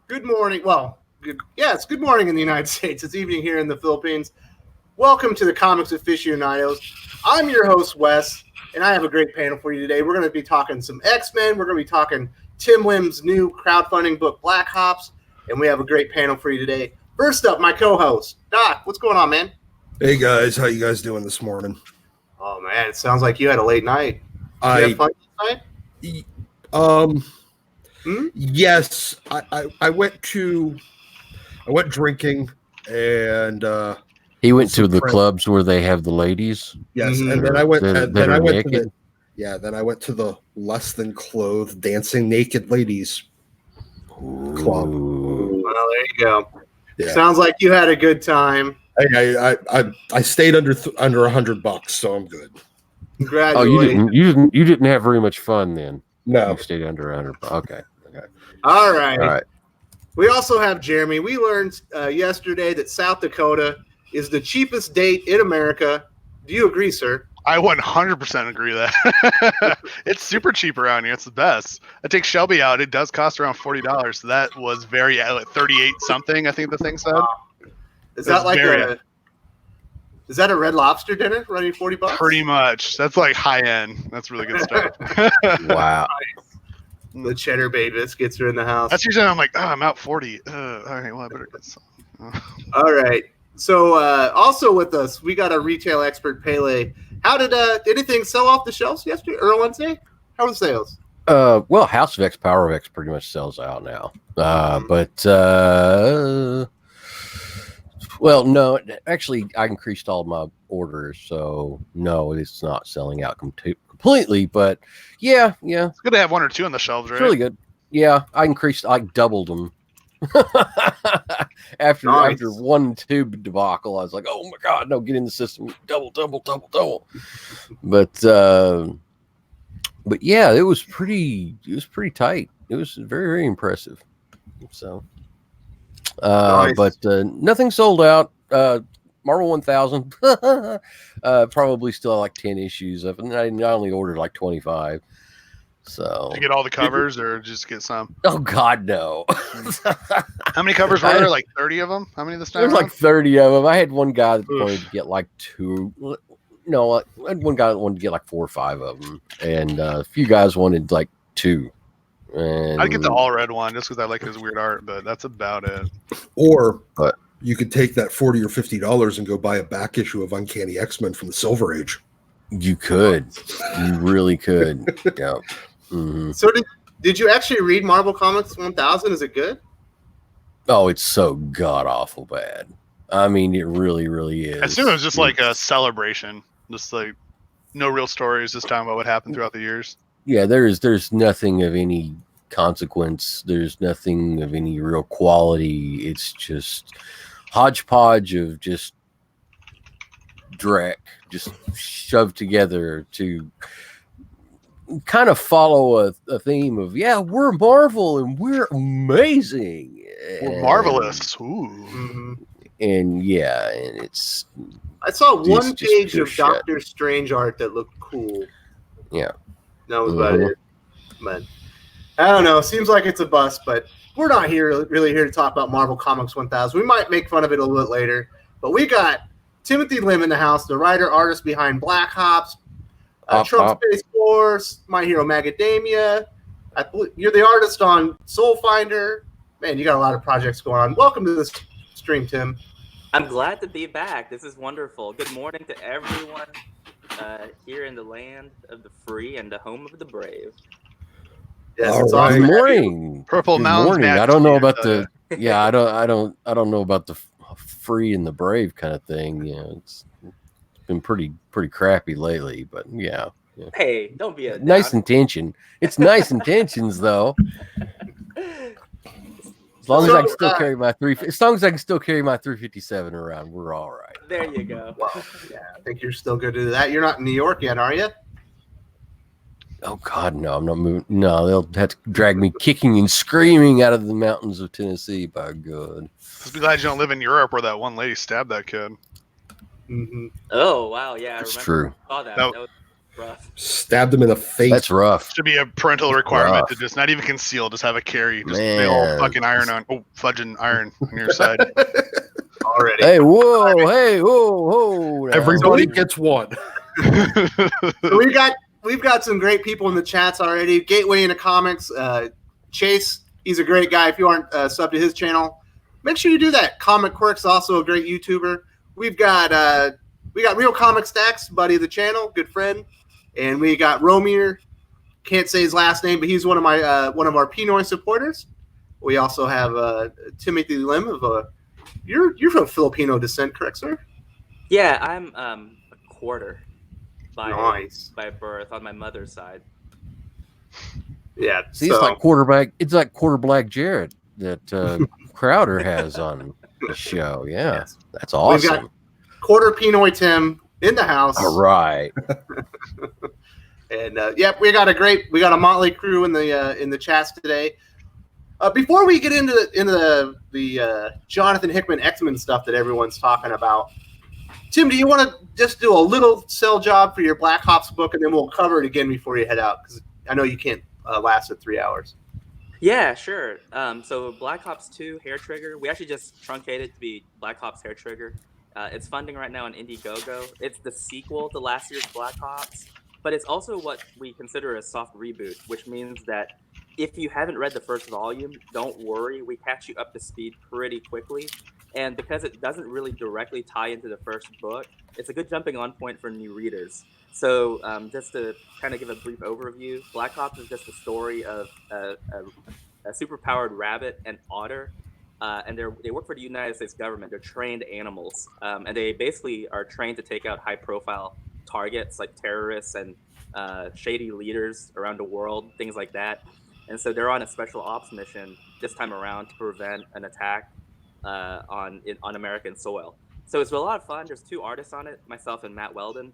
Good morning. Well, it's good morning in the United States. It's evening here in the Philippines. Welcome to the Comics Aficionados. I'm your host, Wes, and I have a great panel for you today. We're going to be talking some X-Men. We're going to be talking Tim Lim's new crowdfunding book, Black Hops, and we have a great panel for you today. First up, my co-host, Doc. What's going on, man? Hey, guys. How you guys doing this morning? Oh, man, it sounds like you had a late night. Did you have fun tonight? Yes, I went drinking, and he went to the clubs where they have the ladies. Yes, and then I went. Then I went to then I went to the less than clothed dancing naked ladies club. Well, there you go. Yeah. Sounds like you had a good time. I stayed under $100, so I'm good. Congratulations. Oh, you didn't have very much fun then. No, you stayed under 100. Okay. All right. We also have Jeremy. We learned yesterday that South Dakota is the cheapest state in America. Do you agree, sir? I 100% agree with that. It's super cheap around here. It's the best. I take Shelby out. It does cost around $40. So that was very like 38 something. I think the thing said. Is that like Is that a Red Lobster dinner running $40? Pretty much. That's like high end. That's really good stuff. Wow. The cheddar bay biscuits are in the house. That's usually I'm like, I'm out 40. All right, well I better get some. All right. So also with us, we got a retail expert, Pele. How did anything sell off the shelves yesterday or Wednesday? How were the sales? Well, House of X, Power of X pretty much sells out now. Well, no, actually, I increased all my orders, so no, it's not selling out completely. But yeah, it's good to have one or two on the shelves, right? It's really good. Yeah, I doubled them. after one tube debacle, I was like, oh my god, no, get in the system, double. But yeah, it was pretty tight. It was very, very impressive. So nice. But nothing sold out. Marvel 1000 probably still like 10 issues of it, and I only ordered like 25. So did you get all the covers or just get some? Oh god, no. How many covers were there? Like 30 of them? How many this time? There's like 30 of them. I had one guy that wanted to get like two. No, I had one guy that wanted to get like 4 or 5 of them, and a few guys wanted like 2. And I'd get the all red one just because I like his weird art, but that's about it. Or you could take that $40 or $50 and go buy a back issue of Uncanny X-Men from the Silver Age. You could. You really could. Yeah. Mm-hmm. So did you actually read Marvel Comics 1000? Is it good? Oh, it's so god awful bad. I mean, it really, really is. I assume it was just like a celebration, just like no real stories this time about what happened throughout the years. Yeah, there's nothing of any consequence. There's nothing of any real quality. It's just hodgepodge of just dreck, just shoved together to kind of follow a theme of, yeah, we're Marvel and we're amazing. We're marvelous. Ooh. Mm-hmm. And yeah, and it's... I saw one just page of shit. Doctor Strange art that looked cool. Yeah. That was about it. But I don't know. Seems like it's a bust, but we're not really here to talk about Marvel Comics 1000. We might make fun of it a little bit later. But we got Timothy Lim in the house, the writer-artist behind Black Hops, Trump Space Force, My Hero Macadamia. You're the artist on Soul Finder. Man, you got a lot of projects going on. Welcome to this stream, Tim. I'm glad to be back. This is wonderful. Good morning to everyone here in the land of the free and the home of the brave. Yes, it's Good morning. Purple Mountains. Morning. I don't know about the I don't know about the free and the brave kind of thing. Yeah, it's been pretty crappy lately, but yeah. Hey, don't be a nice intention. It's nice intentions though. As long as I can still carry my 357 around, we're all right. There you go. Well, yeah, I think you're still good to do that. You're not in New York yet, are you? Oh God, no! I'm not moving. No, they'll have to drag me kicking and screaming out of the mountains of Tennessee. By God! Just be glad you don't live in Europe where that one lady stabbed that kid. Mm-hmm. Oh wow, yeah, It's true. I saw that. Rough. Stabbed him in the face. That's rough. Should be a parental requirement to just not even conceal, just have a carry, just the old fucking fudging iron on your side. Already. Hey, whoa. Everybody gets one. So we've got some great people in the chats already. Gateway into Comics, Chase, he's a great guy. If you aren't subbed to his channel, make sure you do that. Comic Quirk's also a great YouTuber. We got Real Comic Stacks, buddy of the channel, good friend, and we got Romir. Can't say his last name, but he's one of our Pinoy supporters. We also have Timothy Lim of you're from Filipino descent, correct, sir? Yeah, I'm a quarter by birth on my mother's side. Yeah, see, it's like quarterback. It's like quarterback Jared that Crowder has on the show. Yeah, yes. That's awesome. We've got quarter Pinoy Tim in the house. All right. And we got a motley crew in the chats today. Before we get into the Jonathan Hickman X-Men stuff that everyone's talking about, Tim, do you want to just do a little sell job for your Black Ops book, and then we'll cover it again before you head out? Because I know you can't last at 3 hours. Yeah, sure. So Black Ops 2 Hair Trigger, we actually just truncated to be Black Ops Hair Trigger. It's funding right now on Indiegogo. It's the sequel to last year's Black Ops, but it's also what we consider a soft reboot, which means that if you haven't read the first volume, don't worry. We catch you up to speed pretty quickly. And because it doesn't really directly tie into the first book, it's a good jumping on point for new readers. So just to kind of give a brief overview, Black Ops is just a story of a superpowered rabbit and otter. And they work for the United States government. They're trained animals. And they basically are trained to take out high-profile targets like terrorists and shady leaders around the world, things like that. And so they're on a special ops mission this time around to prevent an attack on American soil. So it's a lot of fun. There's 2 artists on it, myself and Matt Weldon.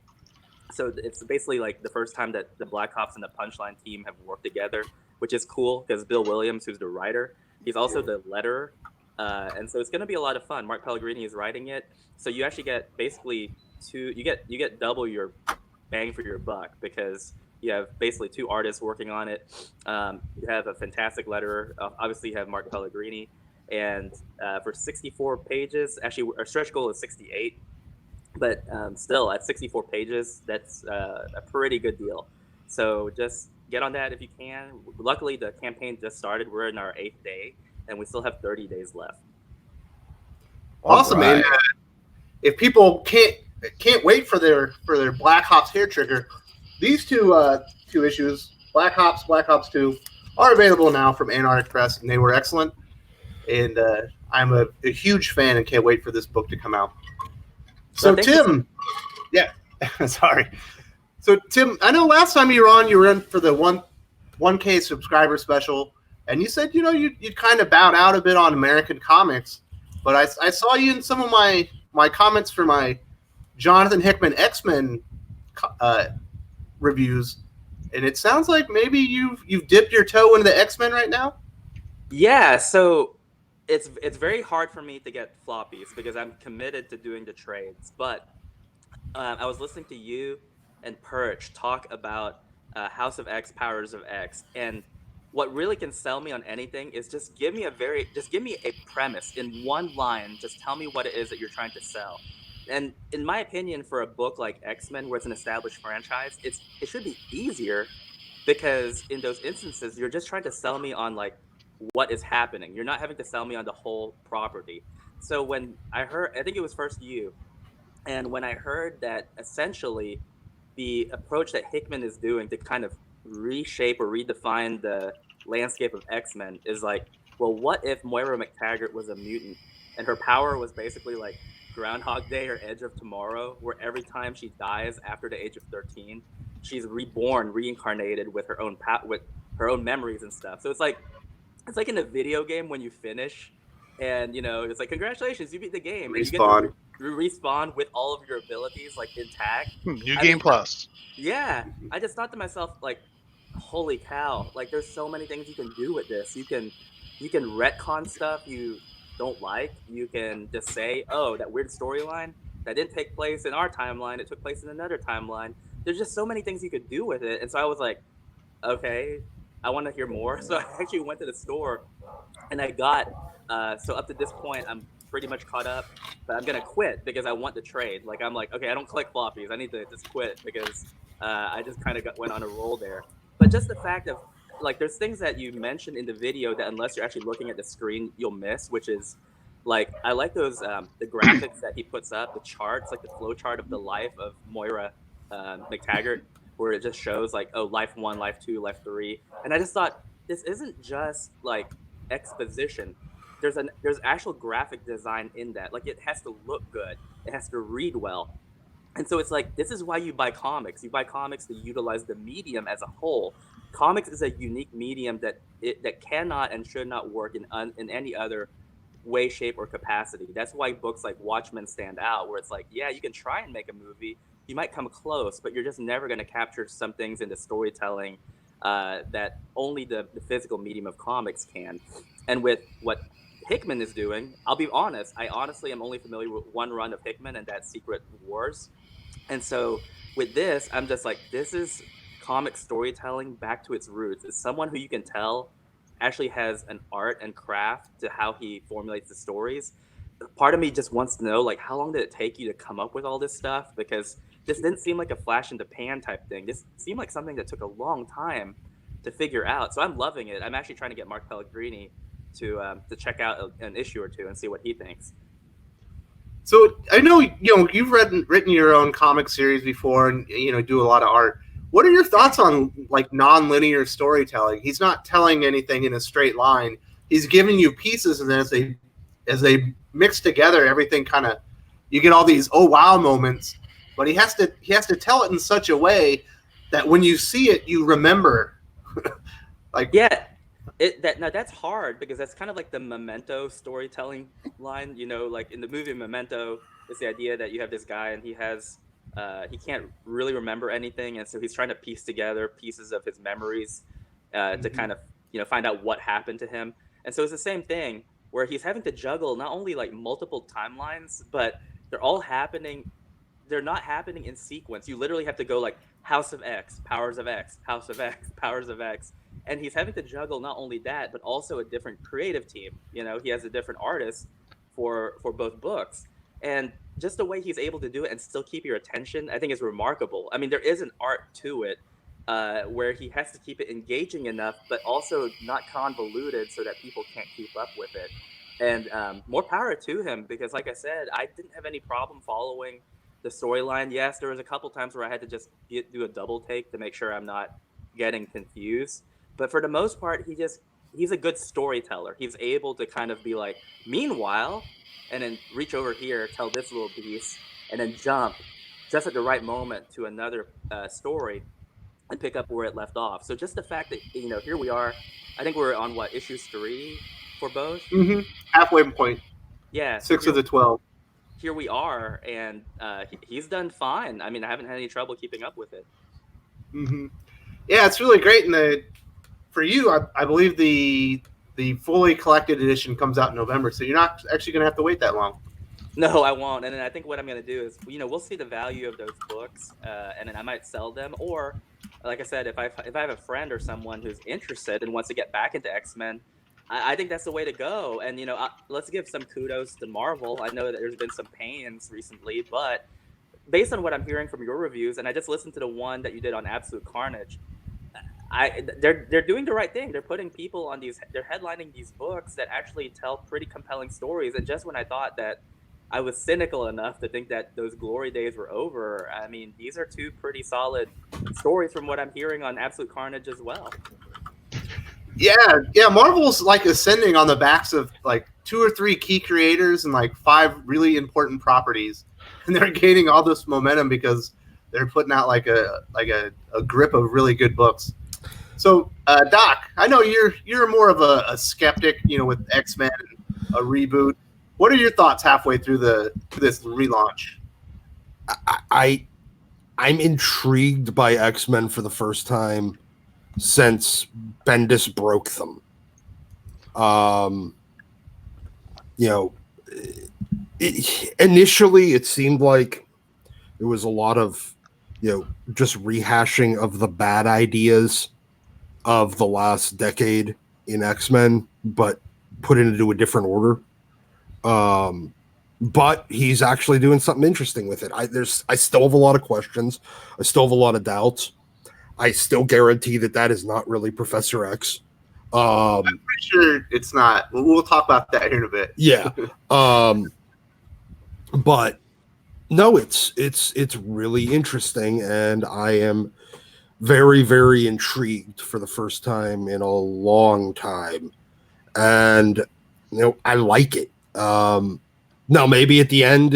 So it's basically like the first time that the Black Ops and the Punchline team have worked together, which is cool because Bill Williams, who's the writer, he's also the letterer. And so it's going to be a lot of fun. Mark Pellegrini is writing it. So you actually get basically you get double your bang for your buck because you have basically 2 artists working on it. You have a fantastic letterer. Obviously, you have Mark Pellegrini. And for 64 pages, actually, our stretch goal is 68. But still, at 64 pages, that's a pretty good deal. So just get on that if you can. Luckily, the campaign just started. We're in our 8th day, and we still have 30 days left. Awesome, right. Man. If people can't wait for their Black Ops Hair Trigger, these two issues, Black Ops 2, are available now from Antarctic Press, and they were excellent. And I'm a huge fan and can't wait for this book to come out. So Tim, sorry. So Tim, I know last time you were in for the 1K subscriber special, and you said you kind of bowed out a bit on American comics, but I saw you in some of my comments for my Jonathan Hickman X-Men reviews, and it sounds like maybe you've dipped your toe into the X-Men right now. Yeah, so it's very hard for me to get floppies because I'm committed to doing the trades. But I was listening to you and Perch talk about House of X, Powers of X, and what really can sell me on anything is just give me a premise in one line. Just tell me what it is that you're trying to sell. And in my opinion, for a book like X-Men, where it's an established franchise, it should be easier because in those instances, you're just trying to sell me on like what is happening. You're not having to sell me on the whole property. So when I heard, I think it was first you, and when I heard that essentially the approach that Hickman is doing to kind of reshape or redefine the landscape of X-Men is like, well, what if Moira McTaggart was a mutant and her power was basically like Groundhog Day or Edge of Tomorrow, where every time she dies after the age of 13, she's reborn, reincarnated with her own memories and stuff. So it's like in a video game when you finish, and it's like, congratulations, you beat the game. Respawn. And you get to respawn with all of your abilities like intact. New Game Plus. Yeah, I just thought to myself, like, holy cow! Like, there's so many things you can do with this. You can retcon stuff you don't like. You can just say, oh, that weird storyline that didn't take place in our timeline, it took place in another timeline. there's just so many things you could do with it. And so I was like, okay, I want to hear more. So I actually went to the store and I got, so up to this point, I'm pretty much caught up, but I'm going to quit because I want the trade. Like, I'm like, okay, I don't collect floppies. I need to just quit because I just kind of went on a roll there. But just the fact of, like, there's things that you mentioned in the video that unless you're actually looking at the screen, you'll miss, which is, like, I like those, the graphics that he puts up, the charts, like the flow chart of the life of Moira McTaggart, where it just shows, like, oh, life 1, life 2, life 3. And I just thought, this isn't just, like, exposition. There's actual graphic design in that. Like, it has to look good. It has to read well. And so it's like, this is why you buy comics. You buy comics to utilize the medium as a whole. Comics is a unique medium that cannot and should not work in any other way, shape, or capacity. That's why books like Watchmen stand out, where it's like, yeah, you can try and make a movie. You might come close, but you're just never going to capture some things in the storytelling that only the physical medium of comics can. And with what Hickman is doing, I'll be honest, I honestly am only familiar with one run of Hickman, and that's Secret Wars. And so with this, I'm just like, this is comic storytelling back to its roots. It's someone who you can tell actually has an art and craft to how he formulates the stories. Part of me just wants to know, like, how long did it take you to come up with all this stuff? Because this didn't seem like a flash in the pan type thing. This seemed like something that took a long time to figure out. So I'm loving it. I'm actually trying to get Mark Pellegrini to check out an issue or two and see what he thinks. So I know you've written your own comic series before, and do a lot of art. What are your thoughts on, like, non-linear storytelling? He's not telling anything in a straight line. He's giving you pieces, and then as they mix together, everything kind of, you get all these oh wow moments. But he has to tell it in such a way that when you see it, you remember. Like, yeah. That's hard because that's kind of like the Memento storytelling line, like in the movie Memento, it's the idea that you have this guy and he can't really remember anything, and so he's trying to piece together pieces of his memories to kind of find out what happened to him. And so it's the same thing where he's having to juggle not only like multiple timelines, but they're not happening in sequence. You literally have to go like House of X, Powers of X, House of X, Powers of X. And he's having to juggle not only that, but also a different creative team. He has a different artist for both books. And just the way he's able to do it and still keep your attention, I think is remarkable. I mean, there is an art to it where he has to keep it engaging enough, but also not convoluted so that people can't keep up with it. And more power to him, because like I said, I didn't have any problem following the storyline. Yes, there was a couple times where I had to just do a double take to make sure I'm not getting confused. But for the most part, he's a good storyteller. He's able to kind of be like, meanwhile, and then reach over here, tell this little piece, and then jump just at the right moment to another story and pick up where it left off. So just the fact that, here we are, I think we're on issue 3 for both? Mm-hmm. Halfway point. Yeah. 6 of the 12. Here we are, and he's done fine. I mean, I haven't had any trouble keeping up with it. Mm-hmm. Yeah, it's really great. And for you, I believe the fully collected edition comes out in November, so you're not actually going to have to wait that long. No, I won't. And then I think what I'm going to do is, we'll see the value of those books, and then I might sell them. Or, like I said, if I have a friend or someone who's interested and wants to get back into X-Men, I think that's the way to go. And, let's give some kudos to Marvel. I know that there's been some pains recently, but based on what I'm hearing from your reviews, and I just listened to the one that you did on Absolute Carnage, they're doing the right thing. They're putting people on they're headlining these books that actually tell pretty compelling stories. And just when I thought that I was cynical enough to think that those glory days were over, I mean, these are 2 pretty solid stories from what I'm hearing on Absolute Carnage as well. Yeah, Marvel's like ascending on the backs of like 2 or 3 key creators and like 5 really important properties, and they're gaining all this momentum because they're putting out like a grip of really good books. So, Doc, I know you're more of a skeptic, with X-Men and a reboot. What are your thoughts halfway through this relaunch? I'm intrigued by X-Men for the first time since Bendis broke them. Initially it seemed like there was a lot of just rehashing of the bad ideas of the last decade in X-Men, but put it into a different order. But he's actually doing something interesting with it. I still have a lot of questions. I still have a lot of doubts. I still guarantee that is not really Professor X. I'm pretty sure it's not. We'll talk about that here in a bit. Yeah. But no, it's really interesting, and I am very, very intrigued for the first time in a long time. And I like it. Now maybe at the end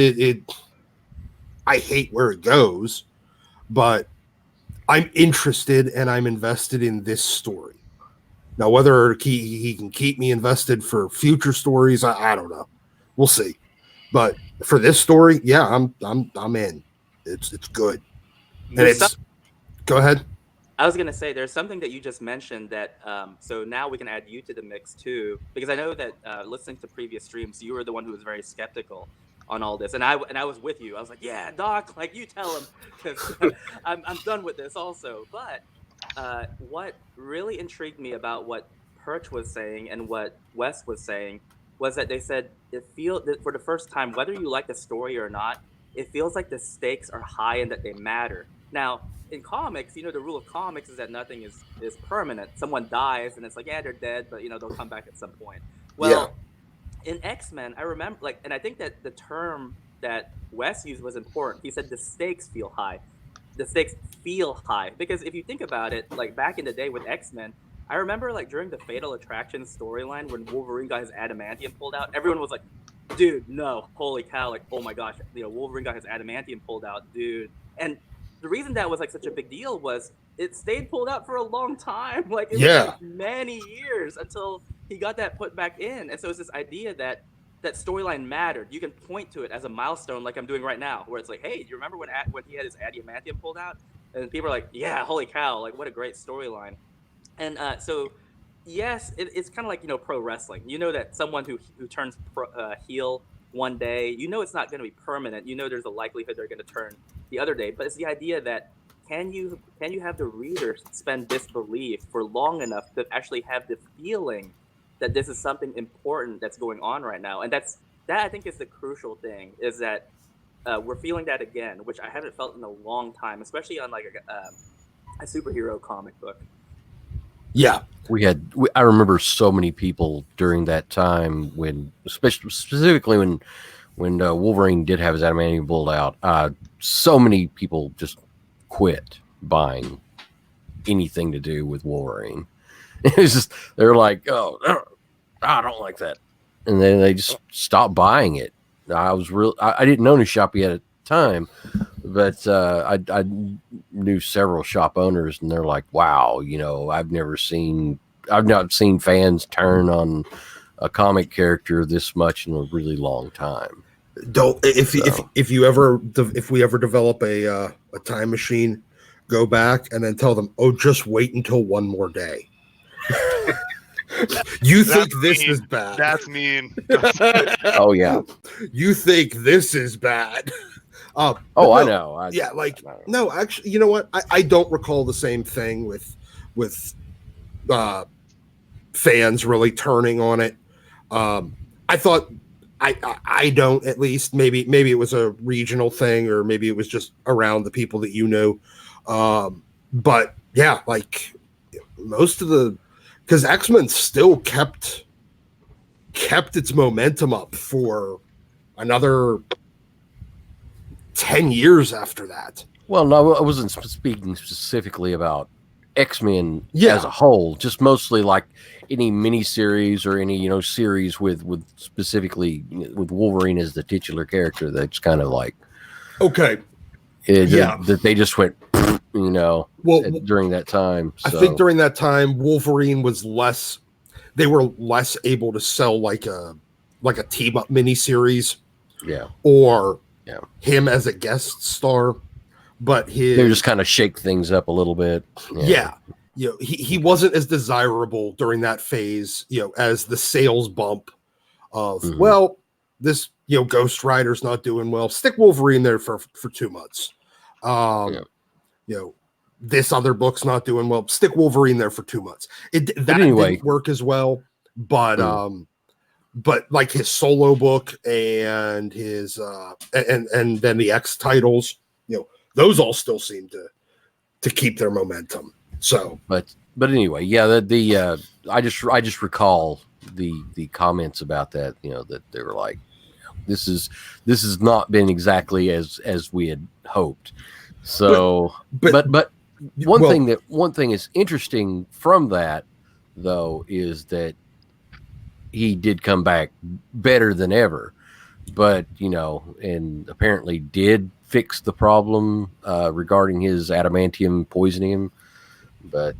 I hate where it goes, but I'm interested and I'm invested in this story. Now, whether he can keep me invested for future stories, I don't know. We'll see. But for this story, yeah, I'm in. It's good. And go ahead. I was gonna say there's something that you just mentioned that so now we can add you to the mix too, because I know that listening to previous streams, you were the one who was very skeptical on all this, and I was with you. I was like, yeah, Doc, like you tell him, because I'm done with this also. But what really intrigued me about what Perch was saying and what Wes was saying was that they said it feels that for the first time, whether you like the story or not, it feels like the stakes are high and that they matter. Now, in comics, the rule of comics is that nothing is permanent. Someone dies and it's like, yeah, they're dead, but they'll come back at some point. Well, in X-Men, I remember and I think that the term that Wes used was important. He said the stakes feel high. The stakes feel high because if you think about it, like back in the day with X-Men, I remember like during the Fatal Attraction storyline when Wolverine got his adamantium pulled out, everyone was like, dude, no, holy cow, like, oh my gosh, Wolverine got his adamantium pulled out, dude. And the reason that was like such a big deal was it stayed pulled out for a long time. Like it was like many years until he got that put back in. And so it's this idea that storyline mattered. You can point to it as a milestone like I'm doing right now, where it's like, hey, do you remember when he had his adamantium pulled out? And people are like, yeah, holy cow, like what a great storyline. And so yes, it's kind of like, pro wrestling. That someone who turns heel one day, it's not going to be permanent. There's a likelihood they're going to turn the other day. But it's the idea that can you have the reader suspend disbelief for long enough to actually have the feeling that this is something important that's going on right now? And that I think is the crucial thing, is that we're feeling that again, which I haven't felt in a long time, especially on like a superhero comic book. Yeah, I remember so many people during that time when, specifically when Wolverine did have his adamantium pulled out. So many people just quit buying anything to do with Wolverine. It was just they're like, oh, I don't like that, and then they just stopped buying it. I didn't own a shop yet at the time, but I knew several shop owners, and they're like, wow, I've not seen fans turn on a comic character this much in a really long time. If we ever develop a time machine, go back and then tell them, oh, just wait until one more day. You think this is bad? That's mean. Oh yeah. You think this is bad? I know. No, actually, you know what? I don't recall the same thing with fans really turning on it. I thought I don't, at least maybe it was a regional thing, or maybe it was just around the people that you knew. But yeah, like most of because X-Men still kept its momentum up for another 10 years after that. Well, no, I wasn't speaking specifically about X-Men as a whole, just mostly like any miniseries or any series with specifically with Wolverine as the titular character. That's kind of like that they just went during that time. So. I think during that time Wolverine was less able to sell like a team up miniseries, or him as a guest star. But they just kind of shake things up a little bit. He wasn't as desirable during that phase, as the sales bump of this, Ghost Rider's not doing well. Stick Wolverine there for 2 months. this other book's not doing well. Stick Wolverine there for 2 months. That anyway, didn't work as well, but like his solo book and his and then the X titles, those all still seem to keep their momentum. So, but anyway, yeah, I just recall the comments about that, that they were like, this has not been exactly as we had hoped. So, but one thing is interesting from that though is that he did come back better than ever, but and apparently did fix the problem regarding his adamantium poisoning him. But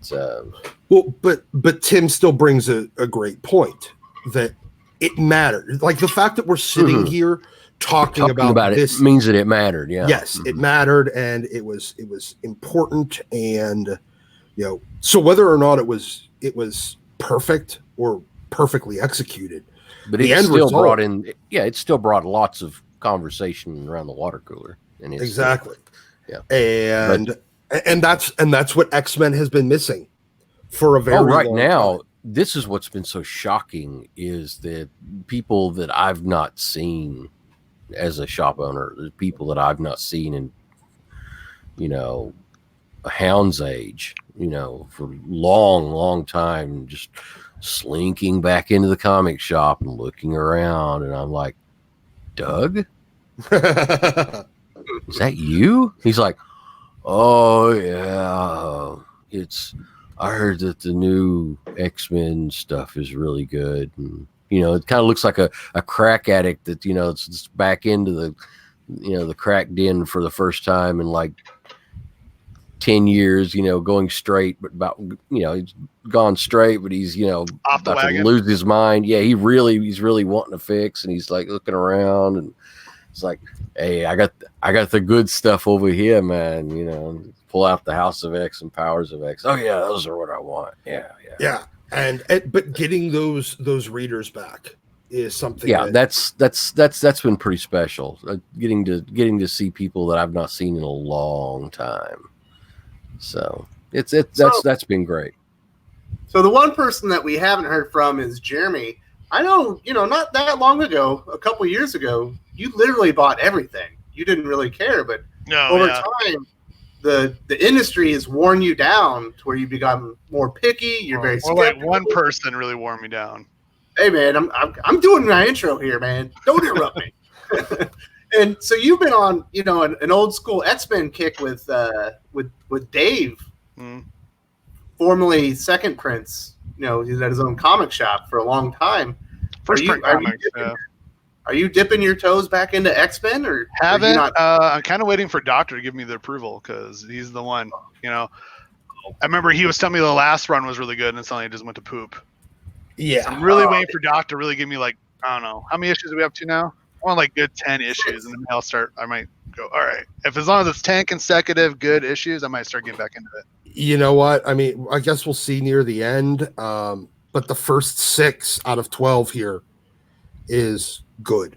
but Tim still brings a great point that it mattered. Like the fact that we're sitting here talking about this means that it mattered. Yeah. Yes, it mattered, and it was important, and so whether or not it was perfect or perfectly executed, but it still brought in. Yeah, it still brought lots of conversation around the water cooler. And exactly. And that's what X-Men has been missing for a very long now. Time. This is what's been so shocking is that people that I've not seen as a shop owner, the people that I've not seen in, a hound's age, for long time, just slinking back into the comic shop and looking around. And I'm like, Doug, is that you? He's like, oh yeah, I heard that the new X-Men stuff is really good, and it kind of looks like a crack addict that it's back into the crack den for the first time in like 10 years, going straight, but he's gone straight, but he's off the about wagon. to lose his mind. Yeah, he's really wanting to fix, and he's like looking around, and it's like, hey, I got the good stuff over here, man. Pull out the House of X and Powers of X. Oh yeah, those are what I want. Yeah. And but getting those readers back is something. Yeah, that's been pretty special. Getting to see people that I've not seen in a long time. So that's been great. So the one person that we haven't heard from is Jeremy. I know, not that long ago, a couple years ago, you literally bought everything. You didn't really care, but over time, the industry has worn you down to where you become more picky. You're very skeptical. Like one person really wore me down. Hey man, I'm doing my intro here, man. Don't interrupt me. And so you've been on, an old school X-Men kick with Dave, formerly Second Prince. He's at his own comic shop for a long time. Are you dipping your toes back into X-Men, or haven't? I'm kind of waiting for Doctor to give me the approval because he's the one. I remember he was telling me the last run was really good, and suddenly it just went to poop. Yeah, so I'm really waiting for Doctor to really give me like, I don't know, how many issues are we up to now? I want like good 10 issues, and then I might go, all right. If as long as it's 10 consecutive good issues, I might start getting back into it. You know what? I mean, I guess we'll see near the end. But the first 6 out of 12 here is good.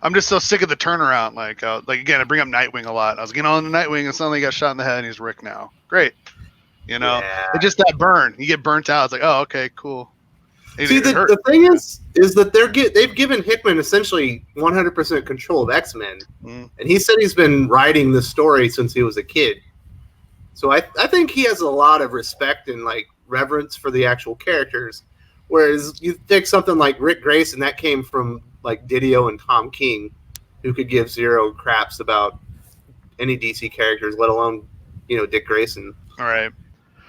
I'm just so sick of the turnaround. Like again, I bring up Nightwing a lot. I was getting on the Nightwing, and suddenly he got shot in the head, and he's Rick now. Great. It's just that burn. You get burnt out. It's like, oh, okay, cool. See, the thing is that they've given Hickman essentially 100% control of X-Men, and he said he's been writing this story since he was a kid. So I think he has a lot of respect and like reverence for the actual characters. Whereas you take something like Rick Grayson, that came from like Didio and Tom King, who could give zero craps about any DC characters, let alone Dick Grayson. All right.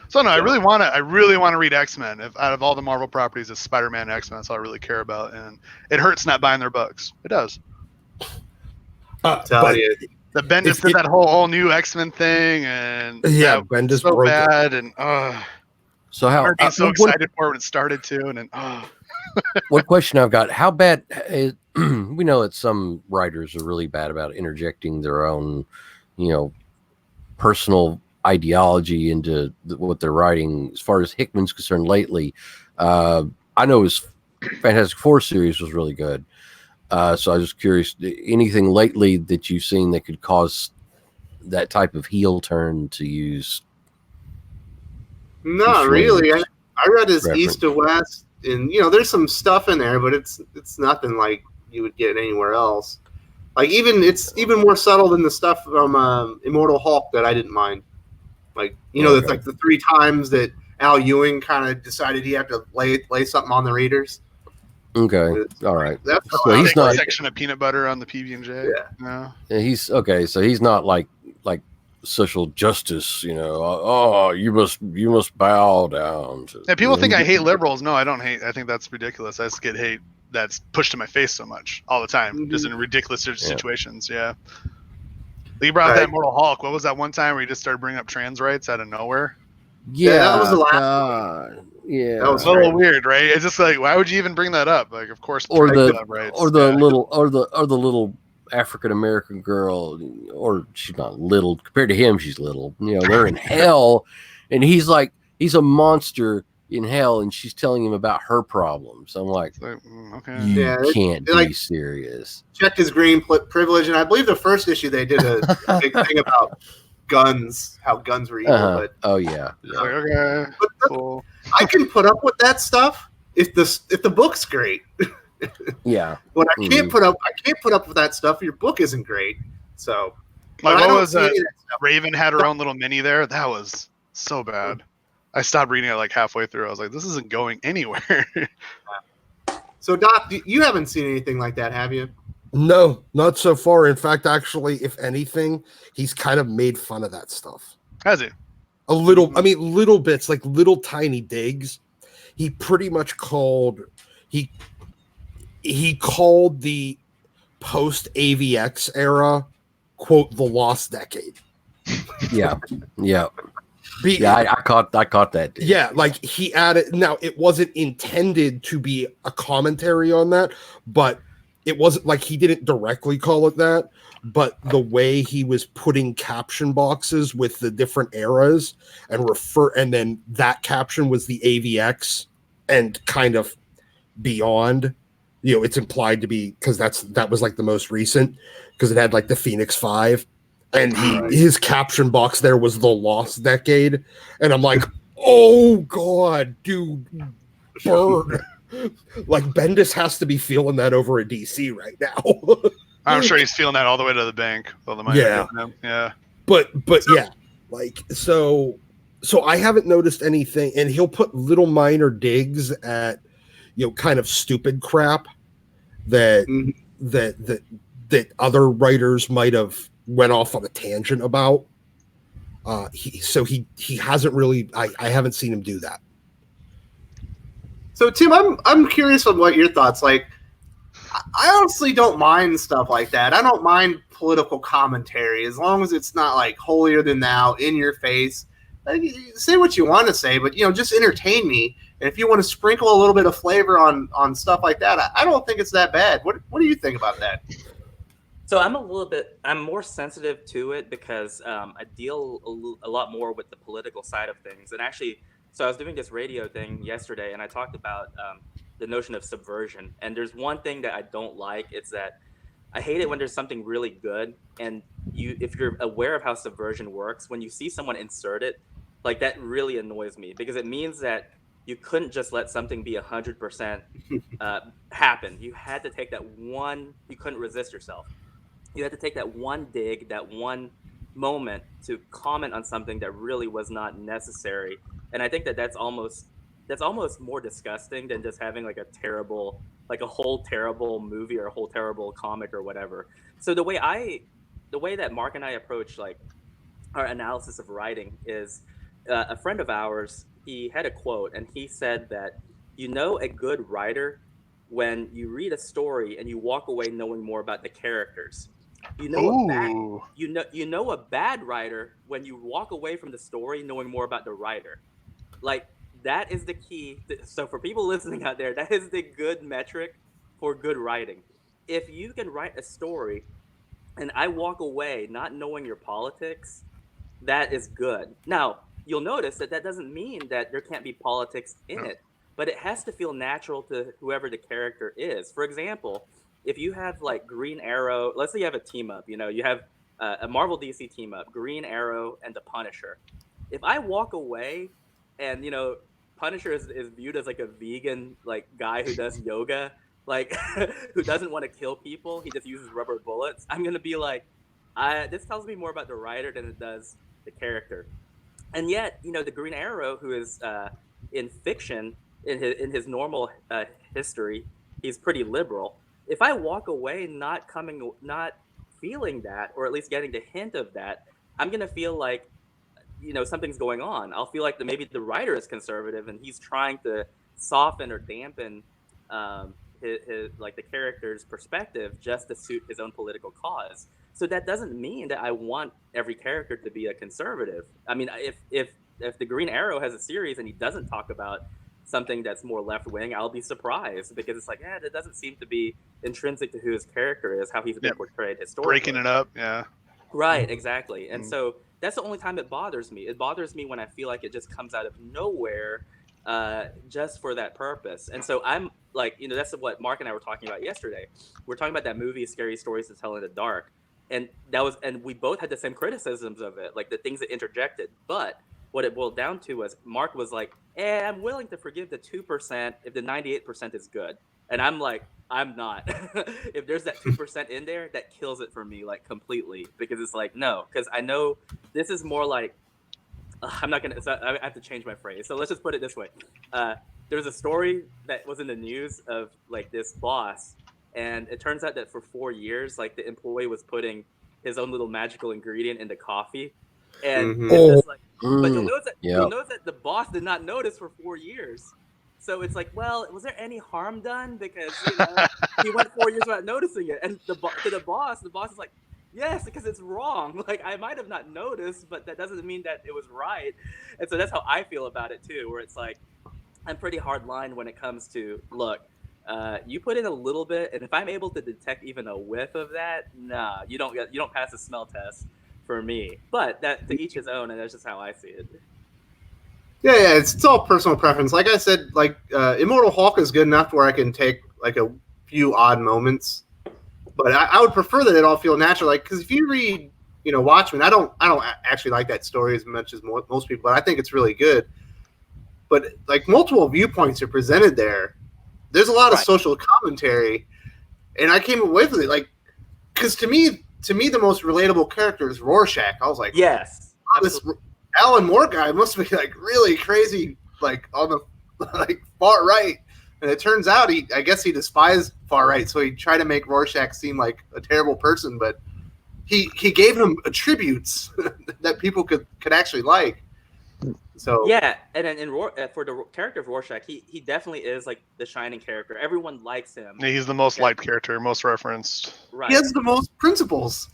So no, I really want to read X-Men. Out of all the Marvel properties, it's Spider-Man and X-Men. That's all I really care about, and it hurts not buying their books. It does. Tell you. The Bendis did that whole new X-Men thing, and Bendis so broke bad, it. and so how? I was so excited for it when it started too, and then One question I've got: how bad? We know that some writers are really bad about interjecting their own, personal ideology into what they're writing. As far as Hickman's concerned, lately, I know his Fantastic Four series was really good. So I was just curious, anything lately that you've seen that could cause that type of heel turn to use. Not really. I read his reference. East to West, and there's some stuff in there, but it's nothing like you would get anywhere else. Like it's even more subtle than the stuff from Immortal Hulk that I didn't mind. Like it's like the 3 times that Al Ewing kind of decided he had to lay something on the readers. Okay, all right. That's so he's not a section of peanut butter on the PB&J. Yeah. No. Yeah, he's okay. So he's not like social justice. You must bow down. Yeah, people think I hate liberals. No, I don't hate. I think that's ridiculous. I just get hate that's pushed in my face so much all the time, just in ridiculous situations. Yeah. You brought up that Immortal Hulk. What was that one time where you just started bringing up trans rights out of nowhere? Yeah, that was the last one. Yeah, that was a little weird, right? It's just like, why would you even bring that up? Like, of course, or the little little African American girl, or she's not little compared to him. She's little. They're in hell, and he's a monster in hell, and she's telling him about her problems. I'm like, okay, you can't be serious. Checked his green privilege, and I believe the first issue they did a big thing about guns, how guns were evil. But okay, cool. I can put up with that stuff if the book's great. Yeah, but I can't put up with that stuff if your book isn't great. So, like, what was that? Raven had her own little mini there. That was so bad. I stopped reading it like halfway through. I was like, this isn't going anywhere. So, Doc, you haven't seen anything like that, have you? No, not so far. In fact, actually, if anything, he's kind of made fun of that stuff. Has he? A little, little bits, like little tiny digs. He pretty much called he called the post AVX era, quote, the lost decade. Yeah. I caught that. Yeah, like he added. Now, it wasn't intended to be a commentary on that, but it wasn't like he didn't directly call it that. But the way he was putting caption boxes with the different eras and then that caption was the AVX and kind of beyond. It's implied to be because that was like the most recent because it had like the Phoenix 5. And his caption box there was the lost decade. And I'm like, oh, God, dude, burn. Like, Bendis has to be feeling that over at DC right now. I'm sure he's feeling that all the way to the bank. All the money. Yeah. But yeah, like, so I haven't noticed anything. And he'll put little minor digs at, kind of stupid crap that other writers might have went off on a tangent about. He hasn't really. I haven't seen him do that. So Tim, I'm curious on what your thoughts. Like, I honestly don't mind stuff like that. I don't mind political commentary as long as it's not like holier than thou, in your face. Like, say what you want to say, but just entertain me. And if you want to sprinkle a little bit of flavor on stuff like that, I don't think it's that bad. What do you think about that? So I'm more sensitive to it because I deal a lot more with the political side of things. And actually, so I was doing this radio thing yesterday, and I talked about the notion of subversion. And there's one thing that I don't like. It's that I hate it when there's something really good, and if you're aware of how subversion works, when you see someone insert it, like, that really annoys me because it means that you couldn't just let something be 100% happen. You had to take that one. You couldn't resist yourself. You had to take that one dig, that one moment to comment on something that really was not necessary. And I think that's almost more disgusting than just having like a whole terrible movie or a whole terrible comic or whatever. So the way that Mark and I approach like our analysis of writing is a friend of ours, he had a quote and he said that, a good writer when you read a story and you walk away knowing more about the characters. A bad writer when you walk away from the story knowing more about the writer. Like, that is the key. So for people listening out there, that is the good metric for good writing. If you can write a story and I walk away not knowing your politics, that is good. Now, you'll notice that doesn't mean that there can't be politics in it, but it has to feel natural to whoever the character is. For example, if you have like Green Arrow, let's say you have a team up, you have a Marvel DC team up, Green Arrow and the Punisher. If I walk away and, Punisher is viewed as like a vegan like guy who does yoga, like who doesn't want to kill people, he just uses rubber bullets, I'm gonna be like, this tells me more about the writer than it does the character. And yet, the Green Arrow, who is in fiction, in his normal history, he's pretty liberal. If I walk away not feeling that, or at least getting the hint of that, I'm gonna feel like, something's going on. I'll feel like maybe the writer is conservative and he's trying to soften or dampen his like the character's perspective just to suit his own political cause. So that doesn't mean that I want every character to be a conservative. I mean, if the Green Arrow has a series and he doesn't talk about something that's more left wing, I'll be surprised, because it's like, that doesn't seem to be intrinsic to who his character is, how he's been portrayed historically. Breaking it up, yeah. Right, exactly. And so that's the only time it bothers me. It bothers me when I feel like it just comes out of nowhere just for that purpose. And so I'm like, that's what Mark and I were talking about yesterday. We're talking about that movie, Scary Stories to Tell in the Dark. And we both had the same criticisms of it, like the things that interjected. But what it boiled down to was Mark was like, I'm willing to forgive the 2% if the 98% is good. And I'm like, I'm not. If there's that 2% in there, that kills it for me, like completely, because it's like, no, because I know this is more like, I'm not going to, so I have to change my phrase. So let's just put it this way. There was a story that was in the news of like this boss, and it turns out that for 4 years, like the employee was putting his own little magical ingredient into coffee. And it's just like, but you'll notice that the boss did not notice for 4 years. So it's like, well, was there any harm done? Because he went 4 years without noticing it. And to the boss is like, yes, because it's wrong. Like, I might have not noticed, but that doesn't mean that it was right. And so that's how I feel about it too, where it's like, I'm pretty hard line when it comes to, look, you put in a little bit, and if I'm able to detect even a whiff of that, nah, you don't pass the smell test for me. But that, to each his own, and that's just how I see it. Yeah, it's all personal preference. Like I said, like Immortal Hulk is good enough where I can take like a few odd moments, but I would prefer that it all feel natural. Like, because if you read, Watchmen, I don't actually like that story as much as most people, but I think it's really good. But like multiple viewpoints are presented there. There's a lot of social commentary, and I came away with it like, because to me the most relatable character is Rorschach. I was like, yes, this Alan Moore guy must be like really crazy, like on the like far right. And it turns out I guess he despised far right, so he tried to make Rorschach seem like a terrible person, but he gave him attributes that people could actually like. So yeah, and then for the character of Rorschach, he definitely is like the shining character. Everyone likes him. Yeah, he's the most liked character, most referenced. Right. He has the most principles.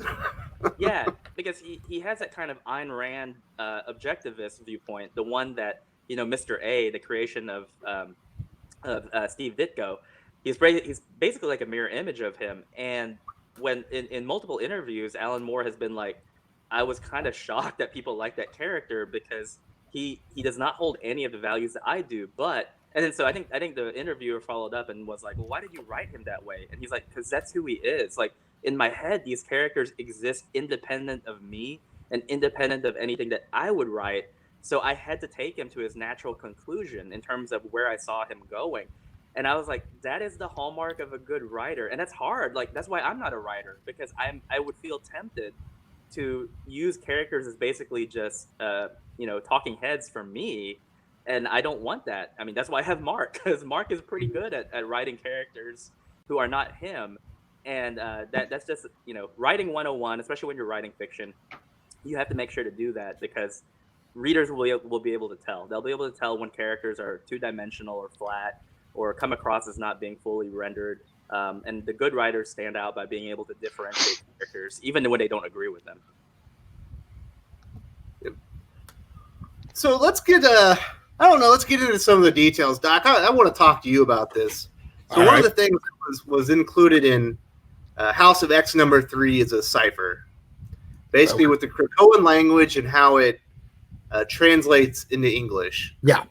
Yeah, because he has that kind of Ayn Rand objectivist viewpoint, the one that Mr. A, the creation of Steve Ditko, he's basically like a mirror image of him. And when in multiple interviews, Alan Moore has been like, I was kind of shocked that people like that character because he does not hold any of the values that I do. And then so I think the interviewer followed up and was like, well, why did you write him that way? And he's like, because that's who he is. Like, in my head, these characters exist independent of me and independent of anything that I would write. So I had to take him to his natural conclusion in terms of where I saw him going. And I was like, that is the hallmark of a good writer. And that's hard. Like, that's why I'm not a writer, because I would feel tempted to use characters as basically just, talking heads for me. And I don't want that. I mean, that's why I have Mark, because Mark is pretty good at writing characters who are not him. And that's just, writing 101, especially when you're writing fiction, you have to make sure to do that, because readers will be able to tell. They'll be able to tell when characters are two-dimensional or flat or come across as not being fully rendered. And the good writers stand out by being able to differentiate characters, even when they don't agree with them. So let's get let's get into some of the details, Doc. I want to talk to you about this. So one of the things that was included in House of X #3 is a cipher, basically with the Krakoan language and how it translates into English. Yeah.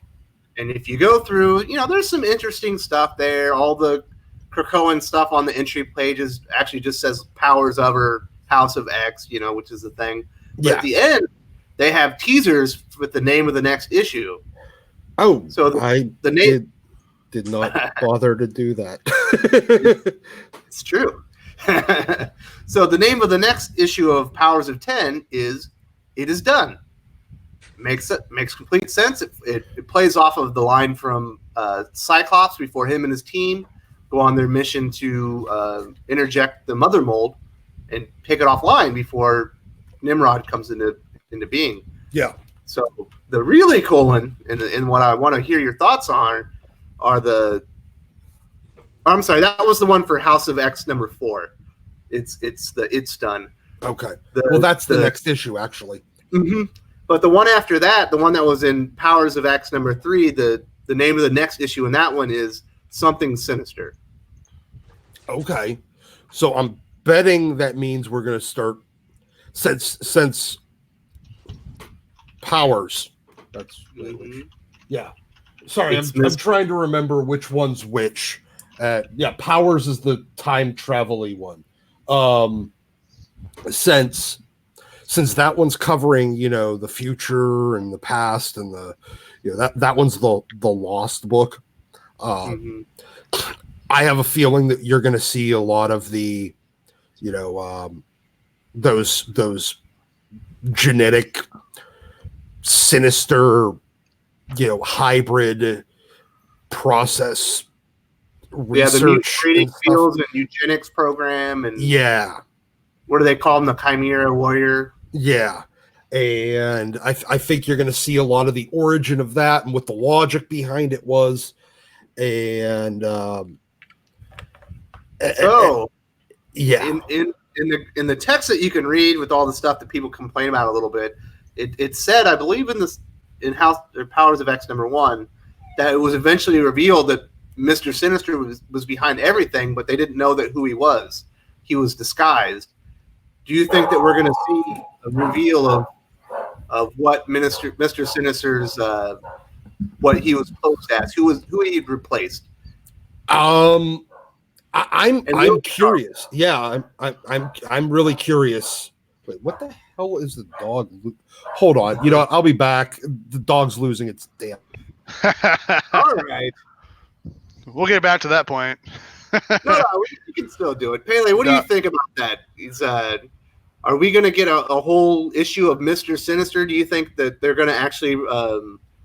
And if you go through, there's some interesting stuff there. All the Krakoan stuff on the entry pages actually just says powers of or House of X, which is the thing. But Yeah. at the end, they have teasers with the name of the next issue. Oh, So I the name did not bother to do that. It's true. So the name of the next issue of Powers of 10 is "It Is Done." Makes complete sense. It plays off of the line from Cyclops before him and his team go on their mission to interject the Mother Mold and pick it offline before Nimrod comes into being. Yeah. So the really cool one, and what I want to hear your thoughts on, are the. I'm sorry, that was the one for House of X number 4. It's done. Okay. Well, that's the next issue, actually. Mm-hmm. But the one after that, the one that was in Powers of X number 3, the name of the next issue in that one is Something Sinister. Okay. So I'm betting that means we're going to start since Powers. That's yeah. Sorry, I'm trying to remember which one's which. Yeah, Powers is the time travel-y one. Since that one's covering, the future and the past and that one's the Lost book. I have a feeling that you're going to see a lot of the, those genetic, sinister, hybrid process research. The new trading fields and eugenics program, and what do they call them? The Chimera Warrior. Yeah. And I think you're going to see a lot of the origin of that and what the logic behind it was. And yeah. In the text that you can read with all the stuff that people complain about a little bit, it said, I believe in Powers of X number 1, that it was eventually revealed that Mr. Sinister was behind everything, but they didn't know that who he was. He was disguised. Do you think that we're going to see a reveal of what Mr. Sinister's what he was posed as, who he replaced? I'm curious. Yeah, I'm really curious. Wait, what the hell is the dog? Hold on. You know what? I'll be back. The dog's losing its damn. All right. We'll get back to that point. No, we can still do it. Pele, what do you think about that? Are we going to get a whole issue of Mr. Sinister? Do you think that they're going to actually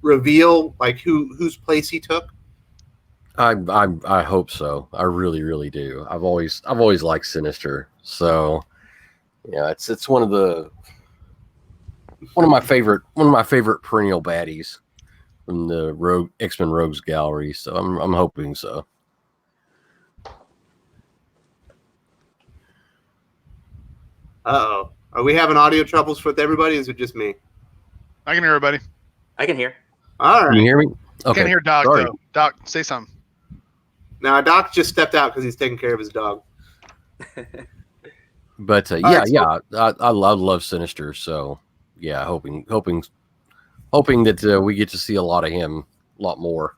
reveal like whose place he took? I hope so. I really, really do. I've always liked Sinister. So yeah, it's one of my favorite perennial baddies from the X-Men Rogues Gallery. So I'm hoping so. Uh-oh. Are we having audio troubles with everybody? Is it just me? I can hear everybody. I can hear. All right. Can you hear me? I can't hear Doc, Sorry. though. Doc, say something. Now, Doc just stepped out because he's taking care of his dog. But I love Sinister. So yeah, hoping that we get to see a lot of him, a lot more.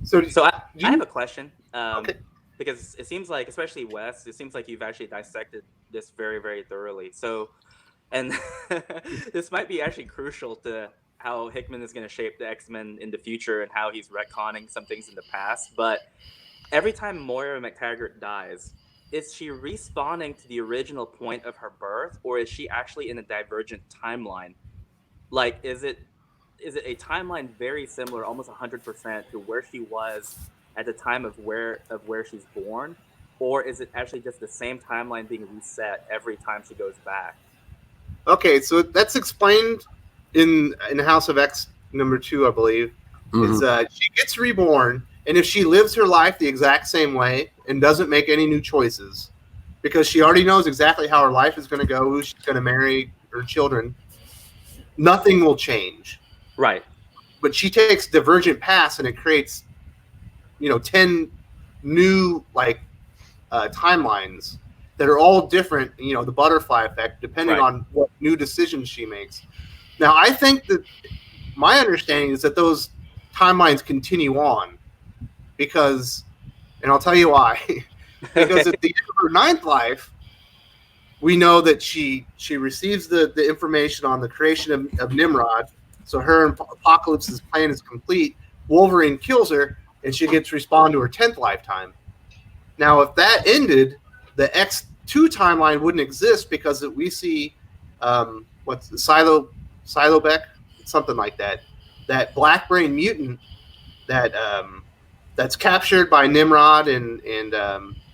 So I have a question. Okay. Because it seems like, especially Wes, it seems like you've actually dissected this very, very thoroughly. So, and this might be actually crucial to how Hickman is going to shape the X-Men in the future and how he's retconning some things in the past. But every time Moira McTaggart dies, is she respawning to the original point of her birth, or is she actually in a divergent timeline? Like, is it a timeline very similar, almost 100% to where she was at the time of where she's born, or is it actually just the same timeline being reset every time she goes back? Okay, so that's explained in House of X number 2, I believe. Mm-hmm. She gets reborn, and if she lives her life the exact same way and doesn't make any new choices, because she already knows exactly how her life is going to go, who she's going to marry, her children, nothing will change. Right. But she takes divergent paths, and it creates 10 new timelines that are all different, the butterfly effect, depending on what new decisions she makes. Now, I think that my understanding is that those timelines continue on because, and I'll tell you why, because at the end of her 9th life, we know that she receives the information on the creation of Nimrod. So her and Apocalypse's plan is complete. Wolverine kills her, and she gets respawned to her 10th lifetime. Now, if that ended, the X2 timeline wouldn't exist because we see what's the Silobeck, something like that. That black brain mutant that that's captured by Nimrod and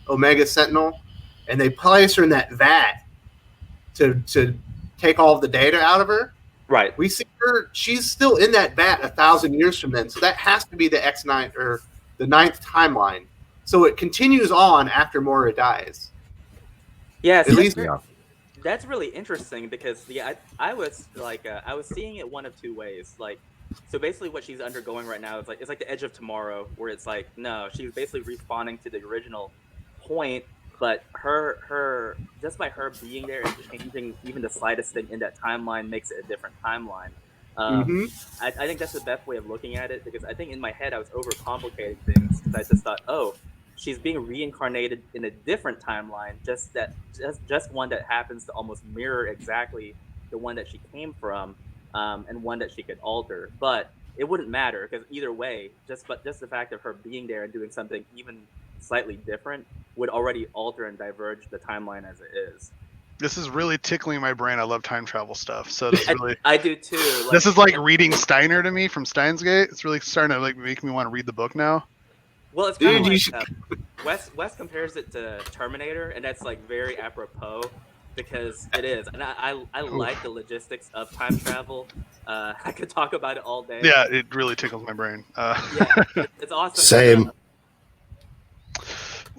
Omega Sentinel, and they place her in that vat to take all of the data out of her. Right. We see her; she's still in that vat 1,000 years from then. So that has to be the X9 or the 9th timeline. So it continues on after Moira dies. Yeah, At least, that's really interesting because I was like I was seeing it one of two ways. Like, so basically what she's undergoing right now is like it's like the Edge of Tomorrow, where it's like no, she's basically responding to the original point, but her just by her being there and changing even the slightest thing in that timeline makes it a different timeline. I think that's the best way of looking at it, because I think in my head I was overcomplicating things because I just thought, oh, she's being reincarnated in a different timeline, just one that happens to almost mirror exactly the one that she came from, and one that she could alter. But it wouldn't matter because either way, just the fact of her being there and doing something even slightly different would already alter and diverge the timeline as it is. This is really tickling my brain. I love time travel stuff. So this really, I do too. Like, this is like reading Steiner to me from Steins Gate. It's really starting to like make me want to read the book now. Well, it's kind of like Wes compares it to Terminator, and that's like very apropos because it is. And I like the logistics of time travel. I could talk about it all day. Yeah, it really tickles my brain. Yeah, it's awesome. Same.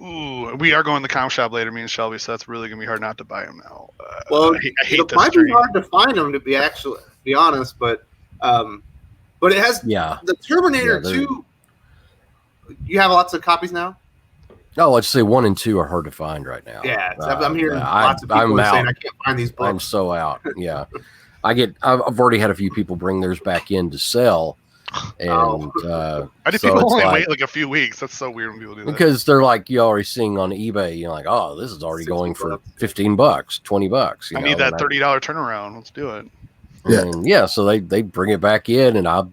Ooh, we are going to the comic shop later, me and Shelby, so that's really gonna be hard not to buy them now. well, I hate it this might dream. be hard to find them to be honest, but it has the Terminator 2. You have lots of copies now? No, let's say 1 and 2 are hard to find right now. Yeah, I'm hearing lots of people saying I can't find these books. I'm so out. Yeah, I've already had a few people bring theirs back in to sell, and I did people only wait like a few weeks. That's so weird when people do that because they're like you already seeing on eBay. You're like, oh, this is already going for $15, $20. I need that $30 turnaround. Let's do it. Yeah, so they bring it back in, and I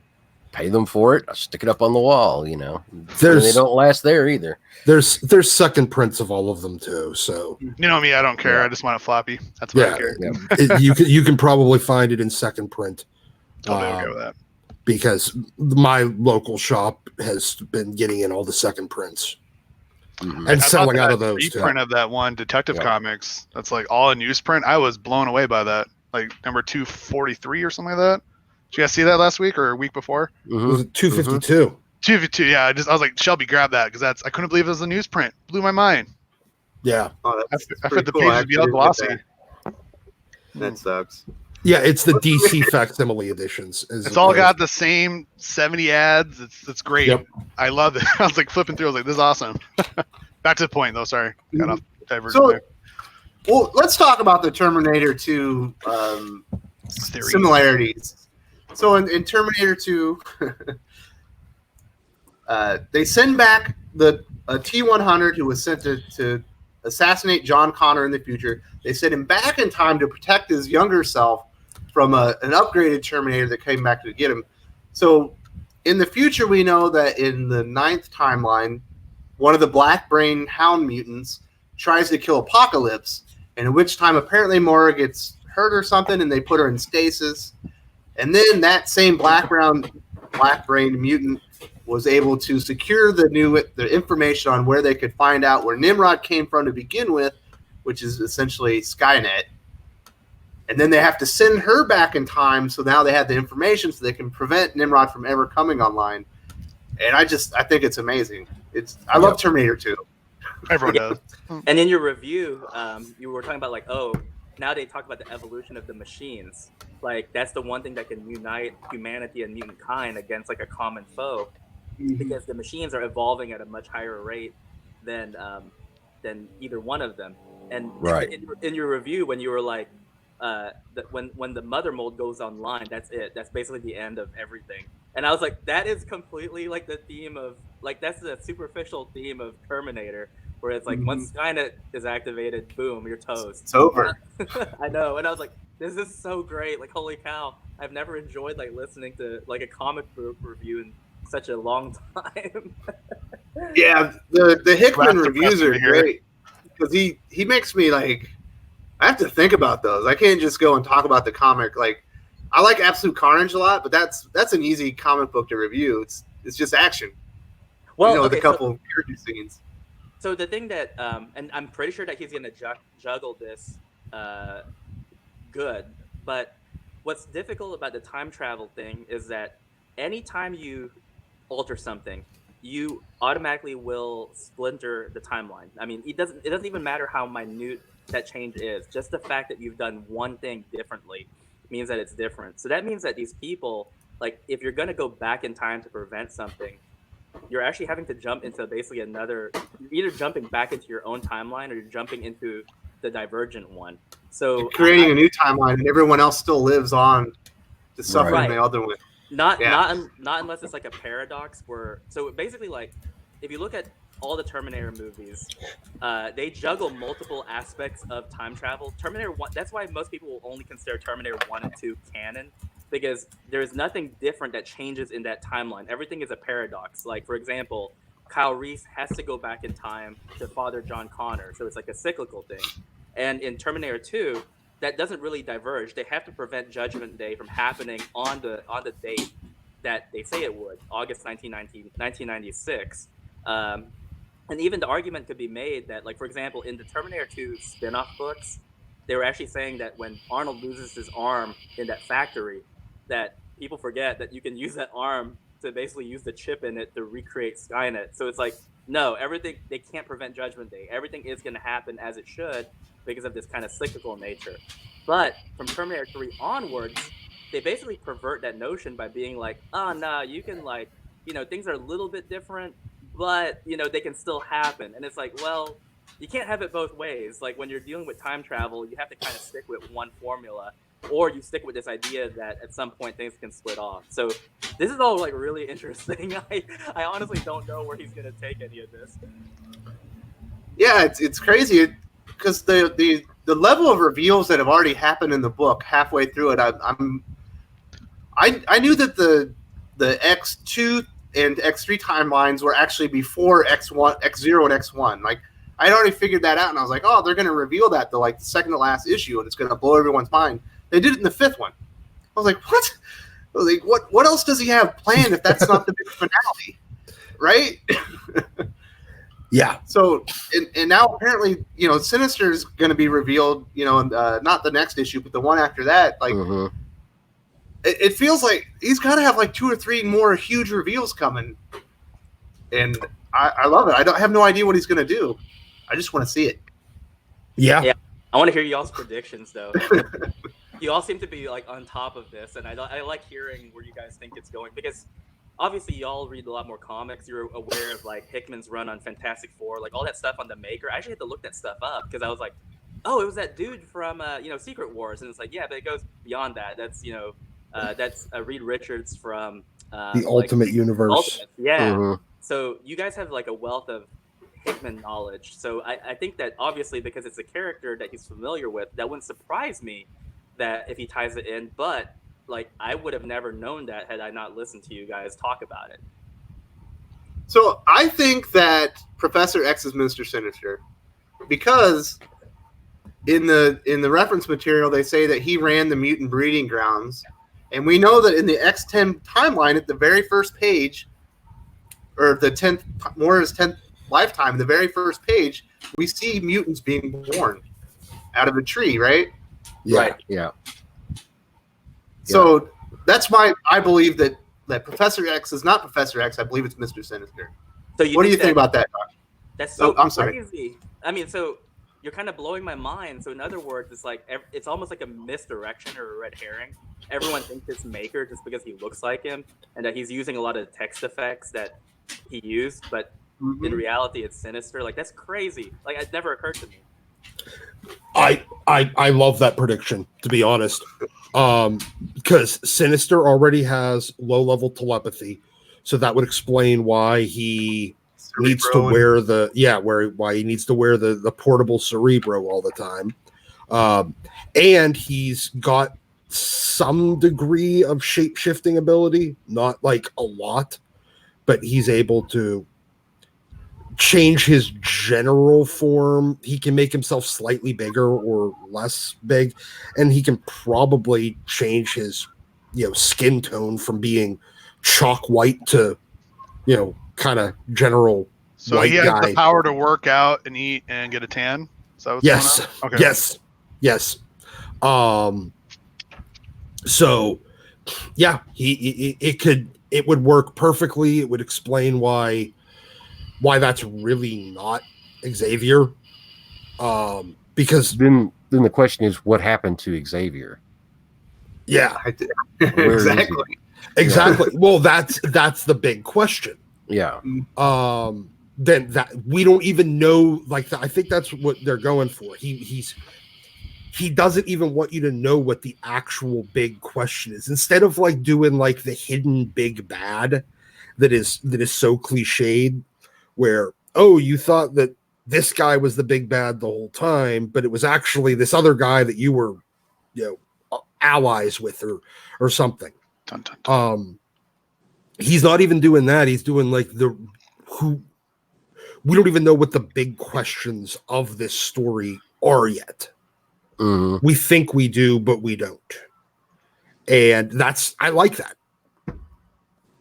pay them for it. I stick it up on the wall. They don't last there either. There's second prints of all of them too. So you know me, I don't care. I just want a floppy. That's what I care. Yeah. you can probably find it in second print. I'll be okay with that. Because my local shop has been getting in all the second prints and selling out of those. Reprint of that one Detective Comics that's like all in newsprint. I was blown away by that. Like number 243 or something like that. Did you guys see that last week or a week before? It was 252. 252. Yeah, I was like, Shelby, grab that because I couldn't believe it was a newsprint. Blew my mind. Yeah, I thought the pages would be all glossy. That sucks. Yeah, it's the DC facsimile editions. It's all got the same 70 ads. It's great. Yep. I love it. I was like flipping through. I was like, this is awesome. Back to the point though. Sorry, got off divergent there. Well, let's talk about the Terminator 2 similarities. So in Terminator 2, they send back a T-100 who was sent to assassinate John Connor in the future. They send him back in time to protect his younger self from an upgraded Terminator that came back to get him. So in the future, we know that in the 9th timeline, one of the black brain hound mutants tries to kill Apocalypse, and in which time apparently Moira gets hurt or something, and they put her in stasis. And then that same black brain mutant was able to secure the information on where they could find out where Nimrod came from to begin with, which is essentially Skynet. And then they have to send her back in time, so now they have the information so they can prevent Nimrod from ever coming online. And I think it's amazing. I love Terminator 2. Everyone does. And in your review, you were talking about like, now they talk about the evolution of the machines. Like that's the one thing that can unite humanity and mutant kind against like a common foe, because the machines are evolving at a much higher rate than either one of them. And in your review, when you were like, that when the mother mold goes online, that's it. That's basically the end of everything. And I was like, that is completely like the theme of like that's the superficial theme of Terminator, where it's like once Skynet is activated, boom, you're toast. It's over. I know, and I was like, this is so great. Like, holy cow, I've never enjoyed like listening to like a comic book review in such a long time. Yeah, the Hickman reviews are great because he makes me like, I have to think about those. I can't just go and talk about the comic. Like, I like Absolute Carnage a lot, but that's an easy comic book to review. It's just action. Well, with a couple of character scenes. So the thing that, and I'm pretty sure that he's going to juggle this good, but what's difficult about the time travel thing is that anytime you alter something, you automatically will splinter the timeline. I mean, it doesn't even matter how minute that change is. Just the fact that you've done one thing differently means that it's different. So that means that these people, like, if you're going to go back in time to prevent something, you're actually having to jump into basically you're either jumping back into your own timeline or you're jumping into the divergent one. So you're creating a new timeline and everyone else still lives on to suffer in the other one. Not unless it's like a paradox where, so basically, like, if you look at all the Terminator movies, they juggle multiple aspects of time travel. Terminator 1, that's why most people will only consider Terminator 1 and 2 canon, because there's nothing different that changes in that timeline. Everything is a paradox. Like, for example, Kyle Reese has to go back in time to father John Connor, so it's like a cyclical thing. And in Terminator 2, that doesn't really diverge. They have to prevent Judgment Day from happening on the date that they say it would, August 1996. And even the argument could be made that, like, for example, in the Terminator 2 spin-off books, they were actually saying that when Arnold loses his arm in that factory, that people forget that you can use that arm to basically use the chip in it to recreate Skynet. So it's like, no, everything, they can't prevent Judgment Day. Everything is going to happen as it should because of this kind of cyclical nature. But from Terminator 3 onwards, they basically pervert that notion by being like, oh, no, you can, like, you know, things are a little bit different, but, you know, they can still happen. And it's like, well, you can't have it both ways. Like, when you're dealing with time travel, you have to kind of stick with one formula, or you stick with this idea that at some point things can split off. So this is all, like, really interesting. I honestly don't know where he's going to take any of this. Yeah, it's crazy because the level of reveals that have already happened in the book halfway through it, I knew that the X2 and X3 timelines were actually before X1, X0, and X1. Like, I'd already figured that out, and I was like, oh, they're going to reveal that the second to last issue, and it's going to blow everyone's mind. They did it in the fifth one. I was like, what? I was like, what else does he have planned if that's not the big finale, right? Yeah. So, and now apparently, you know, Sinister is going to be revealed, you know, not the next issue, but the one after that. Like, it feels like he's got to have like 2 or 3 more huge reveals coming. And I love it. I have no idea what he's going to do. I just want to see it. Yeah. I want to hear y'all's predictions, though. You all seem to be, like, on top of this, and I like hearing where you guys think it's going, because obviously y'all read a lot more comics. You're aware of, like, Hickman's run on Fantastic Four, like all that stuff on the Maker. I actually had to look that stuff up because I was like, oh, it was that dude from you know, Secret Wars, and it's like, yeah, but it goes beyond that. That's, you know, that's Reed Richards from the Ultimate Universe. Ultimate. Yeah. So you guys have, like, a wealth of Hickman knowledge. So I think that obviously, because it's a character that he's familiar with, that wouldn't surprise me that if he ties it in, but, like, I would have never known that had I not listened to you guys talk about it. So I think that Professor X is Mr. Sinister because in the reference material they say that he ran the mutant breeding grounds, and we know that in the X10 timeline at the very first page, or the 10th Moira's 10th lifetime, the very first page, we see mutants being born out of a tree, right? Yeah. Right. Yeah. So that's why I believe that Professor X is not Professor X. I believe it's Mr. Sinister. So what do you think about that, Doc? That's so I'm sorry. crazy. I mean, so you're kind of blowing my mind. So in other words, it's like it's almost like a misdirection or a red herring. Everyone thinks it's Maker just because he looks like him, and that he's using a lot of text effects that he used, but in reality, it's Sinister. Like, that's crazy. Like, it never occurred to me. I love that prediction, to be honest, because Sinister already has low-level telepathy, so that would explain why he needs to wear why he needs to wear the portable Cerebro all the time. And he's got some degree of shape-shifting ability, not like a lot, but he's able to change his general form. He can make himself slightly bigger or less big, and he can probably change his skin tone from being chalk white to kind of general So white he has guy. the power to work out and eat and get a tan. Is that what's Yes. going on? Okay. Yes. So yeah, it would work perfectly. It would explain why that's really not Xavier. Because then the question is, what happened to Xavier? Yeah, exactly. Exactly. Yeah. Well, that's the big question. Yeah. Then that we don't even know. Like, I think that's what they're going for. He doesn't even want you to know what the actual big question is. Instead of like doing like the hidden big bad that is so cliched, where you thought that this guy was the big bad the whole time, but it was actually this other guy that you were, allies with or something. Dun, dun, dun. He's not even doing that. He's doing like we don't even know what the big questions of this story are yet. Mm-hmm. We think we do, but we don't. And I like that.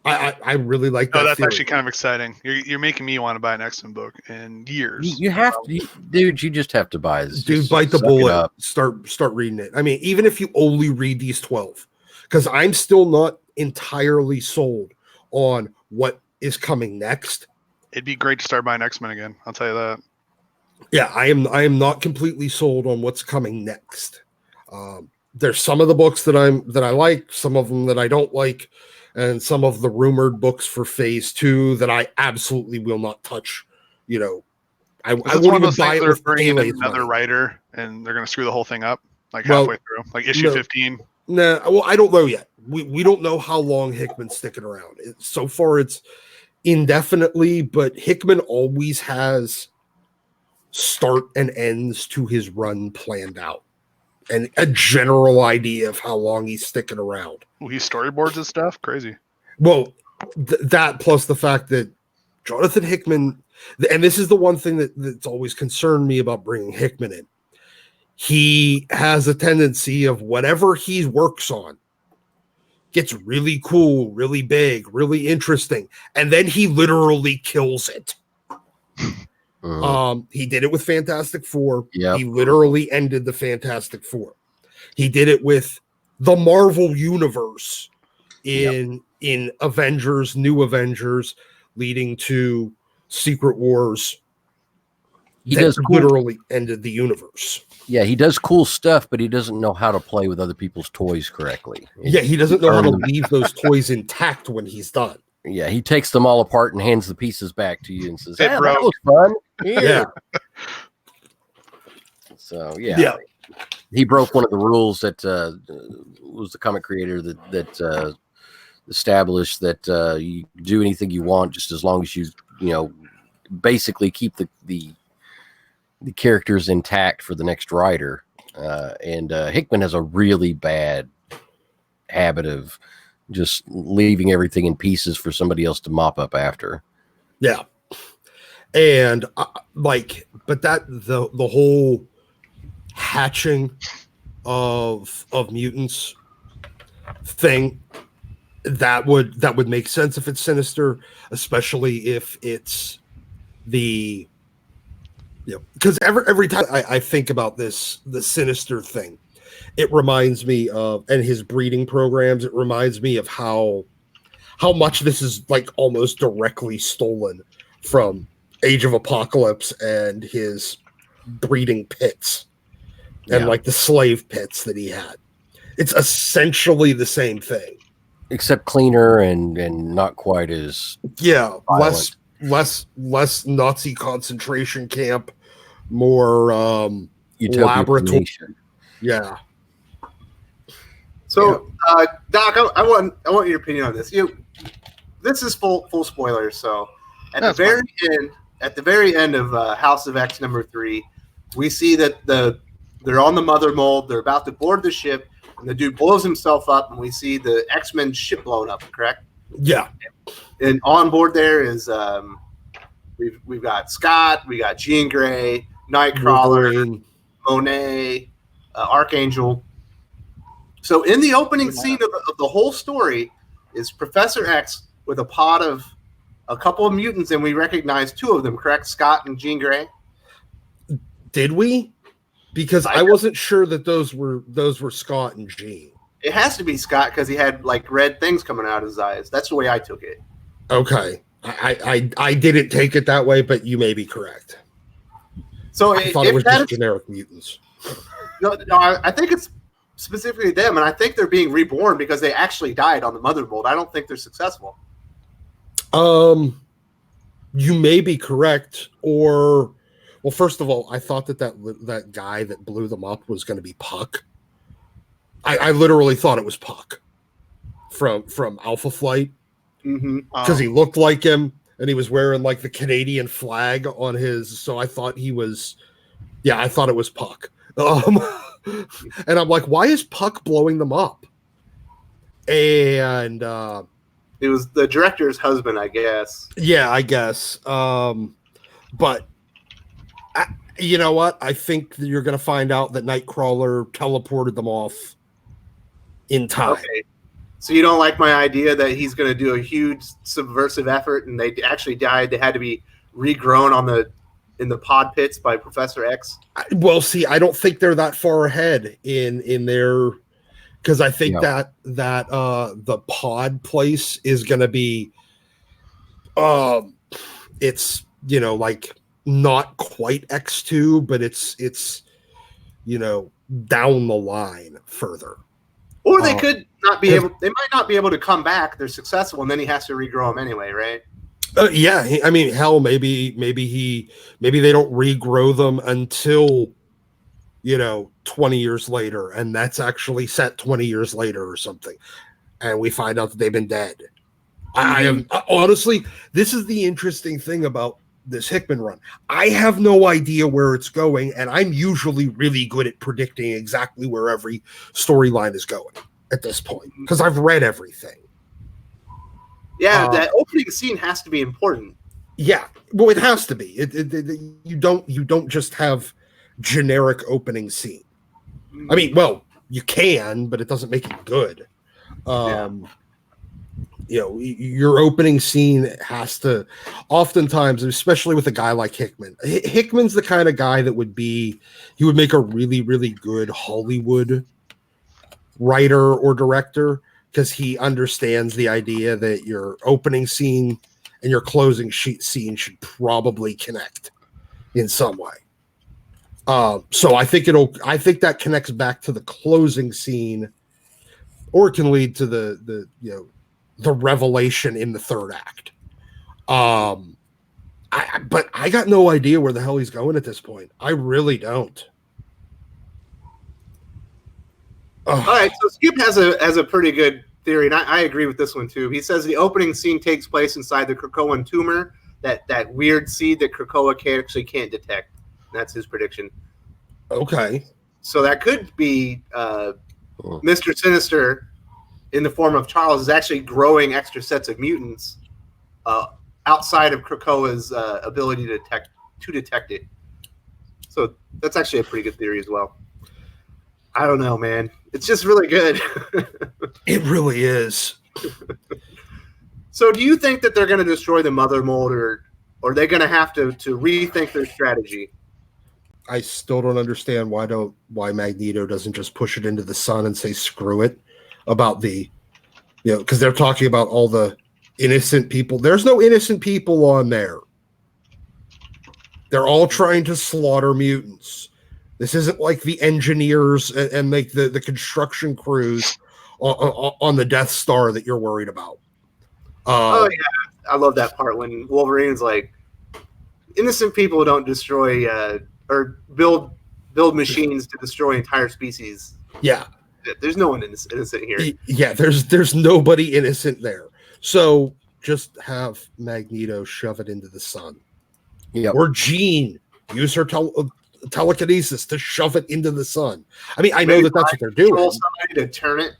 I really like that. Oh, that's theory. actually kind of exciting. You're making me want to buy an X-Men book in years. You have to, dude. You just have to buy this. Dude, bite the bullet. Start reading it. I mean, even if you only read these 12, because I'm still not entirely sold on what is coming next. It'd be great to start buying X-Men again. I'll tell you that. Yeah, I am not completely sold on what's coming next. There's some of the books that I like, some of them that I don't like, and some of the rumored books for phase 2 that I absolutely will not touch. I won't even buy it. They're With bringing in another money. writer, and they're going to screw the whole thing up halfway through, like issue 15. Nah, well, I don't know yet. We don't know how long Hickman's sticking around. So far, it's indefinitely, but Hickman always has start and ends to his run planned out, and a general idea of how long he's sticking around. Ooh, he storyboards his stuff. Crazy. Well, that plus the fact that Jonathan Hickman, and this is the one thing that's always concerned me about bringing Hickman in. He has a tendency of whatever he works on gets really cool, really big, really interesting, and then he literally kills it. He did it with Fantastic Four. Yep. He literally ended the Fantastic Four. He did it with the Marvel Universe in Avengers, New Avengers, leading to Secret Wars. He does literally ended the universe. Yeah, he does cool stuff, but he doesn't know how to play with other people's toys correctly. Yeah, he doesn't know how to leave those toys intact when he's done. Yeah, he takes them all apart and hands the pieces back to you and says, It that broke. was fun. Yeah. So, yeah. He broke one of the rules that was the comic creator that established that you do anything you want just as long as you basically keep the characters intact for the next writer. And Hickman has a really bad habit of just leaving everything in pieces for somebody else to mop up after. Yeah. And but that the whole hatching of mutants thing, that would make sense if it's Sinister, especially if it's the because every time I think about the Sinister thing, it reminds me of, and his breeding programs, it reminds me of how much this is like almost directly stolen from Age of Apocalypse and his breeding pits and like the slave pits that he had. It's essentially the same thing, except cleaner and not quite as violent. less Nazi concentration camp, more laboratory. Yeah. So, Doc, I want your opinion on this. This is full spoilers. So, At the very end of House of X #3, we see that they're on the mother mold. They're about to board the ship, and the dude blows himself up, and we see the X-Men ship blown up. Correct? Yeah. And on board there is we've got Scott, we got Jean Grey, Nightcrawler, Wolverine. Monet, Archangel. So in the opening scene of the whole story is Professor X with a pod of a couple of mutants, and we recognize two of them, correct? Scott and Jean Grey. Did we? Because I wasn't sure that those were Scott and Jean. It has to be Scott because he had like red things coming out of his eyes. That's the way I took it. Okay. I didn't take it that way, but you may be correct. So I thought it was just generic mutants. No, I think it's specifically them, and I think they're being reborn because they actually died on the mother mold. I don't think they're successful. You may be correct, or well, first of all, I thought that guy that blew them up was going to be Puck. I literally thought it was Puck from Alpha Flight because he looked like him and he was wearing like the Canadian flag on his. So I thought he was, I thought it was Puck. And I'm like, why is Puck blowing them up? And it was the director's husband, I guess. Yeah, I guess. But you know what? I think that you're going to find out that Nightcrawler teleported them off in time. Okay. So you don't like my idea that he's going to do a huge subversive effort and they actually died? They had to be regrown in the pod pits by Professor X? Well, see, I don't think they're that far ahead in their, because I think that the pod place is going to be, it's like not quite X2, but it's down the line further. Or they could not be able. They might not be able to come back. They're successful, and then he has to regrow them anyway, right? Yeah, I mean, hell, maybe they don't regrow them until 20 years later, and that's actually set 20 years later or something, and we find out that they've been dead. I am honestly, this is the interesting thing about this Hickman run. I have no idea where it's going, and I'm usually really good at predicting exactly where every storyline is going at this point because I've read everything. Yeah, that opening scene has to be important. Yeah, well, it has to be. You don't just have generic opening scene. I mean, well, you can, but it doesn't make it good. Your opening scene has to, oftentimes, especially with a guy like Hickman. Hickman's the kind of guy that would make a really, really good Hollywood writer or director because he understands the idea that your opening scene and your closing scene should probably connect in some way. So I think that connects back to the closing scene, or it can lead to the revelation in the third act. But I got no idea where the hell he's going at this point. I really don't. All right, so Skip has a pretty good theory, and I agree with this one too. He says the opening scene takes place inside the Krakoan tumor, that weird seed that Krakoa can't detect. That's his prediction. Okay. So that could be Mr. Sinister in the form of Charles is actually growing extra sets of mutants outside of Krakoa's ability to detect it. So that's actually a pretty good theory as well. I don't know, man. It's just really good. It really is. So do you think that they're going to destroy the mother mold, or are they going to have to rethink their strategy? I still don't understand why Magneto doesn't just push it into the sun and say screw it about because they're talking about all the innocent people. There's no innocent people on there. They're all trying to slaughter mutants. This isn't like the engineers and like the construction crews on the Death Star that you're worried about. Oh yeah, I love that part when Wolverine's like, innocent people don't destroy or build machines to destroy entire species. Yeah, there's no one innocent here. Yeah, there's nobody innocent there. So just have Magneto shove it into the sun. Yep. Or Jean use her telekinesis to shove it into the sun. I mean, I know that that's what they're doing. Somebody to turn it.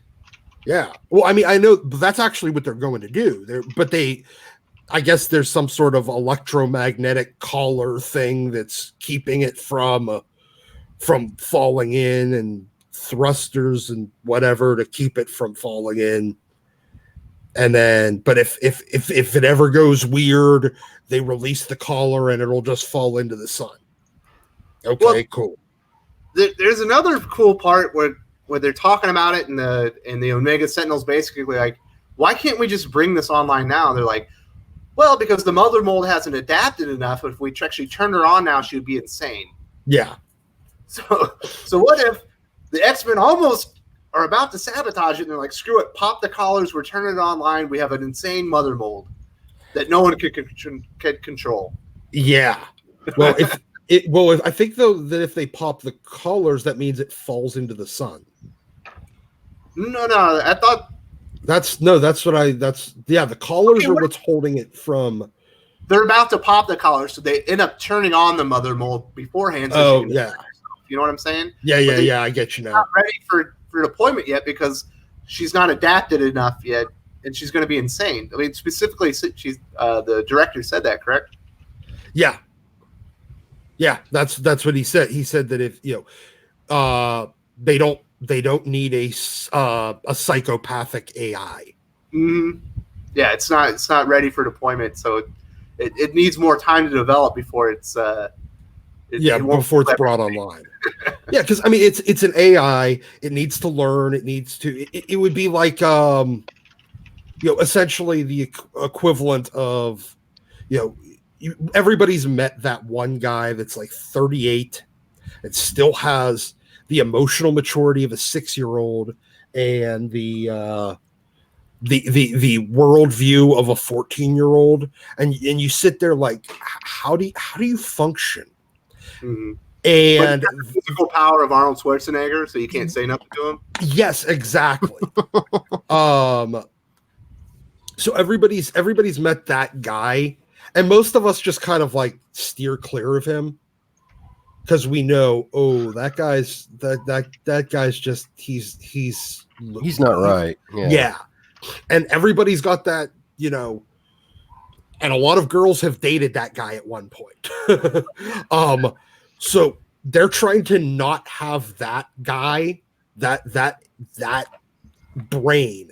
Yeah. Well, I mean, I know that's actually what they're going to do. I guess there's some sort of electromagnetic collar thing that's keeping it from falling in, and thrusters and whatever to keep it from falling in. And then, but if it ever goes weird, they release the collar and it'll just fall into the sun. Okay, cool. There's another cool part where they're talking about it, and the Omega Sentinels basically like, why can't we just bring this online now? And they're like, well, because the mother mold hasn't adapted enough. If we actually turn her on now, she'd be insane. Yeah. So what if the X-Men almost are about to sabotage it, and they're like, screw it, pop the collars, we're turning it online, we have an insane mother mold that no one could control. Yeah. Well, I think though that if they pop the collars, that means it falls into the sun. No, I thought the collars are what's holding it from. They're about to pop the collars, so they end up turning on the mother mold beforehand. So yeah. You know what I'm saying? Yeah, I get you now. Not ready for deployment yet because she's not adapted enough yet, and she's going to be insane. I mean, specifically, she's the director said that, correct? Yeah, that's what he said. He said that if they don't need a psychopathic AI. Mm-hmm. Yeah, it's not ready for deployment, so it needs more time to develop before it's. Before it's brought online. Yeah, because I mean it's an AI. It needs to learn. It needs to. It would be like essentially the equivalent of everybody's met that one guy that's like 38 and still has the emotional maturity of a 6-year-old and the worldview of a 14-year-old, and you sit there like, how do you function? Mm-hmm. And the physical power of Arnold Schwarzenegger, so you can't say nothing to him. Yes, exactly. So everybody's met that guy, and most of us just kind of like steer clear of him because we know, that guy's just he's not right. Yeah. And everybody's got that, and a lot of girls have dated that guy at one point. So they're trying to not have that guy, that brain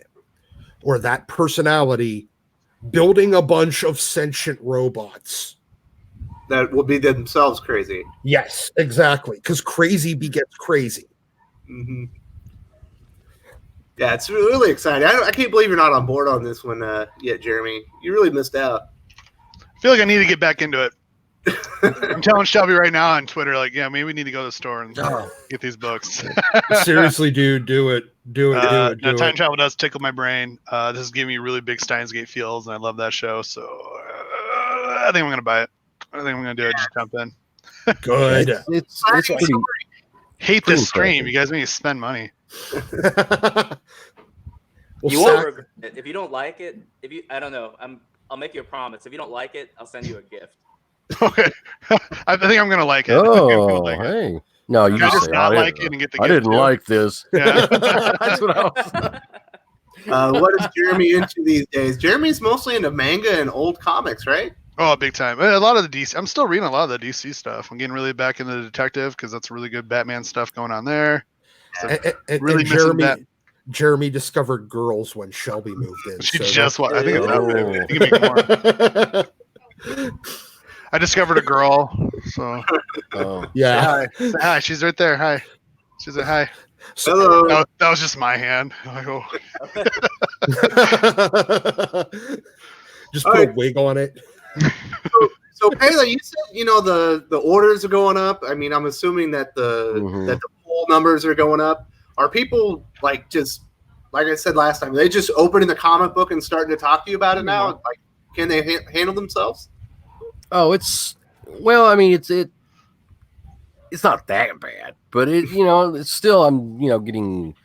or that personality building a bunch of sentient robots that will be themselves crazy. Yes, exactly. Because crazy begets crazy. Mm-hmm. Yeah, it's really exciting. I can't believe you're not on board on this one yet, Jeremy. You really missed out. I feel like I need to get back into it. I'm telling Shelby right now on Twitter, like, yeah, maybe we need to go to the store and get these books. Seriously, dude, do it. Time travel does tickle my brain. This is giving me really big Steins Gate feels, and I love that show. So I think I'm going to buy it. I think I'm going to do it. Just jump in. Good. It's pretty. Hate this stream. You guys need to spend money. You won't regret it. If you don't like it, I don't know. I'll make you a promise. If you don't like it, I'll send you a gift. Okay. I think I'm gonna like it. Hey. No, you just not like it and get the gift. I didn't like this. Yeah. That's what I was. What is Jeremy into these days? Jeremy's mostly into manga and old comics, right? Oh, big time. A lot of the DC. I'm still reading a lot of the DC stuff. I'm getting really back into the detective because that's really good Batman stuff going on there. So really missing that. Jeremy discovered girls when Shelby moved in. She just I think it's I discovered a girl. So yeah. Say hi. She's right there. Hi. She said hi. Hello. That was just my hand. Just put a wig on it. So Pele, you said the orders are going up. I mean, I'm assuming that the poll numbers are going up. Are people like I said last time? Are they just opening the comic book and starting to talk to you about it now? Like, can they handle themselves? Oh, it's not that bad, but it's still I'm getting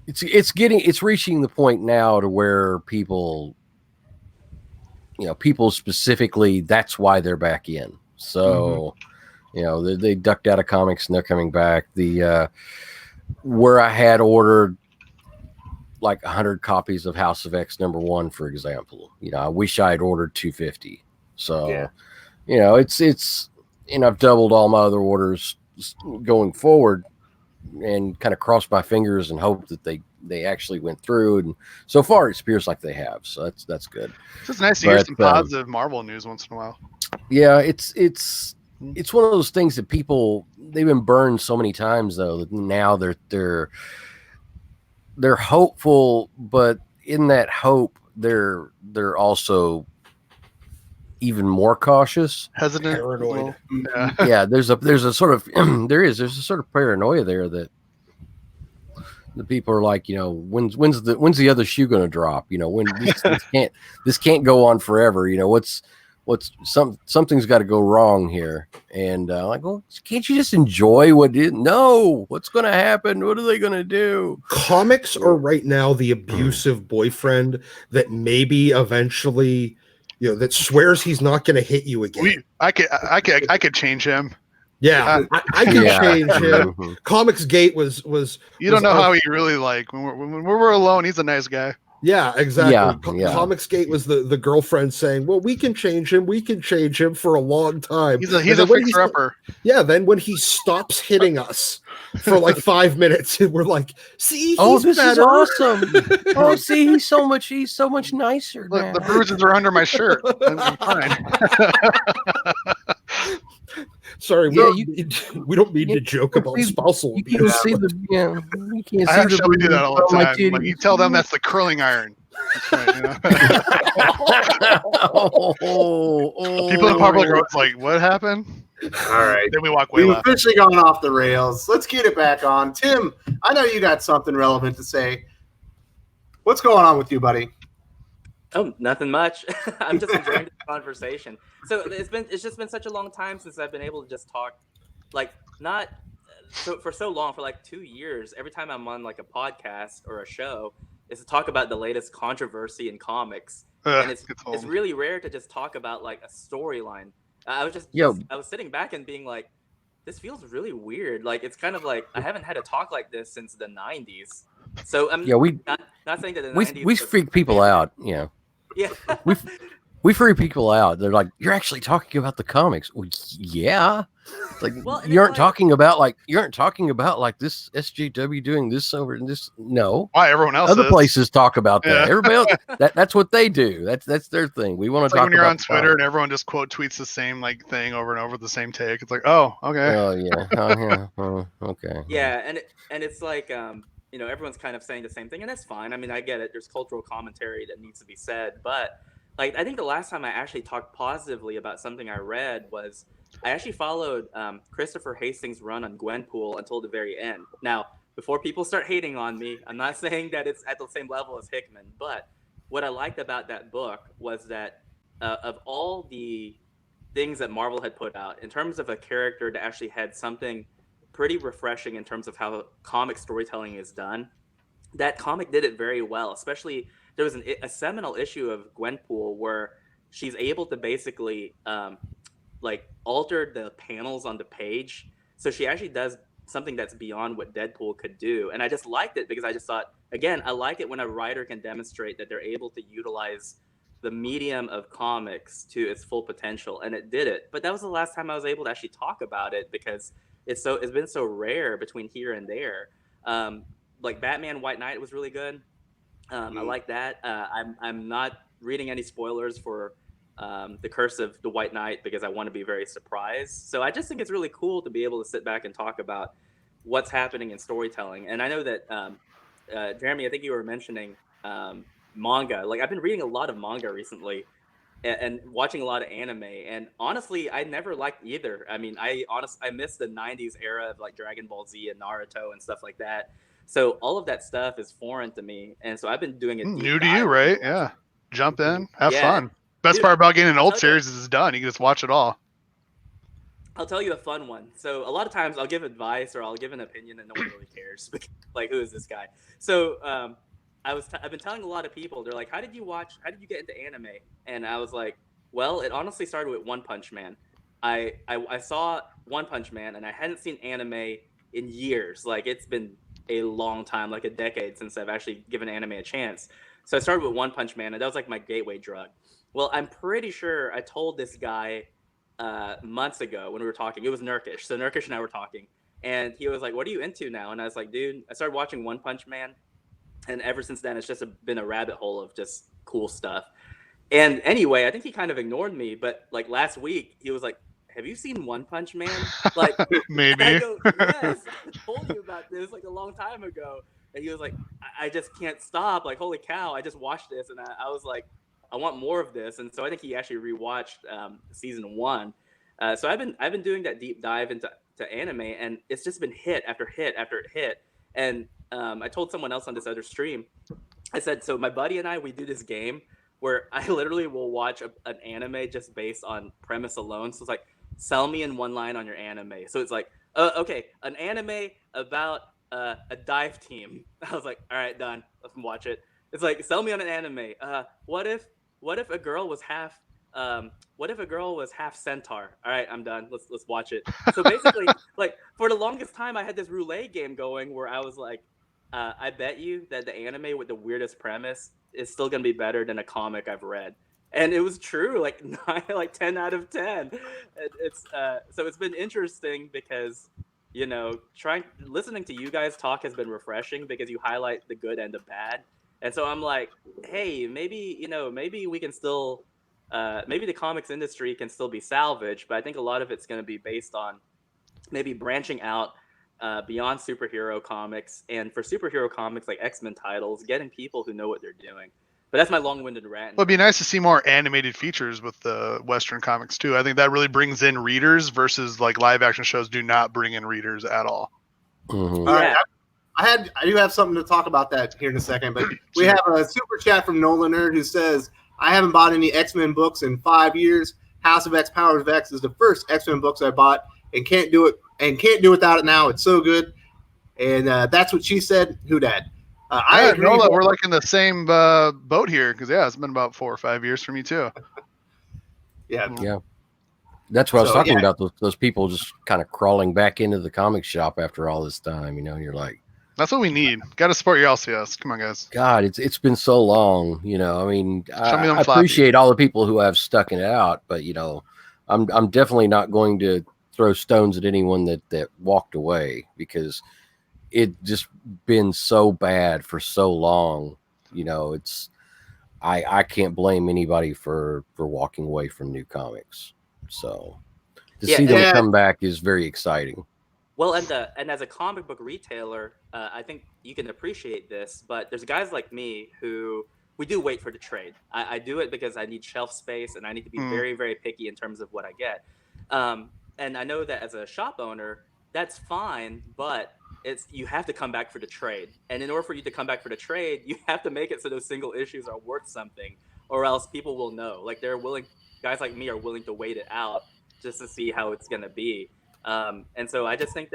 it's reaching the point now to where people people specifically, that's why they're back in. So, they ducked out of comics and they're coming back. The where I had ordered like 100 copies of House of X #1, for example, I wish I had ordered 250. So, it's I've doubled all my other orders going forward, and kind of crossed my fingers and hope that they actually went through. And so far, it appears like they have. So that's good. It's nice to hear some positive Marvel news once in a while. Yeah, it's one of those things that they've been burned so many times, though, that now they're hopeful, but in that hope, they're also even more cautious, hesitant, paranoid. Yeah, there's a sort of there's a sort of paranoia there that the people are like, when's the other shoe going to drop? When this can't go on forever. Something's got to go wrong here. And can't you just enjoy what's going to happen? What are they going to do? Comics are right now the abusive boyfriend that maybe eventually, that swears he's not going to hit you again. I could change him. Yeah, I can change him. Mm-hmm. Comics Gate was. You don't know how he really when we're alone. He's a nice guy. Yeah, exactly. Yeah. Comics Gate was the girlfriend saying, "Well, we can change him for a long time." He's a fixer-upper. Yeah. Then when he stops hitting us for like 5 minutes, and we're like, "See, he's this better. is awesome." Oh, see, he's so much nicer. Look, the bruises are under my shirt. I'm fine. Sorry, we don't mean to joke about spousal abuse. You can't see you can't I see have the show do that all the my time. titty. Like, you tell them that's the curling iron. That's right, People in public roads like, what happened? All right. Then we walk way We've left. officially gone off the rails. Let's get it back on. Tim, I know you got something relevant to say. What's going on with you, buddy? Oh, nothing much. I'm just enjoying the conversation. So it's just been such a long time since I've been able to just talk, for so long, for like 2 years. Every time I'm on like a podcast or a show, is to talk about the latest controversy in comics, and it's really rare to just talk about like a storyline. I was sitting back and being like, this feels really weird. Like, it's kind of like I haven't had a talk like this since the 90s. So I'm not saying that the 90s we freak people out. Yeah. We freak people out. They're like, you're actually talking about the comics. Well, yeah. Like, you aren't talking about like this SJW doing this over and this. No. Why everyone else? Other places talk about that. Everybody else, that's what they do. That's their thing. We want to talk when you're about on Twitter and everyone just quote tweets the same like thing over and over, the same take. It's like, oh, okay. Oh yeah. Okay. Yeah, and it's like everyone's kind of saying the same thing, and that's fine. I mean, I get it. There's cultural commentary that needs to be said, but like, I think the last time I actually talked positively about something I read was I actually followed Christopher Hastings' run on Gwenpool until the very end. Now, before people start hating on me, I'm not saying that it's at the same level as Hickman, but what I liked about that book was that of all the things that Marvel had put out, in terms of a character that actually had something pretty refreshing in terms of how comic storytelling is done, that comic did it very well. Especially, there was a seminal issue of Gwenpool where she's able to basically alter the panels on the page. So she actually does something that's beyond what Deadpool could do. And I just liked it because I just thought, again, I like it when a writer can demonstrate that they're able to utilize the medium of comics to its full potential. And it did it. But that was the last time I was able to actually talk about it because it's been so rare between here and there. Like Batman White Knight was really good. I like that. I'm not reading any spoilers for The Curse of the White Knight because I want to be very surprised. So I just think it's really cool to be able to sit back and talk about what's happening in storytelling. And I know that Jeremy, I think you were mentioning manga. Like, I've been reading a lot of manga recently and watching a lot of anime. And honestly, I never liked either. I mean, I miss the 90s era of like Dragon Ball Z and Naruto and stuff like that. So all of that stuff is foreign to me. And so I've been doing it. New to you, right? Yeah. Jump in, have fun. Best part about getting an old series is it's done. You can just watch it all. I'll tell you a fun one. So a lot of times I'll give advice or I'll give an opinion and no one really cares. Like, who is this guy? So I've been telling a lot of people, they're like, how did you get into anime? And I was like, well, it honestly started with One Punch Man. I saw One Punch Man, and I hadn't seen anime in years. Like, it's been a long time, like a decade, since I've actually given anime a chance. So I started with One Punch Man, and that was like my gateway drug. Well, I'm pretty sure I told this guy months ago when we were talking. It was Nurkish. So Nurkish and I were talking, and he was like, what are you into now? And I was like, dude, I started watching One Punch Man, and ever since then, it's just been a rabbit hole of just cool stuff. And anyway, I think he kind of ignored me, but like last week, he was like, have you seen One Punch Man? Like, maybe. I go, yes, I told you about this like a long time ago. And he was like, I just can't stop. Like, holy cow, I just watched this. And I was like, I want more of this. And so I think he actually rewatched season 1. So I've been doing that deep dive into anime, and it's just been hit after hit after hit. And I told someone else on this other stream, I said, so my buddy and I, we do this game where I literally will watch an anime just based on premise alone. So it's like, sell me in one line on your anime. So it's like, okay, an anime about a dive team. I was like, all right, done. Let's watch it. It's like, sell me on an anime. What if a girl was half centaur? All right, I'm done. Let's watch it. So basically, like, for the longest time, I had this roulette game going where I was like, I bet you that the anime with the weirdest premise is still gonna be better than a comic I've read. And it was true, like 10 out of 10. So it's been interesting because, you know, listening to you guys talk has been refreshing because you highlight the good and the bad. And so I'm like, hey, maybe we can still, maybe the comics industry can still be salvaged, but I think a lot of it's going to be based on maybe branching out beyond superhero comics, and for superhero comics like X-Men titles, getting people who know what they're doing. But that's my long-winded rant. Well, it'd be nice to see more animated features with the Western comics too. I think that really brings in readers versus like live action shows do not bring in readers at all. Mm-hmm. All right, I do have something to talk about that here in a second, but we have a super chat from Nolan Nerd who says, I haven't bought any X-Men books in 5 years. House of X, Powers of X is the first X-Men books I bought and can't do without it now. It's so good. And that's what she said. Who dat? I agree. Nola, we're like in the same boat here because it's been about 4 or 5 years for me too. Yeah. That's what I was talking about. Those people just kind of crawling back into the comic shop after all this time. You know, and you're like, that's what we need. Got to support your LCS. Come on, guys. God, it's been so long. You know, I mean, I appreciate all the people who have stuck it out, but you know, I'm definitely not going to throw stones at anyone that walked away because it just been so bad for so long. You know, I can't blame anybody for walking away from new comics. So to see them come back is very exciting. Well, and as a comic book retailer, I think you can appreciate this, but there's guys like me who we do wait for the trade. I do it because I need shelf space and I need to be very, very picky in terms of what I get. And I know that as a shop owner, that's fine, but you have to come back for the trade. And in order for you to come back for the trade, you have to make it so those single issues are worth something, or else people will know. Like guys like me are willing to wait it out just to see how it's going to be. And so I just think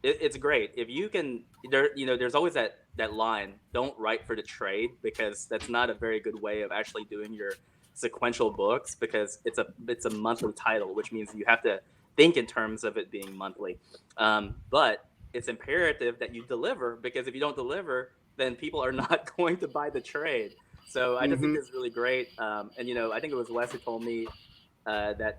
it's great if you can. There's always that line: don't write for the trade, because that's not a very good way of actually doing your sequential books, because it's a monthly title, which means you have to think in terms of it being monthly. But it's imperative that you deliver, because if you don't deliver, then people are not going to buy the trade. So I just think it's really great. And I think it was Wes who told me that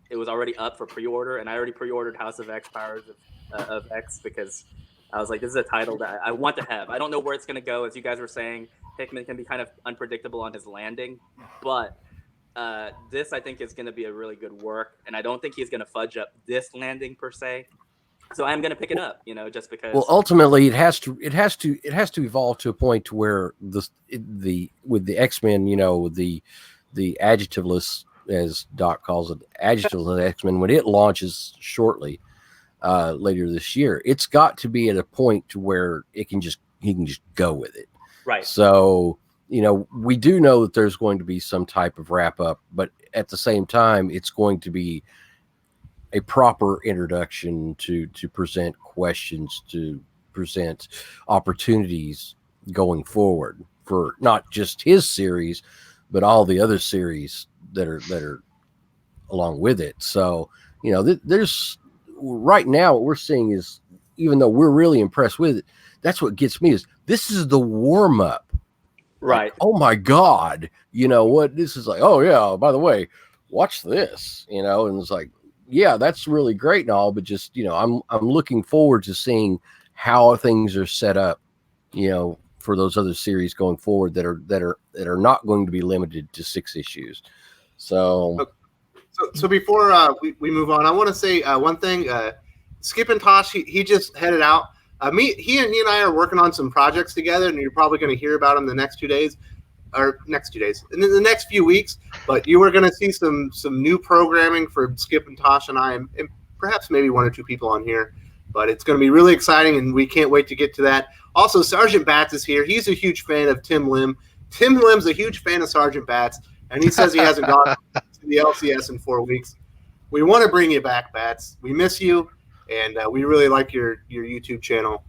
it was already up for pre-order, and I already pre-ordered House of X, Powers of X, because I was like, this is a title that I want to have. I don't know where it's going to go. As you guys were saying, Hickman can be kind of unpredictable on his landing, but this I think is going to be a really good work, and I don't think he's going to fudge up this landing per se. So I'm going to pick it up, just because. Well, ultimately, it has to evolve to a point to where with the X-Men, the adjectiveless, as Doc calls it, adjectiveless X-Men, when it launches shortly later this year, it's got to be at a point to where he can just go with it. Right. So, we do know that there's going to be some type of wrap up, but at the same time, it's going to be a proper introduction to present questions, to present opportunities, going forward for not just his series, but all the other series that are along with it. So, you know, there's right now what we're seeing is, even though we're really impressed with it, that's what gets me is this is the warm up. Right. Like, oh my God, you know what? This is like, oh yeah, by the way, watch this, you know, and it's like, yeah, that's really great and all, but just, you know, I'm looking forward to seeing how things are set up, you know, for those other series going forward that are not going to be limited to 6 issues. So before we move on, I want to say one thing. Skip and Tosh, he just headed out. He and I are working on some projects together, and you're probably going to hear about them in the next 2 days, and in the next few weeks. But you are going to see some new programming for Skip and Tosh and I, and perhaps maybe 1 or 2 people on here. But it's going to be really exciting, and we can't wait to get to that. Also, Sergeant Bats is here. He's a huge fan of Tim Lim. Tim Lim's a huge fan of Sergeant Bats, and he says he hasn't gone to the LCS in 4 weeks. We want to bring you back, Bats. We miss you, and we really like your YouTube channel.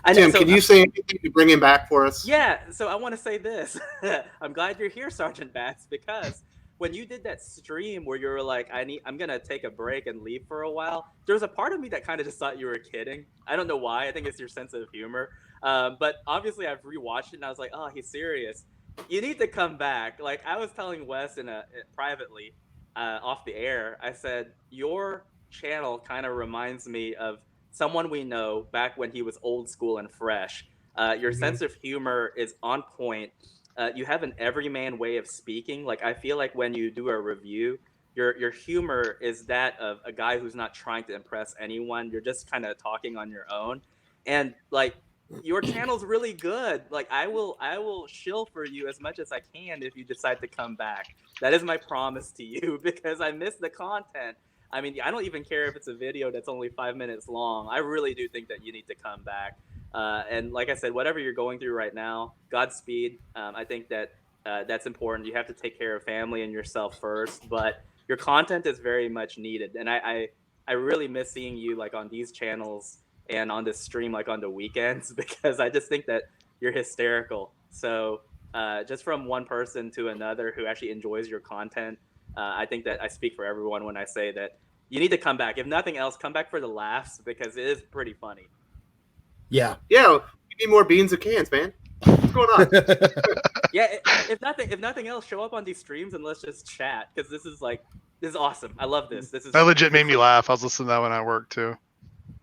Tim, can you say anything to bring him back for us? Yeah, so I want to say this. I'm glad you're here, Sergeant Bats, because when you did that stream where you were like, I'm gonna take a break and leave for a while, there was a part of me that kind of just thought you were kidding. I don't know why. I think it's your sense of humor. But obviously I've rewatched it and I was like, oh, he's serious. You need to come back. Like I was telling Wes privately off the air, I said, your channel kind of reminds me of someone we know back when he was old school and fresh. Your sense of humor is on point. You have an everyman way of speaking. Like I feel like when you do a review, your humor is that of a guy who's not trying to impress anyone. You're just kind of talking on your own, and like your channel's really good. Like I will shill for you as much as I can if you decide to come back. That is my promise to you, because I miss the content. I mean, I don't even care if it's a video that's only 5 minutes long. I really do think that you need to come back. And like I said, whatever you're going through right now, Godspeed. I think that that's important. You have to take care of family and yourself first, but your content is very much needed. And I really miss seeing you like on these channels and on this stream, like on the weekends, because I just think that you're hysterical. So just from one person to another who actually enjoys your content, I think that I speak for everyone when I say that you need to come back. If nothing else, come back for the laughs, because it is pretty funny. Yeah. Yeah, we need more beans and cans, man. What's going on? Yeah, if nothing else, show up on these streams and let's just chat, because this is awesome. I love this. That legit made me laugh. I was listening to that when I worked too.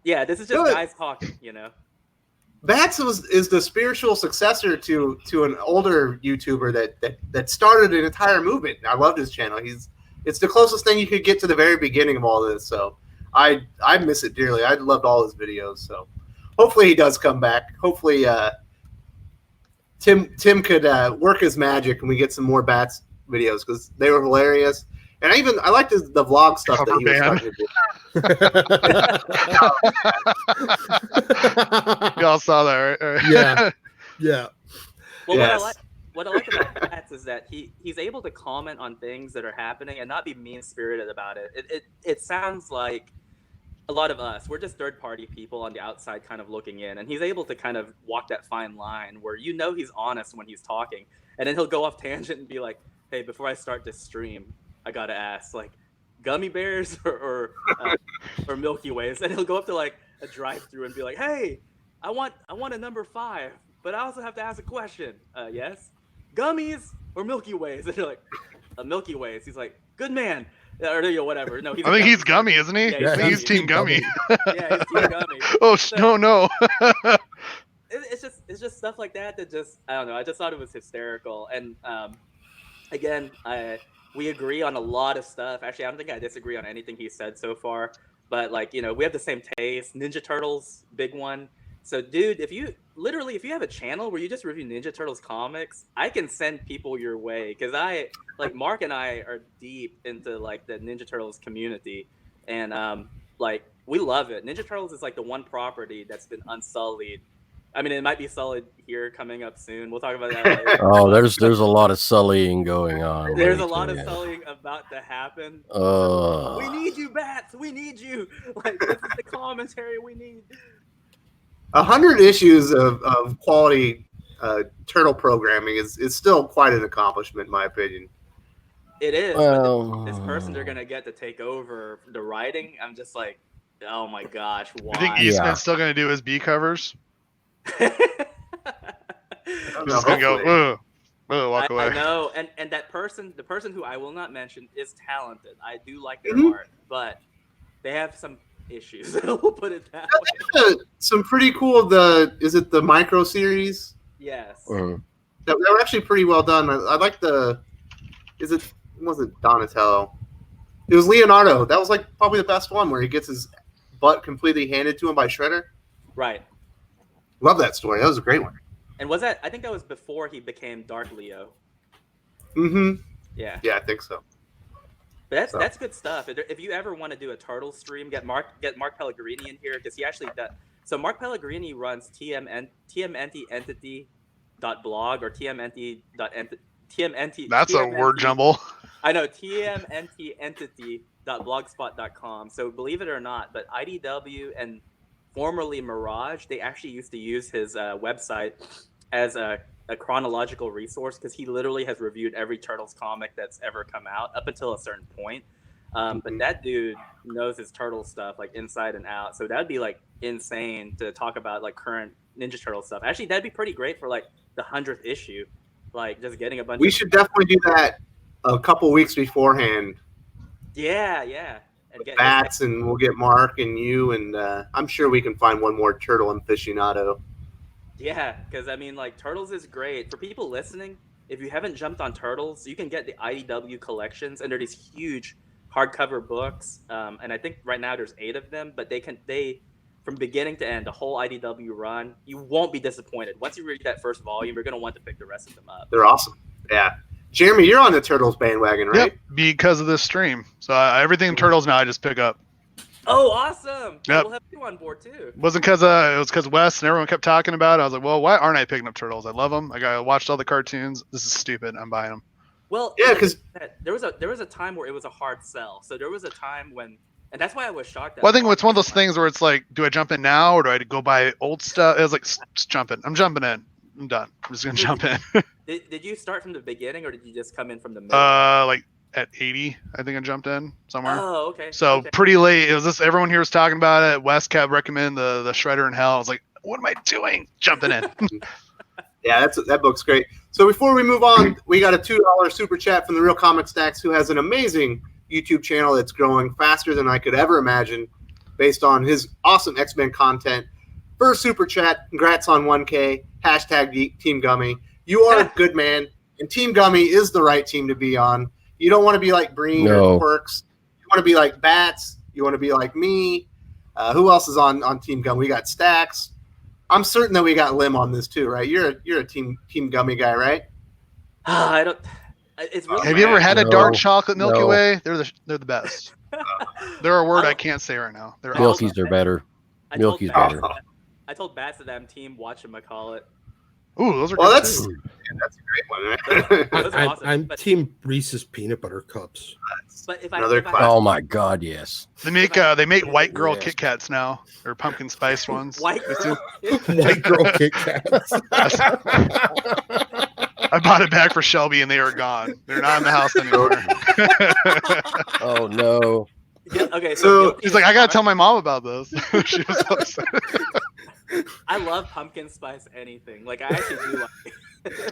Yeah, this is just guys talking, you know. Bats is the spiritual successor to an older YouTuber that started an entire movement. I loved his channel. It's the closest thing you could get to the very beginning of all this. So I miss it dearly. I loved all his videos. So hopefully he does come back. Hopefully Tim could work his magic and we get some more Bats videos, because they were hilarious. And I liked the vlog stuff that he was starting to do. Y'all saw that, right? Yeah. Well, Yes. what I like about Bats is that he's able to comment on things that are happening and not be mean-spirited about it. It sounds like a lot of us, we're just third-party people on the outside kind of looking in, and he's able to kind of walk that fine line where you know he's honest when he's talking, and then he'll go off tangent and be like, hey, before I start this stream, I gotta ask, like, gummy bears or Milky Ways? And he'll go up to like a drive-through and be like, hey, I want a number 5, but I also have to ask a question. Yes, gummies or Milky Ways? And they're like, Milky Ways. He's like, good man, or whatever. No, I think he's gummy, isn't he? Yeah, I think he's Team Gummy. Yeah, he's Team Gummy. Oh So- no. It's just stuff like that just, I don't know. I just thought it was hysterical. And again, we agree on a lot of stuff. Actually, I don't think I disagree on anything he said so far. But like, you know, we have the same taste. Ninja Turtles, big one. So, dude, if you have a channel where you just review Ninja Turtles comics, I can send people your way, because Mark and I are deep into like the Ninja Turtles community, and like we love it. Ninja Turtles is like the one property that's been unsullied. I mean, it might be sullied here coming up soon. We'll talk about that later. Oh, there's a lot of sullying going on. There's a lot of sullying about to happen. We need you, Bats. We need you. Like, this is the commentary we need. 100 issues of quality turtle programming is still quite an accomplishment, in my opinion. It is. Well, but this person they're gonna get to take over the writing. I'm just like, oh my gosh, why? I think Eastman's still going to do his B covers. Just going to go, walk away. I know, and that person, the person who I will not mention, is talented. I do like their art, but they have some issues. We'll put it that way. Some pretty cool. Is it the micro series? Yes. That were actually pretty well done. I like the. It wasn't Donatello. It was Leonardo. That was like probably the best one where he gets his butt completely handed to him by Shredder. Right. Love that story. That was a great one. And was that? I think that was before he became Dark Leo. Mm-hmm. Yeah. Yeah, I think so. But that's good stuff. If you ever want to do a turtle stream, get Mark Pellegrini in here because he actually does. So Mark Pellegrini runs tmntentity.blog or tmnt. That's a word jumble. I know, tmntentity.blogspot.com. So believe it or not, but IDW and formerly Mirage, they actually used to use his website as a chronological resource because he literally has reviewed every Turtles comic that's ever come out up until a certain point. But that dude knows his turtle stuff like inside and out. So that'd be like insane to talk about like current Ninja Turtle stuff. Actually, that'd be pretty great for like the 100th issue. Like just getting a bunch. We should definitely do that a couple weeks beforehand. Yeah. And Bats, and we'll get Mark and you, and I'm sure we can find one more turtle aficionado. Yeah, because I mean, like Turtles is great for people listening. If you haven't jumped on Turtles, you can get the IDW collections, and they're these huge hardcover books. And I think right now there's 8 of them, but they from beginning to end, the whole IDW run, you won't be disappointed. Once you read that first volume, you're going to want to pick the rest of them up. They're awesome. Yeah. Jeremy, you're on the Turtles bandwagon, right? Yep, because of this stream. So everything Turtles now I just pick up. Oh, awesome. Yep. We'll have you on board too. It was because Wes and everyone kept talking about it. I was like, well, why aren't I picking up Turtles? I love them. I watched all the cartoons. This is stupid. I'm buying them. Well, yeah, because there was a time where it was a hard sell. So there was a time when, and that's why I was shocked. Well, I think it's one of those things where it's like, do I jump in now or do I go buy old stuff? It was like, just jump in. I'm jumping in. I'm done. I'm just gonna jump in. Did you start from the beginning or did you just come in from the middle? Like at 80, I think I jumped in somewhere. Oh, okay. So pretty late. It was this. Everyone here was talking about it. Wes kept recommending the Shredder in Hell. I was like, what am I doing? Jumping in. Yeah, that book's great. So before we move on, we got a $2 super chat from the Real Comic Stacks, who has an amazing YouTube channel that's growing faster than I could ever imagine, based on his awesome X-Men content. First super chat, congrats on 1K. # Team Gummy. You are a good man, and Team Gummy is the right team to be on. You don't want to be like Breen or Quirks. You want to be like Bats. You want to be like me. Who else is on Team Gummy? We got Stacks. I'm certain that we got Lim on this too, right? You're a Team Gummy guy, right? I don't. It's really Have you ever had a dark chocolate Milky No. Way? They're the best. They're a word I can't say right now. They're awesome. Milky's are better. Milky's better. I told Bats that I'm Team Whatchamacallit. Ooh, those are Well, good that's too. a great one, right? Those are awesome. I'm But- Team Reese's Peanut Butter Cups. But if Another if class. Oh my God, yes. They make white girl Yes. Kit Kats now, or pumpkin spice ones. White You see? girl. White girl Kit Kats. I bought it back for Shelby, and they are gone. They're not in the house anymore. Oh no. Yeah, okay, So- He's like, I gotta tell my mom about this. She was upset. I love pumpkin spice anything. Like I actually do like it.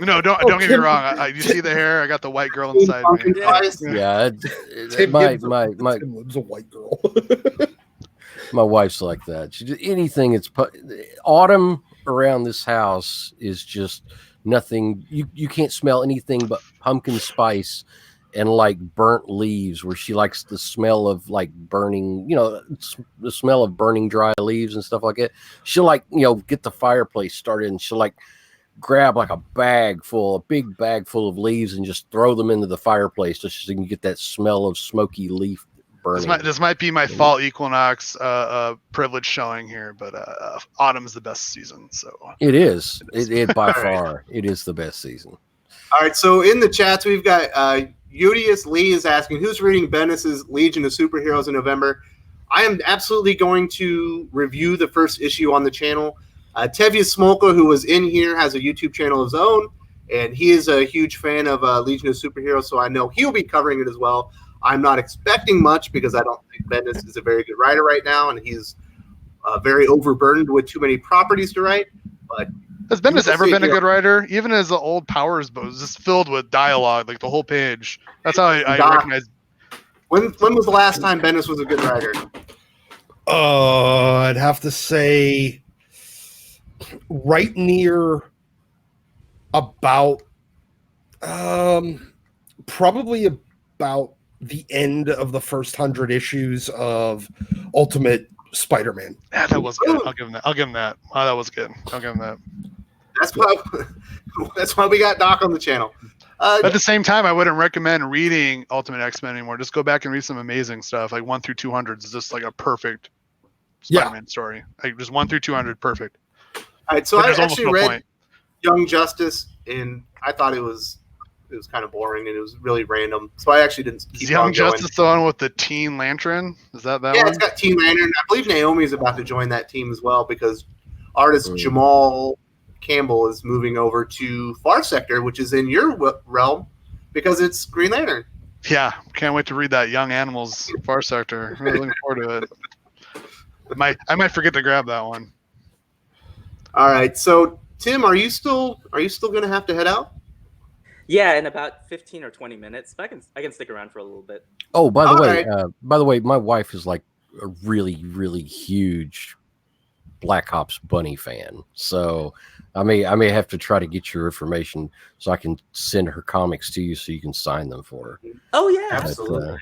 No, don't get me wrong. You see the hair? I got the white girl inside me. Yeah, Tim my Gibbs a white girl. my wife's like that. She anything. It's autumn around this house is just nothing. You can't smell anything but pumpkin spice and like burnt leaves, where she likes the smell of like burning, the smell of burning dry leaves and stuff like that. She'll like, get the fireplace started, and she'll like grab like a big bag full of leaves and just throw them into the fireplace so she can get that smell of smoky leaf burning. This might be my fall equinox privilege showing here, but autumn's the best season. So It is. It by far, it is the best season. All right, so in the chats, we've got Udius Lee is asking, who's reading Bendis's Legion of Superheroes in November? I am absolutely going to review the first issue on the channel. Tevye Smolka, who was in here, has a YouTube channel of his own, and he is a huge fan of Legion of Superheroes, so I know he'll be covering it as well. I'm not expecting much because I don't think Bendis is a very good writer right now, and he's very overburdened with too many properties to write. But has Bendis ever been a good writer? Even as the old Powers book was just filled with dialogue, like the whole page. That's how I recognize. When was the last time Bendis was a good writer? I'd have to say right near about probably about the end of the first 100 issues of Ultimate Spider-Man. Yeah, that was good. I'll give him that. Oh, that was good. I'll give him that. That's why we got Doc on the channel. At the same time, I wouldn't recommend reading Ultimate X-Men anymore. Just go back and read some amazing stuff. Like 1 through 200 is just like a perfect Spider-Man story. Like just 1 through 200, perfect. All right, so I actually read Young Justice, and I thought it was kind of boring and it was really random. So I actually didn't keep Young on going. Justice, the one with the Teen Lantern? Is that one? Yeah, it's got Teen Lantern. I believe Naomi is about to join that team as well because artist Jamal Campbell is moving over to Far Sector, which is in your realm, because it's Green Lantern. Yeah, can't wait to read that Young Animals Far Sector. Really looking forward to it. I might forget to grab that one. All right, so Tim, are you still going to have to head out? Yeah, in about 15 or 20 minutes. But I can stick around for a little bit. Oh, by the way, my wife is like a really, really huge Black Ops Bunny fan. So I may have to try to get your information so I can send her comics to you so you can sign them for her. Oh yeah, absolutely.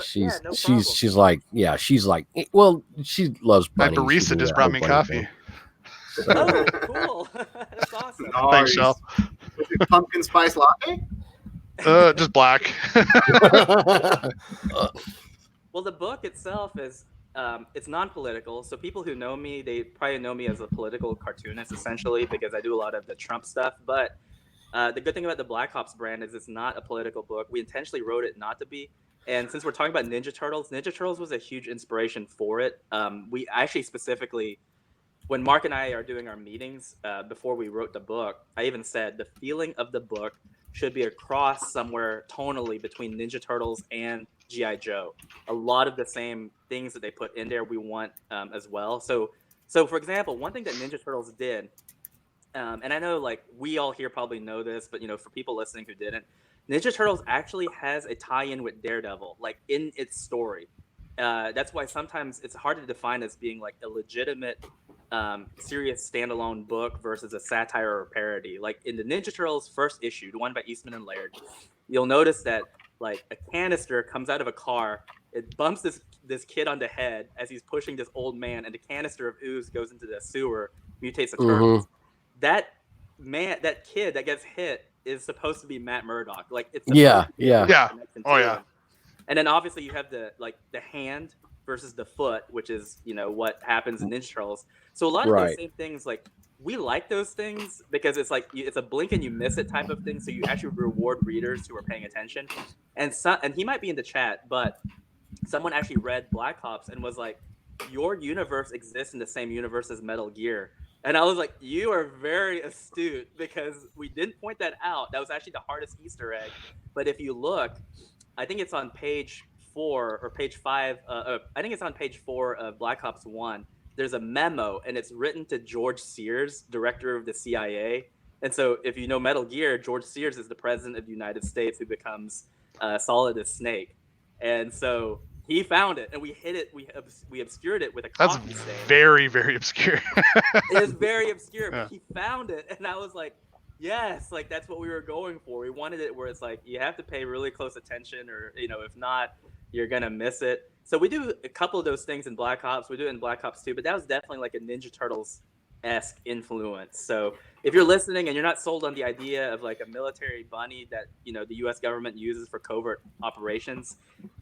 She's like, well, she loves bunnies. My barista just brought me coffee. So. Oh, cool. That's awesome. Nice. Thanks, Shell. Is it pumpkin spice latte? Just black. Well, the book itself is it's non-political, so people who know me, they probably know me as a political cartoonist, essentially, because I do a lot of the Trump stuff. But the good thing about the Black Ops brand is it's not a political book. We intentionally wrote it not to be. And since we're talking about Ninja Turtles was a huge inspiration for it. We actually specifically, when Mark and I are doing our meetings before we wrote the book, I even said the feeling of the book should be a cross somewhere tonally between Ninja Turtles and G.I. Joe. A lot of the same things that they put in there we want as well. So for example, one thing that Ninja Turtles did, and I know like we all here probably know this, but for people listening who didn't, Ninja Turtles actually has a tie-in with Daredevil, like in its story. That's why sometimes it's hard to define as being like a legitimate serious standalone book versus a satire or parody. Like in the Ninja Turtles first issue, the one by Eastman and Laird, you'll notice that like a canister comes out of a car, it bumps this kid on the head as he's pushing this old man, and the canister of ooze goes into the sewer, mutates the turtles. That kid that gets hit is supposed to be Matt Murdock. Like it's yeah. Oh yeah. And then obviously you have the hand versus the foot, which is what happens in Ninja Turtles. So a lot of those same things, like we like those things because it's like it's a blink and you miss it type of thing. So you actually reward readers who are paying attention. And he might be in the chat, but someone actually read Black Ops and was like, "Your universe exists in the same universe as Metal Gear." And I was like, "You are very astute," because we didn't point that out. That was actually the hardest Easter egg. But if you look, I think it's on page 4 or page 5. I think it's on page 4 of Black Ops 1. There's a memo, and it's written to George Sears, director of the CIA. And so if you know Metal Gear, George Sears is the president of the United States who becomes Solid as Snake. And so he found it, and we hid it. We obscured it with a coffee stain. That's very, very obscure. It is very obscure, but he found it, and I was like, yes, like that's what we were going for. We wanted it where it's like you have to pay really close attention, or if not, you're gonna miss it. So we do a couple of those things in Black Ops. We do it in Black Ops 2, but that was definitely like a Ninja Turtles-esque influence. So if you're listening and you're not sold on the idea of like a military bunny that the U.S. government uses for covert operations,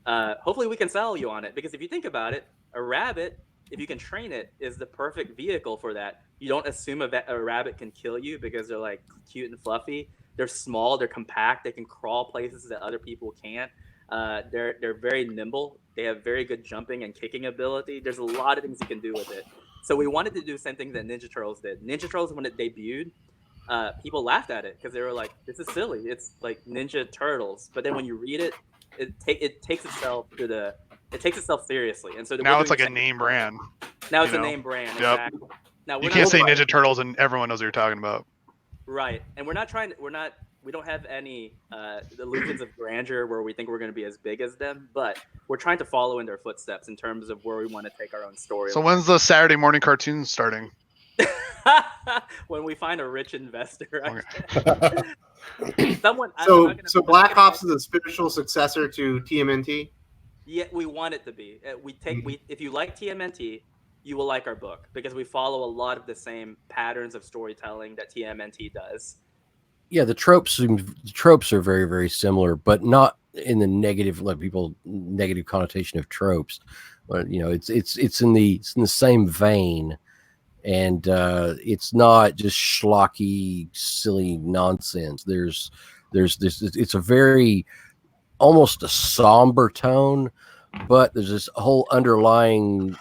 hopefully we can sell you on it. Because if you think about it, a rabbit, if you can train it, is the perfect vehicle for that. You don't assume a rabbit can kill you because they're like cute and fluffy. They're small, they're compact, they can crawl places that other people can't. They're very nimble. They have very good jumping and kicking ability. There's a lot of things you can do with it. So we wanted to do the same thing that Ninja Turtles did. Ninja Turtles, when it debuted, people laughed at it because they were like, "This is silly. It's like Ninja Turtles." But then when you read it, it takes itself seriously. And so now it's like a name brand. Now it's a name brand. Yep. Exactly. Now You can't say Ninja Turtles and everyone knows what you're talking about. Right. And we don't have any illusions of grandeur where we think we're going to be as big as them, but we're trying to follow in their footsteps in terms of where we want to take our own story. So when's the Saturday morning cartoon starting? When we find a rich investor. Okay. So Black Ops is a spiritual successor to TMNT? Yeah, we want it to be. If you like TMNT, you will like our book because we follow a lot of the same patterns of storytelling that TMNT does. Yeah, the tropes are very, very similar, but not in the negative, negative connotation of tropes. But it's in the same vein, and it's not just schlocky, silly nonsense. There's this. It's a very almost a somber tone, but there's this whole underlying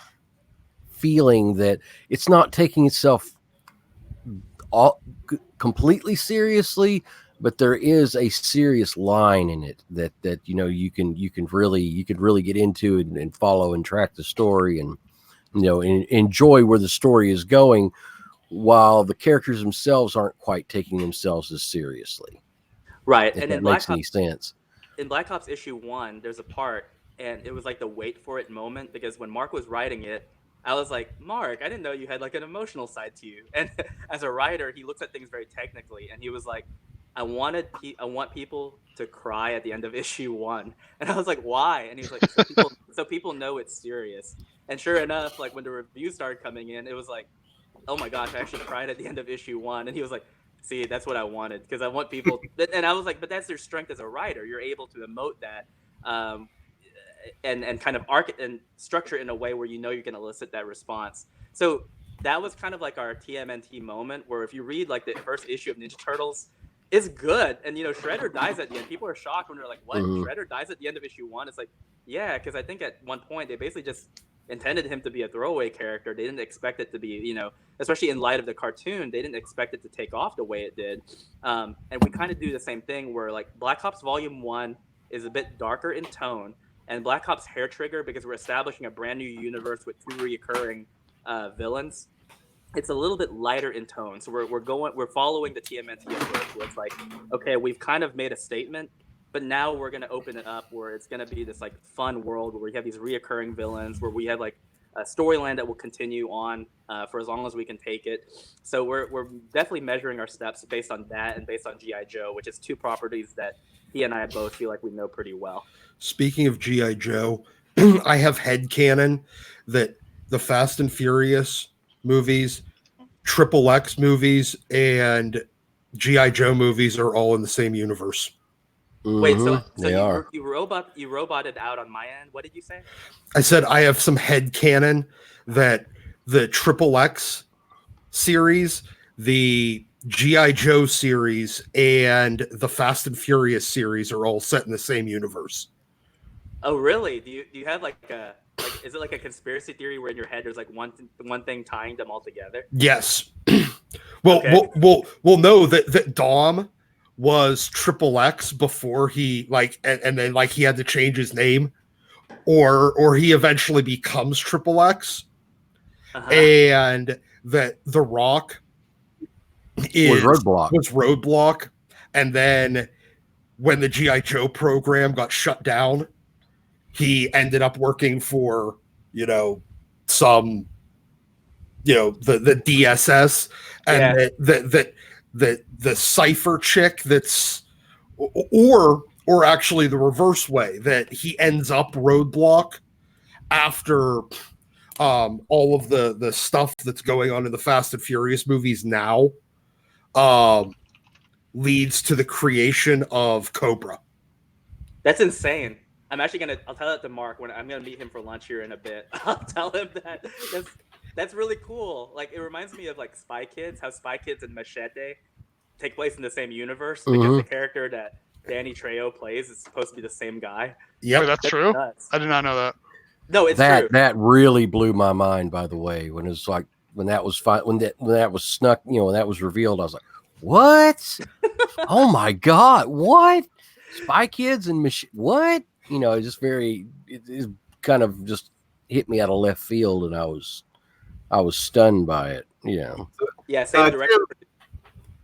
feeling that it's not taking itself completely seriously, but there is a serious line in it that you can really get into and follow and track the story and enjoy where the story is going, while the characters themselves aren't quite taking themselves as seriously. Right, if and that makes any sense. In Black Ops issue 1, there's a part, and it was like the wait for it moment, because when Mark was writing it, I was like, Mark, I didn't know you had like an emotional side to you. And as a writer, he looks at things very technically, and he was like, I want people to cry at the end of issue 1. And I was like, why? And he was like, so people know it's serious. And sure enough, like when the reviews started coming in, it was like, oh my gosh, I actually cried at the end of issue 1. And he was like, see, that's what I wanted, because I want people. And I was like, but that's their strength as a writer. You're able to emote that, and kind of and structure it in a way where you can elicit that response. So that was kind of like our TMNT moment, where if you read like the first issue of Ninja Turtles, it's good, and Shredder dies at the end. People are shocked when they're like, "What? Mm-hmm. Shredder dies at the end of issue 1?" It's like, yeah, because I think at one point they basically just intended him to be a throwaway character. They didn't expect it to be, especially in light of the cartoon, they didn't expect it to take off the way it did. And we kind of do the same thing where like Black Ops Volume 1 is a bit darker in tone, and Black Ops Hair Trigger, because we're establishing a brand new universe with 2 recurring villains, it's a little bit lighter in tone. So we're following the TMNT approach, where it's like, okay, we've kind of made a statement, but now we're going to open it up where it's going to be this like fun world where we have these reoccurring villains, where we have like a storyline that will continue on for as long as we can take it. So we're definitely measuring our steps based on that and based on G.I. Joe, which is 2 properties that he and I both feel like we know pretty well. Speaking of G.I. Joe, I have headcanon that the Fast and Furious movies, Triple X movies, and G.I. Joe movies are all in the same universe. Wait, so they are. You roboted out on my end. What did you say? I said I have some headcanon that the Triple X series, the G.I. Joe series, and the Fast and Furious series are all set in the same universe. Oh, really? Do you have is it like a conspiracy theory where in your head there's like one thing tying them all together? Yes. We'll know that Dom was Triple X before he and then he had to change his name, or he eventually becomes Triple X, and that The Rock was Roadblock, and then when the G.I. Joe program got shut down, he ended up working for the DSS, and the Cypher chick that's or actually the reverse way, that he ends up Roadblock after all of the stuff that's going on in the Fast and Furious movies now leads to the creation of Cobra. That's insane. I'll tell that to Mark when I'm gonna meet him for lunch here in a bit. I'll tell him that. That's really cool. Like, it reminds me of like Spy Kids, how Spy Kids and Machete take place in the same universe, because the character that Danny Trejo plays is supposed to be the same guy. Yeah, that's true. Nuts. I did not know that. No, it's that true. that really blew my mind. By the way, when it was like when that was when that was snuck, when that was revealed, I was like, what? Oh my god, what? Spy Kids and what? Just it kind of just hit me out of left field, and I was stunned by it. Yeah, same direction.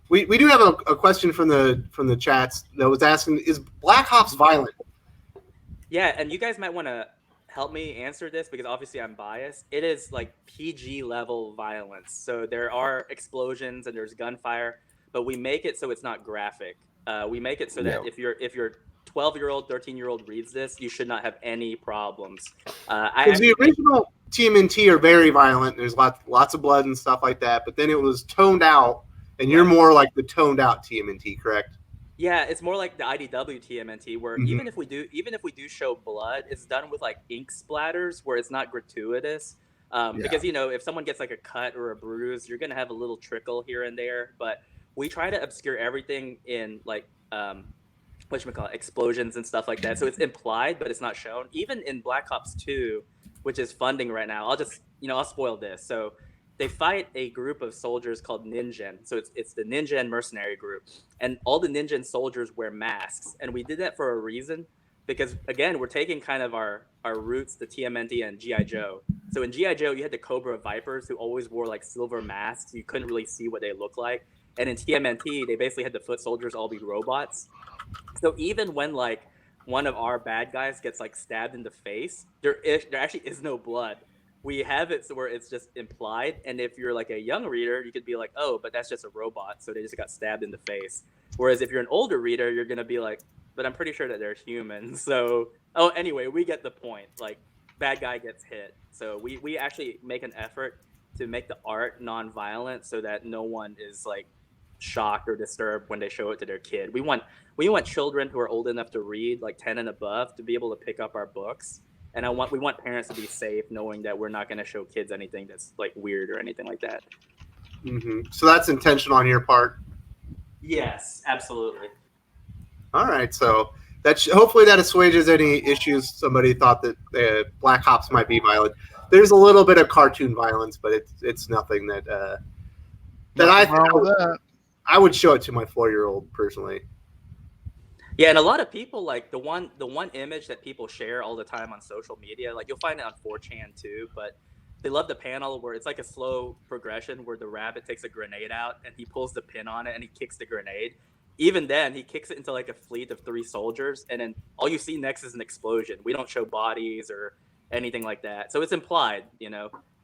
We do have a question from the chats that was asking, is Black Ops violent? Yeah, and you guys might want to help me answer this because obviously I'm biased. It is like PG level violence. So there are explosions and there's gunfire, but we make it so it's not graphic. We make it so that if your 12-year-old, 13-year-old reads this, you should not have any problems. Because the original TMNT are very violent. There's lots of blood and stuff like that, but then it was toned out, and you're more like the toned out TMNT, correct? Yeah, it's more like the IDW TMNT, where even if we do show blood, it's done with like ink splatters, where it's not gratuitous. Because if someone gets like a cut or a bruise, you're gonna have a little trickle here and there. But we try to obscure everything in like explosions and stuff like that. So it's implied, but it's not shown. Even in Black Ops 2, which is funding right now, I'll spoil this. So they fight a group of soldiers called Ninja. So it's the Ninja mercenary group, and all the Ninja soldiers wear masks. And we did that for a reason, because again, we're taking kind of our roots, the TMNT and G.I. Joe. So in G.I. Joe, you had the Cobra Vipers who always wore like silver masks. You couldn't really see what they looked like. And in TMNT, they basically had the foot soldiers all be robots. So even when like one of our bad guys gets like stabbed in the face, there actually is no blood. We have it so where it's just implied, and if you're like a young reader, you could be like, oh, but that's just a robot, so they just got stabbed in the face. Whereas if you're an older reader, you're gonna be like, but I'm pretty sure that they're human. So anyway, we get the point. Like, bad guy gets hit. So we actually make an effort to make the art non-violent so that no one is like shocked or disturbed when they show it to their kid. We want children who are old enough to read, like 10 and above, to be able to pick up our books. And we want parents to be safe, knowing that we're not going to show kids anything that's like weird or anything like that. So that's intentional on your part. Yes, absolutely. All right, so hopefully that assuages any issues. Somebody thought that Black Ops might be violent. There's a little bit of cartoon violence, but it's nothing that I would show it to my 4-year-old personally. Yeah, and a lot of people like the one image that people share all the time on social media, like you'll find it on 4chan too, but they love the panel where it's like a slow progression where the rabbit takes a grenade out and he pulls the pin on it and he kicks the grenade. Even then, he kicks it into like a fleet of 3 soldiers, and then all you see next is an explosion. We don't show bodies or anything like that, so it's implied,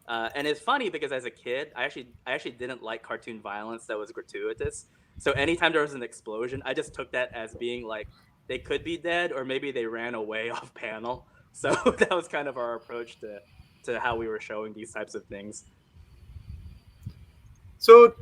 And it's funny because as a kid, I actually didn't like cartoon violence that was gratuitous. So anytime there was an explosion, I just took that as being like they could be dead or maybe they ran away off panel. So that was kind of our approach to how we were showing these types of things. So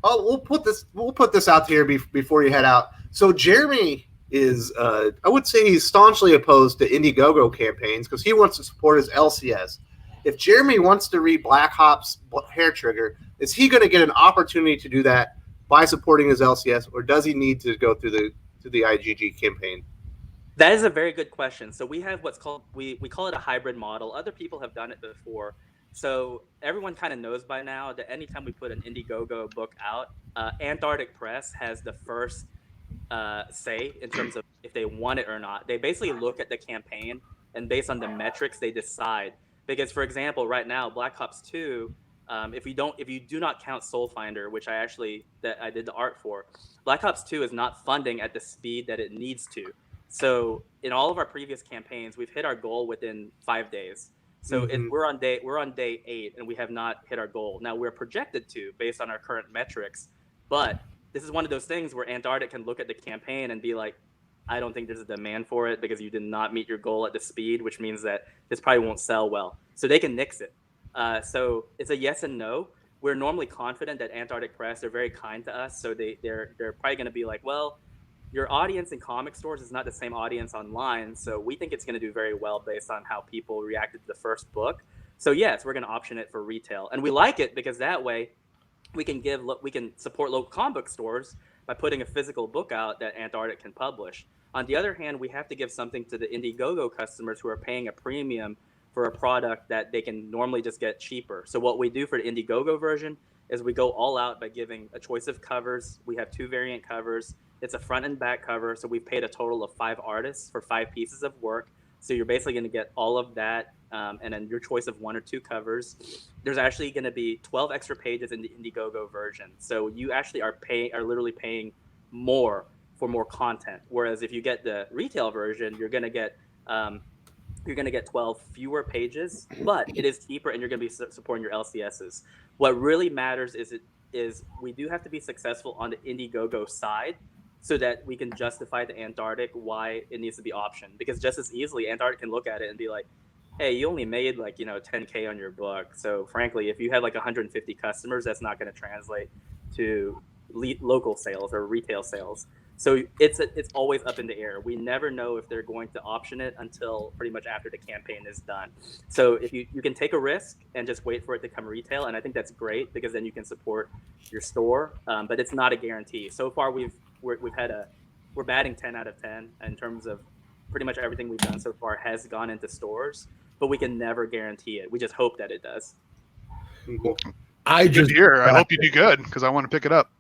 we'll put this out here before you head out. So Jeremy is I would say he's staunchly opposed to Indiegogo campaigns because he wants to support his LCS. If Jeremy wants to read Black Ops Hair Trigger, is he going to get an opportunity to do that by supporting his LCS, or does he need to go through the IGG campaign? That is a very good question. So we have what's called we call it a hybrid model. Other people have done it before. So everyone kind of knows by now that anytime we put an Indiegogo book out, Antarctic Press has the first say in terms of if they want it or not. They basically look at the campaign, and based on the metrics, they decide. Because, for example, right now, Black Ops 2, if you do not count Soul Finder, which I did the art for, Black Ops 2 is not funding at the speed that it needs to. So in all of our previous campaigns, we've hit our goal within 5 days. So we're on day 8, and we have not hit our goal. Now we're projected to based on our current metrics, but this is one of those things where Antarctic can look at the campaign and be like, I don't think there's a demand for it because you did not meet your goal at the speed, which means that this probably won't sell well. So they can nix it. So it's a yes and no. We're normally confident that Antarctic Press, they're very kind to us. So they're probably going to be like, well, your audience in comic stores is not the same audience online. So we think it's going to do very well based on how people reacted to the first book. So yes, we're going to option it for retail. And we like it because that way we can support local comic book stores by putting a physical book out that Antarctic can publish. On the other hand, we have to give something to the Indiegogo customers who are paying a premium for a product that they can normally just get cheaper. So what we do for the Indiegogo version is we go all out by giving a choice of covers. We have 2 variant covers. It's a front and back cover. So we've paid a total of 5 artists for 5 pieces of work. So you're basically going to get all of that, and then your choice of 1 or 2 covers. There's actually going to be 12 extra pages in the Indiegogo version. So you actually are literally paying more for more content. Whereas if you get the retail version, you're going to get 12 fewer pages, but it is cheaper, and you're going to be supporting your LCSs. What really matters is we do have to be successful on the Indiegogo side, so that we can justify to Antarctic why it needs to be optioned. Because just as easily, Antarctic can look at it and be like, hey, you only made like, $10K on your book. So frankly, if you have like 150 customers, that's not going to translate to local sales or retail sales. So it's always up in the air. We never know if they're going to option it until pretty much after the campaign is done. So if you can take a risk and just wait for it to come retail, and I think that's great because then you can support your store, but it's not a guarantee. So far, we're batting 10 out of 10 in terms of pretty much everything we've done so far has gone into stores, but we can never guarantee it. We just hope that it does. I hope you do good because I want to pick it up.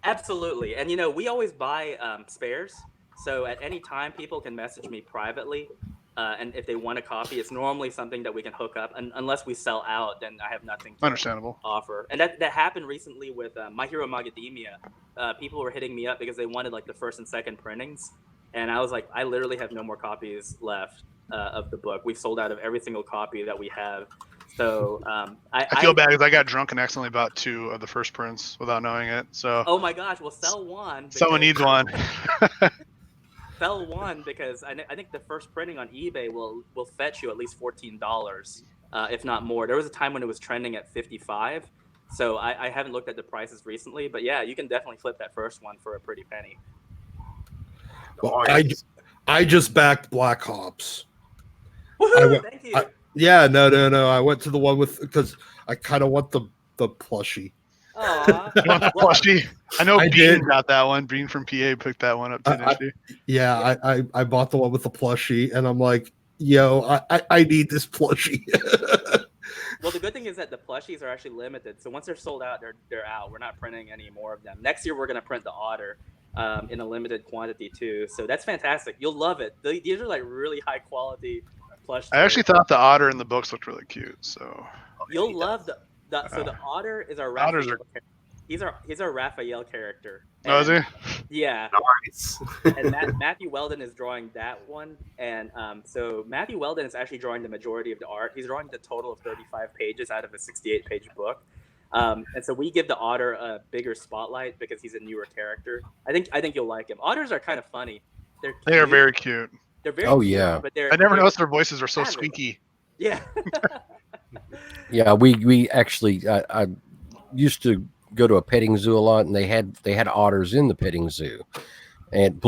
Absolutely. And, we always buy spares. So at any time, people can message me privately. And if they want a copy, it's normally something that we can hook up. And unless we sell out, then I have nothing to offer. And that happened recently with My Hero Macadamia. People were hitting me up because they wanted like the first and second printings. And I was like, I literally have no more copies left of the book. We've sold out of every single copy that we have. So I feel bad because I got drunk and accidentally bought 2 of the first prints without knowing it. So oh my gosh, well, sell one. Someone needs one. Sell one because I think the first printing on eBay will fetch you at least $14, if not more. There was a time when it was trending at $55. So I haven't looked at the prices recently, but yeah, you can definitely flip that first one for a pretty penny. Well, I just backed Black Ops. Woohoo! Thank you. Yeah, no. I went to the one because I kind of want the plushie. Aww. You want the plushie? I know Bean got that one. Bean from PA picked that one up today. I bought the one with the plushie, and I'm like, yo, I need this plushie. Well, the good thing is that the plushies are actually limited. So once they're sold out, they're out. We're not printing any more of them. Next year, we're going to print the Otter in a limited quantity too. So that's fantastic. You'll love it. These are like really high quality plush. I actually thought the Otter in the books looked really cute. So you'll love the Otter is our Raphael. He's our Raphael character. Oh, is he? Yeah. Nice. And Matthew Weldon is drawing that one, and so Matthew Weldon is actually drawing the majority of the art. He's drawing the total of 35 pages out of a 68-page book, and so we give the Otter a bigger spotlight because he's a newer character. I think you'll like him. Otters are kind of funny. They are very cute. They're very cute, yeah. But I never noticed their voices were so squeaky. Yeah. Yeah, we actually I used to go to a petting zoo a lot, and they had otters in the petting zoo, and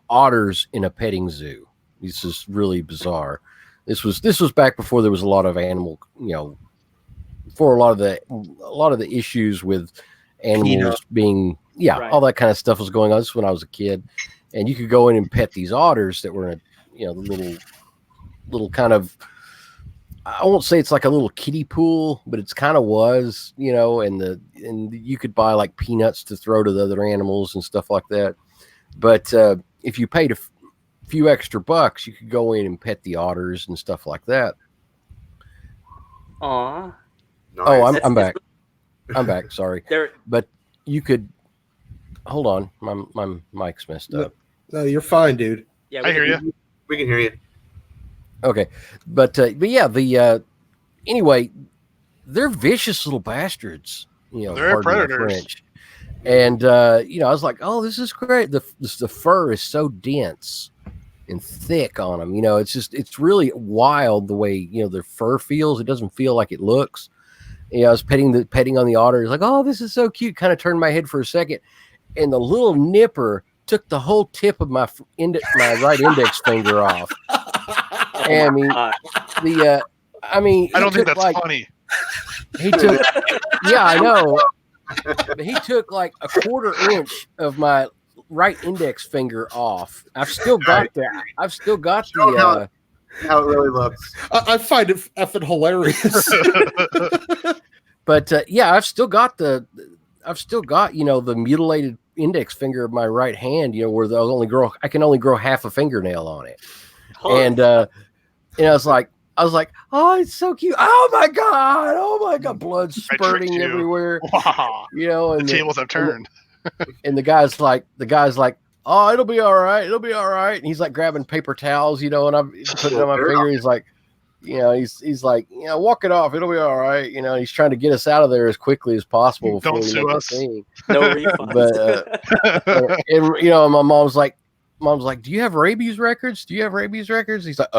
otters in a petting zoo. This is really bizarre. This was back before there was a lot of animal, before a lot of the issues with animals being right. All that kind of stuff was going on. This is when I was a kid, and you could go in and pet these otters that were in a the little kind of, I won't say it's like a little kiddie pool, but it's kind of was, and you could buy like peanuts to throw to the other animals and stuff like that. But if you paid a few extra bucks, you could go in and pet the otters and stuff like that. Aw. Nice. Oh, I'm back. I'm back. Sorry. But you could hold on. My mic's messed up. No, you're fine, dude. Yeah, I hear you. We can hear you. Okay, but yeah, anyway, they're vicious little bastards. They're predators. French. And I was like, oh, this is great. The fur is so dense and thick on them. It's really wild the way their fur feels. It doesn't feel like it looks. I was petting on the otter. It's like, oh, this is so cute. Kind of turned my head for a second, and the little nipper took the whole tip of my right index finger off. I mean, I don't think that's funny. He took, yeah, I know. But he took like a 1/4 inch of my right index finger off. I've still got that. I've still got Show the. how it really looks. I find it effing hilarious. But yeah, I've still got the mutilated index finger of my right hand. Where I can only grow half a fingernail on it, and I was like, oh, it's so cute. Oh my god, blood spurting everywhere. Wow. And the tables have turned. And the guy's like, oh, it'll be all right. And he's like grabbing paper towels, and I'm putting it on my finger. He's like, he's like, walk it off. It'll be all right. He's trying to get us out of there as quickly as possible. Don't sue us. No refunds. But, and my mom's like, do you have rabies records? He's like,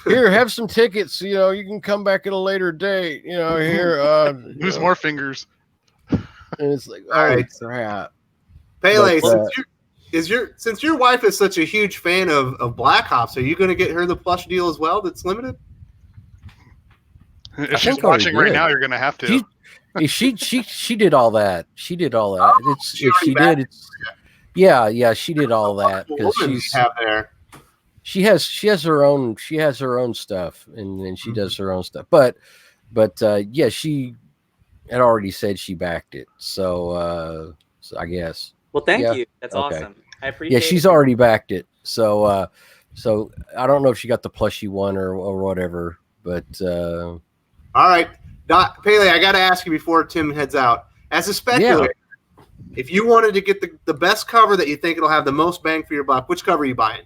here, have some tickets. You can come back at a later date. Here, Who's more fingers? And it's like, all right, crap. Pele, since your wife is such a huge fan of Black Ops, are you going to get her the plush deal as well? That's limited. If she's watching right now, you're going to have to. She did all that. She did all that. Oh, she did all that because she has her own stuff and she does her own stuff. But yeah, she had already said she backed it. So I guess. Well, thank you. That's awesome. I appreciate. Yeah, she's already backed it. So I don't know if she got the plushie one or whatever. But all right, Pele, I got to ask you before Tim heads out. As a speculator, if you wanted to get the best cover that you think it'll have the most bang for your buck, which cover are you buying?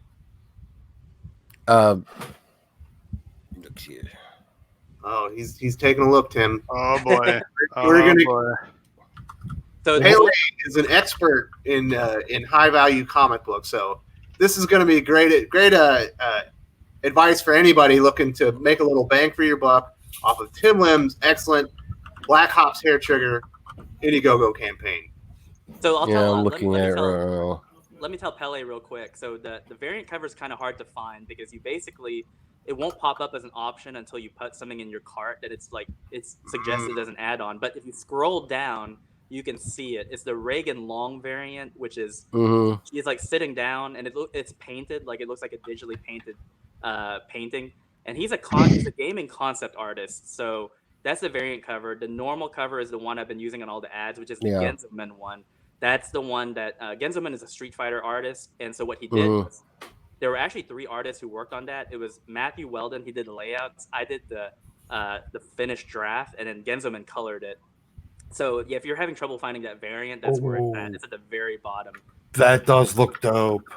Look here. Oh, he's taking a look, Tim. Oh boy. So Pele is an expert in high value comic books, so this is going to be great advice for anybody looking to make a little bang for your buck off of Tim Lim's excellent Black Ops Hair Trigger Indiegogo campaign. So I'm looking at it. Let me tell Pele real quick. So the variant cover is kind of hard to find because it won't pop up as an option until you put something in your cart that it's suggested as an add-on. But if you scroll down, you can see it. It's the Reagan Long variant, which is he's like sitting down and it's painted, like it looks like a digitally painted painting. And he's a gaming concept artist. So that's the variant cover. The normal cover is the one I've been using on all the ads, which is the Genzoman one. That's the one that Genzoman is a Street Fighter artist. And so what he did was there were actually 3 artists who worked on that. It was Matthew Weldon. He did the layouts. I did the finished draft, and then Genzoman colored it. So yeah, if you're having trouble finding that variant, that's where it's at. It's at the very bottom. That does look dope.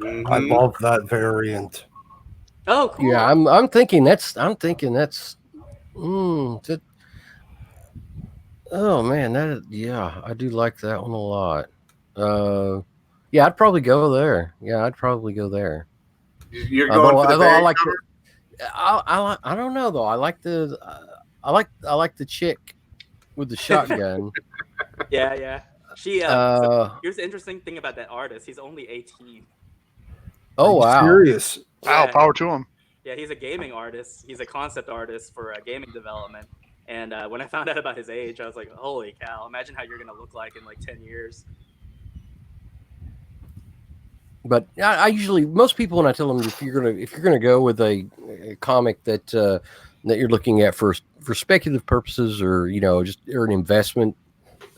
I love that variant. Oh, cool. Yeah, I'm thinking that's. Oh man, I do like that one a lot. Yeah, I'd probably go there. You're going for the variant cover? I don't know though. I like the chick with the shotgun. Yeah. She. So here's the interesting thing about that artist. He's only 18. Oh wow! Serious. Wow, Yeah. power to him. Yeah, he's a gaming artist. He's a concept artist for gaming development. And when I found out about his age, I was like, "Holy cow! Imagine how you're gonna look like in like 10 years." But I usually, most people, when I tell them if you're gonna go with a comic that you're looking at for speculative purposes or or an investment,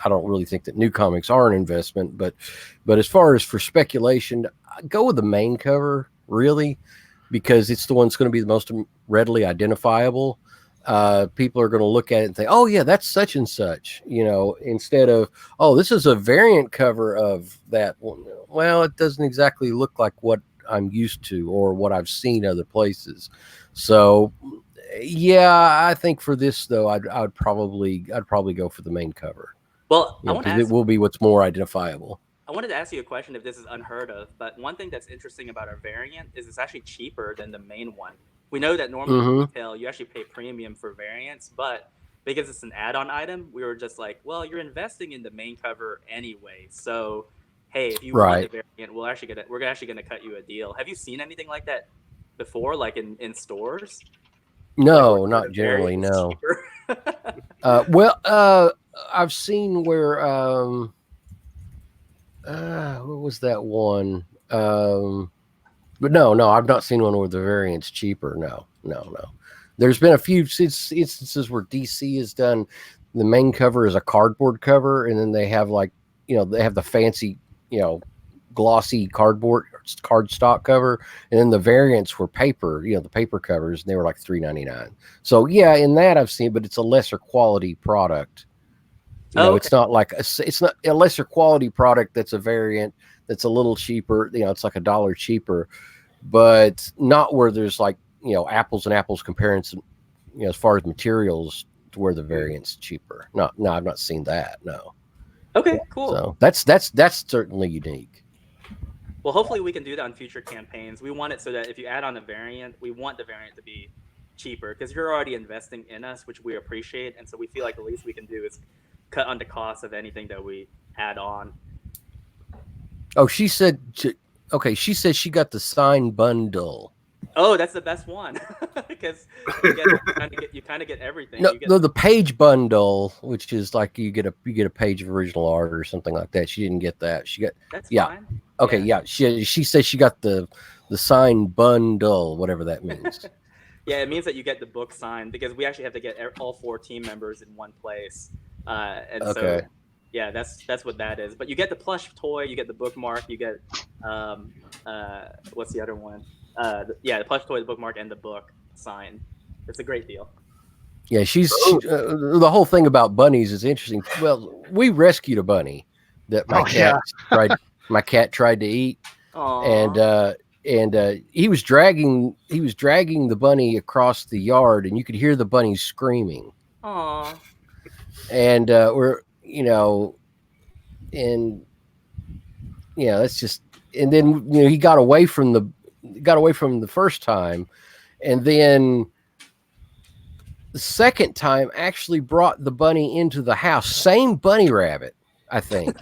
I don't really think that new comics are an investment. But as far as for speculation, go with the main cover really, because it's the one that's going to be the most readily identifiable. People are going to look at it and think, "Oh yeah, that's such and such," instead of, "Oh, this is a variant cover of that one." Well, it doesn't exactly look like what I'm used to or what I've seen other places. So, yeah, I think for this though, I'd probably go for the main cover. Well, it will be what's more identifiable. I wanted to ask you a question if this is unheard of, but one thing that's interesting about our variant is it's actually cheaper than the main one. We know that normally in retail, you actually pay premium for variants, but because it's an add-on item, we were just like, well, you're investing in the main cover anyway. So, hey, if you want the variant, we're actually gonna cut you a deal. Have you seen anything like that before, like in stores? No, not generally. No. I've seen where What was that one? But no, I've not seen one where the variant's cheaper. No. There's been a few instances where DC has done the main cover is a cardboard cover, and then they have they have the fancy, glossy cardstock cover, and then the variants were paper, the paper covers, and they were like $3.99. So yeah, in that I've seen, but it's a lesser quality product. It's not like it's not a lesser quality product that's a variant that's a little cheaper. It's like $1 cheaper, but not where there's like apples and apples comparison. As far as materials, to where the variant's cheaper. No, I've not seen that. No. Okay, cool. So that's certainly unique. Well, hopefully we can do that on future campaigns. We want it so that if you add on a variant, we want the variant to be cheaper because you're already investing in us, which we appreciate, and so we feel like the least we can do is cut on the cost of anything that we add on. Oh, she said she got the signed bundle. Oh, that's the best one because you kind of get everything. No, the page bundle, which is like you get a page of original art or something like that. She didn't get that. She got fine. Okay, yeah. She said she got the signed bundle, whatever that means. Yeah, it means that you get the book signed because we actually have to get all 4 team members in one place. So yeah, that's what that is. But you get the plush toy, you get the bookmark, you get what's the other one? The plush toy, the bookmark, and the book signed. It's a great deal. Yeah, the whole thing about bunnies is interesting. Well, we rescued a bunny that my cat tried to eat. Aww. and he was dragging the bunny across the yard, and you could hear the bunny screaming. Aww. And that's just. And then he got away from the first time, and then the second time actually brought the bunny into the house. Same bunny rabbit, I think.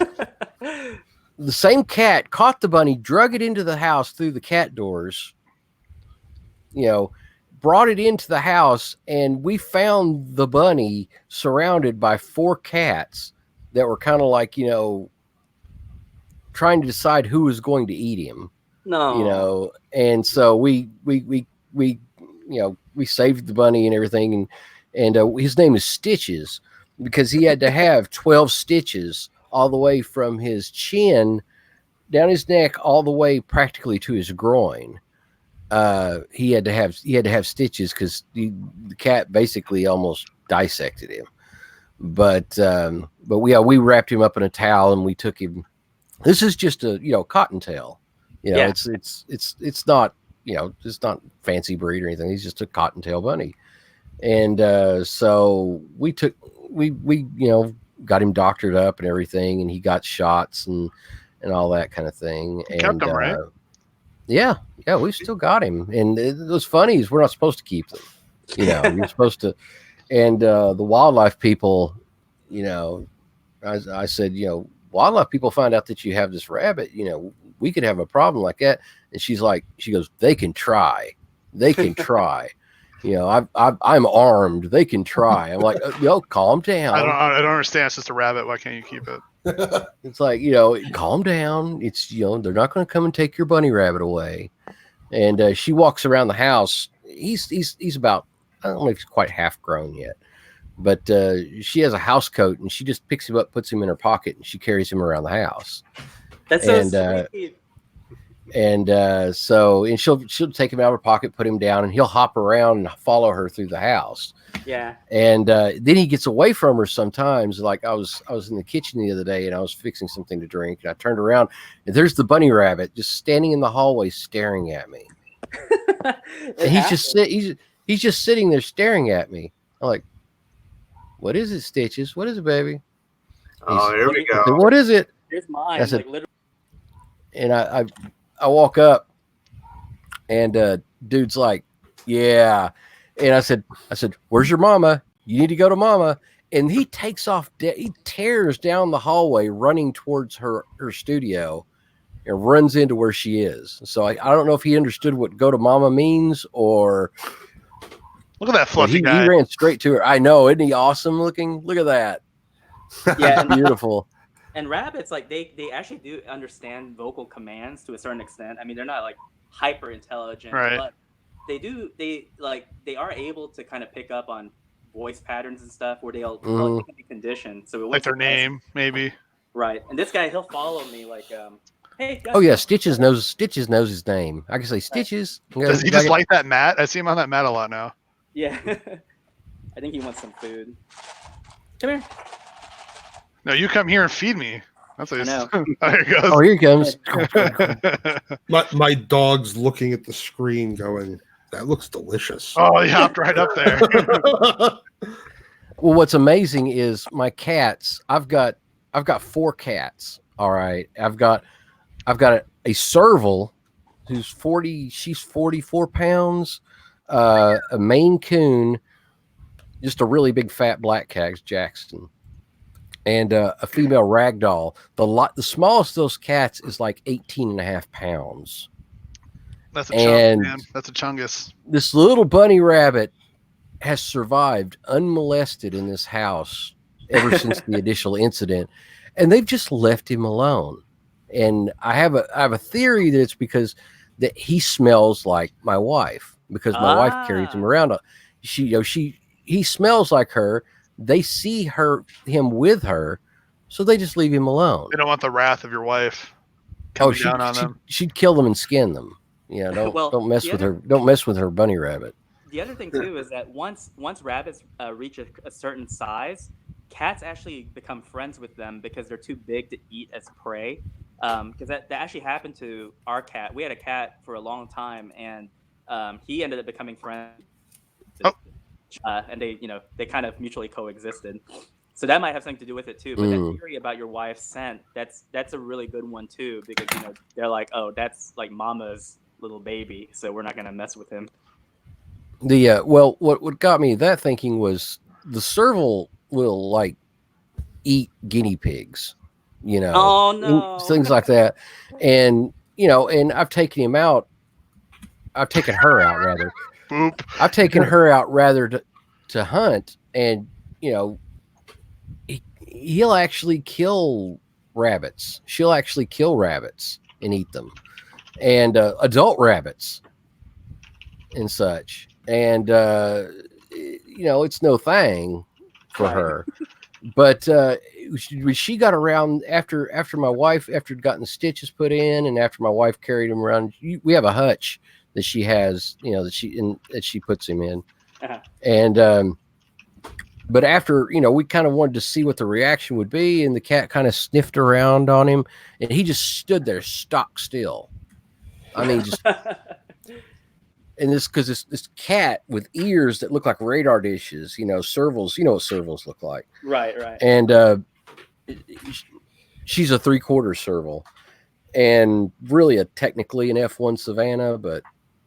The same cat caught the bunny, drug it into the house through the cat doors, brought it into the house, and we found the bunny surrounded by 4 cats that were kind of like, trying to decide who was going to eat him. No. And so we saved the bunny and everything, and his name is Stitches because he had to have 12 stitches all the way from his chin down his neck all the way practically to his groin. He had to have stitches because the cat basically almost dissected him. But we wrapped him up in a towel and we took him. This is just a cottontail. It's not it's not fancy breed or anything. He's just a cottontail bunny. And so we got him doctored up and everything, and he got shots and all that kind of thing. You kept him, right? Yeah, we still got him. And those funnies, we're not supposed to keep them. You're supposed to. And the wildlife people, I said, wildlife people find out that you have this rabbit, we could have a problem like that. And she goes, they can try. I'm armed. They can try. I'm like, calm down. I don't understand. It's just a rabbit. Why can't you keep it? It's like, calm down. It's, they're not going to come and take your bunny rabbit away. And she walks around the house. He's about, I don't know if he's quite half grown yet, but she has a house coat and she just picks him up, puts him in her pocket, and she carries him around the house. That's so sweet. And she'll take him out of her pocket, put him down, and he'll hop around and follow her through the house. Yeah. And then he gets away from her sometimes. Like I was in the kitchen the other day and I was fixing something to drink, and I turned around and there's the bunny rabbit just standing in the hallway staring at me. And he's just sitting there staring at me. I'm like, what is it, Stitches? What is it, baby? Oh, here we go. Said, what is it? Here's mine. I said, literally. And I walk up, and dude's like, yeah. And I said, where's your mama? You need to go to mama. And he takes off. He tears down the hallway, running towards her studio, and runs into where she is. So I don't know if he understood what go to mama means, or look at that fluffy guy. He ran straight to her. I know. Isn't he awesome looking? Look at that. Yeah. Beautiful. And rabbits, like they actually do understand vocal commands to a certain extent. I mean, they're not like hyper intelligent, Right. but they are able to kind of pick up on voice patterns and stuff where they can be conditioned. So it Like their wouldn't surprise name, maybe. Right. And this guy, he'll follow me like, hey, Oh yeah, Stitches knows his name. I can say Stitches. Does he just like that mat? I see him on that mat a lot now. Yeah. I think he wants some food. Come here. No, you come here and feed me. That's what I know. There he goes. Oh, here he comes. My dog's looking at the screen going, that looks delicious. Oh, he hopped right up there. Well, what's amazing is my cats. I've got 4 cats. All right. I've got a serval who's 40. She's 44 pounds. A Maine Coon, just a really big fat black cat, Jackson, and a female ragdoll. The smallest of those cats is like 18.5 pounds. That's a chunk, man. That's a chungus. This little bunny rabbit has survived unmolested in this house ever since the initial incident, and they've just left him alone. And I have a theory that it's because that he smells like my wife, because my wife carries him around. He smells like her. They see him with her, so they just leave him alone. They don't want the wrath of your wife coming down on them. She'd kill them and skin them. Yeah, don't mess with her. Don't mess with her bunny rabbit. The other thing too is that once rabbits reach a certain size, cats actually become friends with them because they're too big to eat as prey. Because that actually happened to our cat. We had a cat for a long time, and he ended up becoming friends. And they kind of mutually coexisted. So that might have something to do with it too. But that theory about your wife's scent, that's a really good one too, because they're like, oh, that's like mama's little baby, so we're not gonna mess with him. What got me that thinking was the serval will like eat guinea pigs, Oh no, things like that, and and I've taken him out. I've taken her out rather. Boop. I've taken her out rather to hunt, and he'll actually kill rabbits. She'll actually kill rabbits and eat them, and adult rabbits and such. And it's no thing for her. But she got around after my wife, after it'd gotten stitches put in, and after my wife carried him around. We have a hutch that she has, that she puts him in. Uh-huh. And but after, we kind of wanted to see what the reaction would be, and the cat kind of sniffed around on him, and he just stood there stock still. I mean, just and this cat with ears that look like radar dishes, servals, what servals look like. Right. And she's a 3/4 serval, and really technically an F1 Savannah, but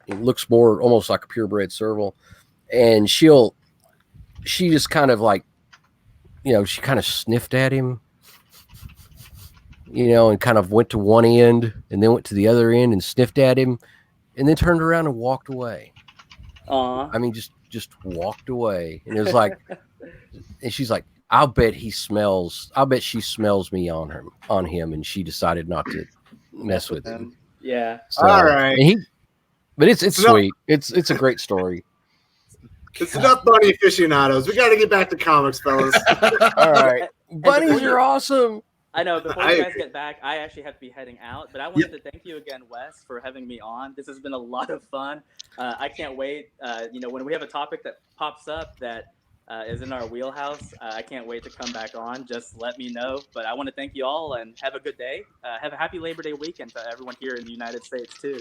it looks more almost like a purebred serval. And she just kind of like, she kind of sniffed at him, and kind of went to one end and then went to the other end and sniffed at him, and then turned around and walked away. I mean, just walked away. And it was like, and she's like, I'll bet she smells me on him. And she decided not to mess with him. Yeah. So, all right. But it's sweet. It's a great story. It's enough bunny aficionados. We got to get back to comics, fellas. All right. Bunnies are awesome. I know. Before you guys get back, I actually have to be heading out. But I wanted to thank you again, Wes, for having me on. This has been a lot of fun. I can't wait. When we have a topic that pops up that is in our wheelhouse, I can't wait to come back on. Just let me know. But I want to thank you all and have a good day. Have a happy Labor Day weekend to everyone here in the United States too.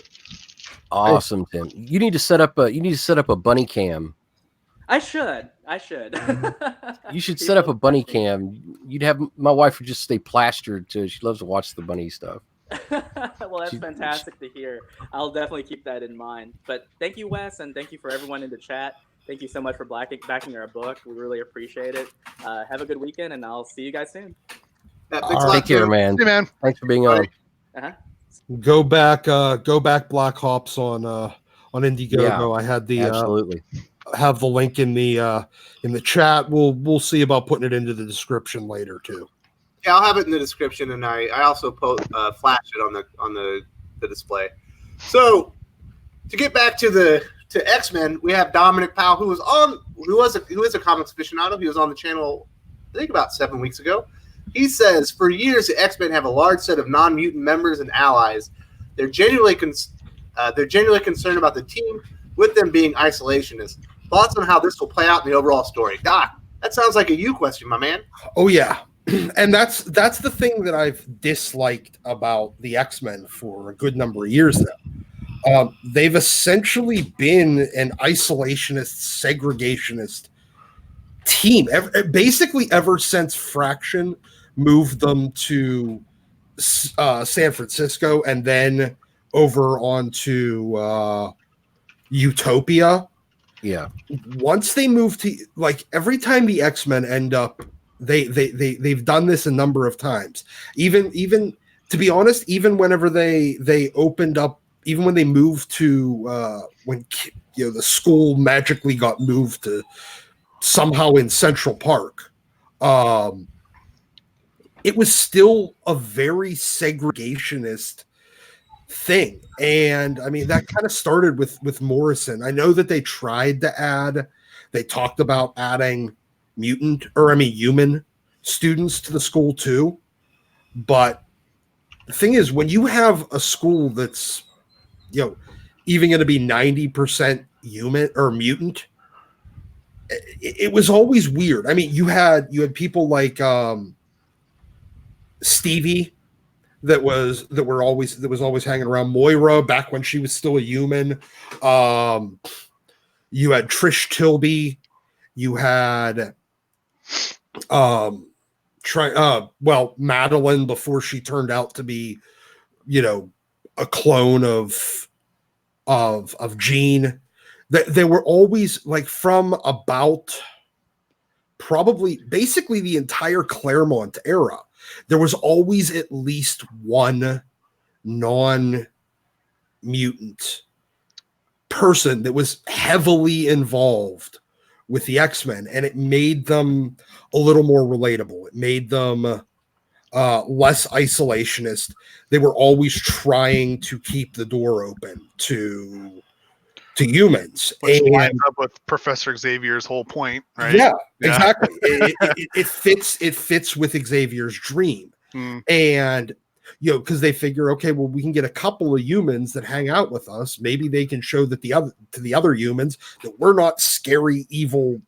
Awesome, Tim. You need to set up a bunny cam. I should. You should set up a bunny cam. You'd have my wife would just stay plastered to. She loves to watch the bunny stuff. Well, that's fantastic to hear. I'll definitely keep that in mind. But thank you, Wes, and thank you for everyone in the chat. Thank you so much for backing our book. We really appreciate it. Have a good weekend, and I'll see you guys soon. Yeah, thanks a lot, take care, man. Hey, man. Thanks for being on. Uh-huh. Go back Black Hops on Indiegogo. Yeah, I had the absolutely. Have the link in the chat. We'll see about putting it into the description later too. Yeah, I'll have it in the description, and I also flash it on the display. So to get back to X-Men, we have Dominic Powell, who is a comics aficionado. He was on the channel, I think, about 7 weeks ago. He says, for years, the X-Men have a large set of non-mutant members and allies. They're genuinely concerned about the team, with them being isolationists. Thoughts on how this will play out in the overall story? Doc, that sounds like a you question, my man. Oh, yeah. And that's the thing that I've disliked about the X-Men for a good number of years now. They've essentially been an isolationist, segregationist team, basically ever since Fraction moved them to San Francisco and then over onto Utopia. Yeah. Once they moved to, like, every time the X-Men end up, they've done this a number of times. Even to be honest, even whenever they opened up, even when they moved to when the school magically got moved to somehow in Central Park, it was still a very segregationist thing. And I mean, that kind of started with Morrison. I know that they talked about adding human students to the school too. But the thing is, when you have a school that's, even going to be 90% human or mutant, it was always weird. I mean, you had people like Stevie that was always hanging around, Moira back when she was still a human. You had Trish Tilby. You had Madeline before she turned out to be, a clone of Jean. They were always, like, from about probably basically the entire Claremont era, there was always at least one non-mutant person that was heavily involved with the X-Men, and it made them a little more relatable. It made them less isolationist. They were always trying to keep the door open to humans, which lines up with Professor Xavier's whole point, right? Yeah. Exactly. It fits with Xavier's dream. And because they figure, okay, well, we can get a couple of humans that hang out with us. Maybe they can show that the other humans that we're not scary, evil,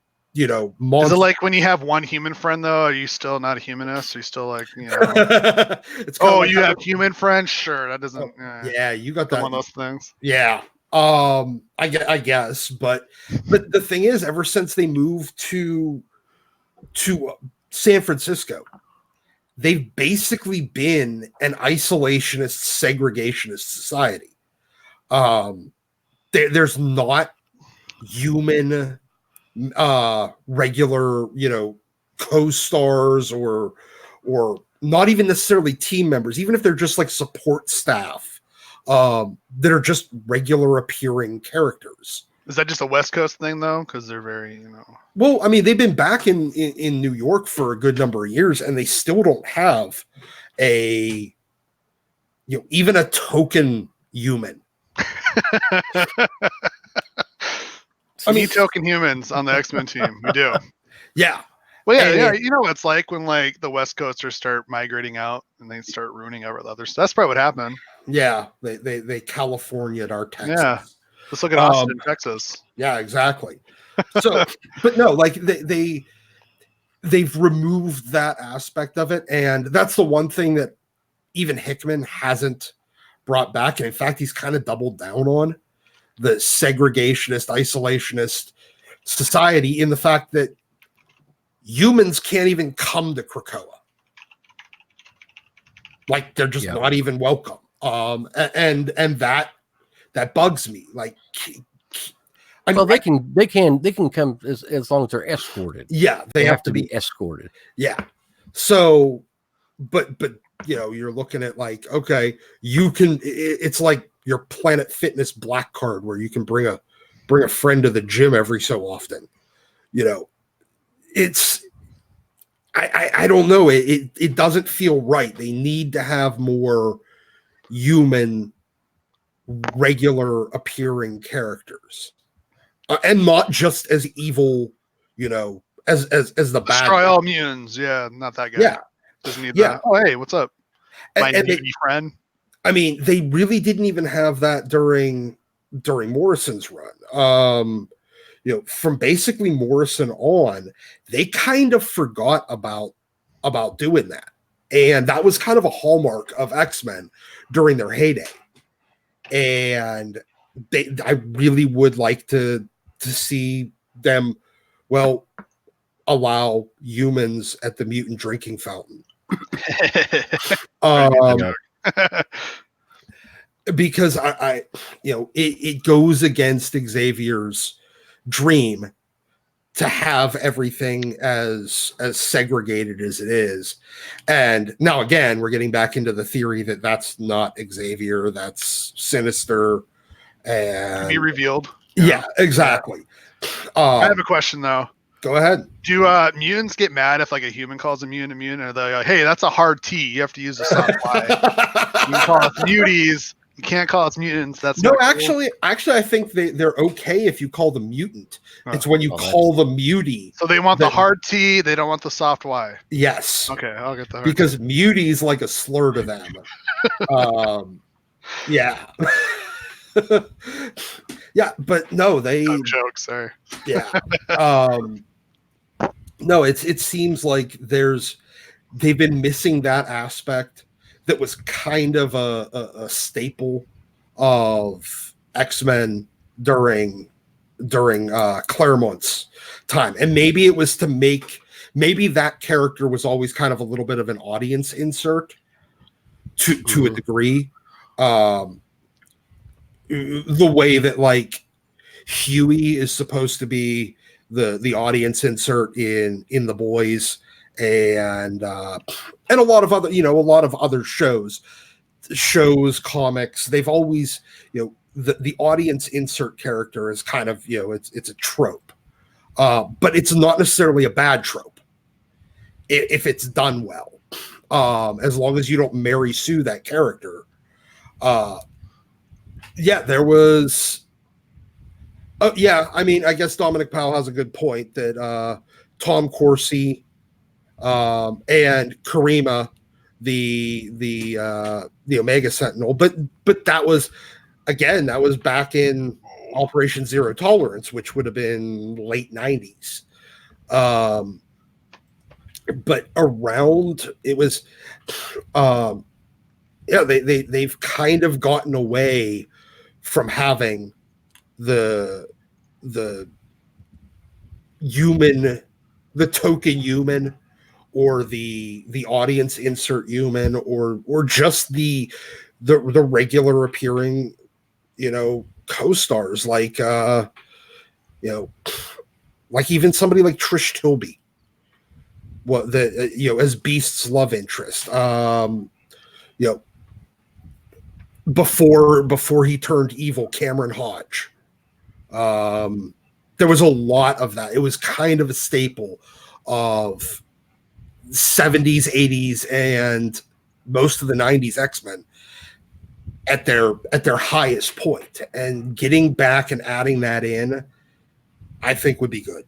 monsters. Is it like when you have one human friend, though? Are you still not a humanist? Are you still like, it's you have human friends? Sure, that doesn't. Yeah, you got that one of those things. Yeah. I guess, but the thing is, ever since they moved to San Francisco, they've basically been an isolationist, segregationist society. There's not human, regular, co-stars or not even necessarily team members, even if they're just like support staff. That are just regular appearing characters. Is that just a West Coast thing, though? Because they're very, Well, I mean, they've been back in New York for a good number of years, and they still don't have even a token human. I mean, token humans on the X-Men team. We do. Yeah. Well, yeah. You know what it's like when, like, the West Coasters start migrating out and they start ruining out with others. That's probably what happened. Yeah, they California'd our Texas. Yeah, let's look at Austin, Texas. Yeah, exactly. So, but no, like they've removed that aspect of it, and that's the one thing that even Hickman hasn't brought back. And in fact, he's kind of doubled down on the segregationist, isolationist society in the fact that humans can't even come to Krakoa. Like, they're just not even welcome. And that bugs me. Like, they can come as long as they're escorted. Yeah, they have to be escorted. Yeah. So, but you're looking at, like, okay, you can. It's like your Planet Fitness black card where you can bring a friend to the gym every so often. It's I don't know. It doesn't feel right. They need to have more human, regular appearing characters, and not just as evil, as the bad Destroy guy. all mutants. Yeah, not that guy. Yeah, Doesn't need yeah. that. Oh, hey, what's up? My And needy friend. I mean, they really didn't even have that during Morrison's run. From basically Morrison on, they kind of forgot about doing that. And that was kind of a hallmark of X-Men during their heyday. And I really would like to see them, allow humans at the mutant drinking fountain. Because it goes against Xavier's dream to have everything as segregated as it is. And now again, we're getting back into the theory that that's not Xavier, that's Sinister, and be revealed. Yeah, exactly. I have a question though. Go ahead. Do mutants get mad if like a human calls a mutant? Or they're like, hey, that's a hard T. You have to use a soft Y. You can call us muties. You can't call us mutants. That's no, cool. actually, I think they're okay if you call them mutant. It's when you call them mutie. So they want the hard T. They don't want the soft Y. Yes. Okay, I'll get that. Because mutie's like a slur to them. Yeah. Yeah, but no, they jokes. Sorry. Yeah. No, it seems like they've been missing that aspect that was kind of a staple of X-Men during Claremont's time. And maybe it was maybe that character was always kind of a little bit of an audience insert to a degree. The way that like Huey is supposed to be the audience insert in The Boys and a lot of other shows, comics, they've always, the audience insert character is kind of, it's a trope, but it's not necessarily a bad trope if it's done well, as long as you don't Mary Sue that character. Yeah, there was. Oh yeah, I mean, I guess Dominic Powell has a good point that Tom Corsi and Karima, the Omega Sentinel, but that was back in Operation Zero Tolerance, which would have been late 90s. But around it was, they've kind of gotten away from having the human, the token human, or the audience insert human, or just the regular appearing, co-stars like like even somebody like Trish Tilby, as Beast's love interest, before he turned evil, Cameron Hodge. There was a lot of that. It was kind of a staple of 70s, 80s, and most of the 90s X-Men at their highest point. And getting back and adding that in, I think would be good.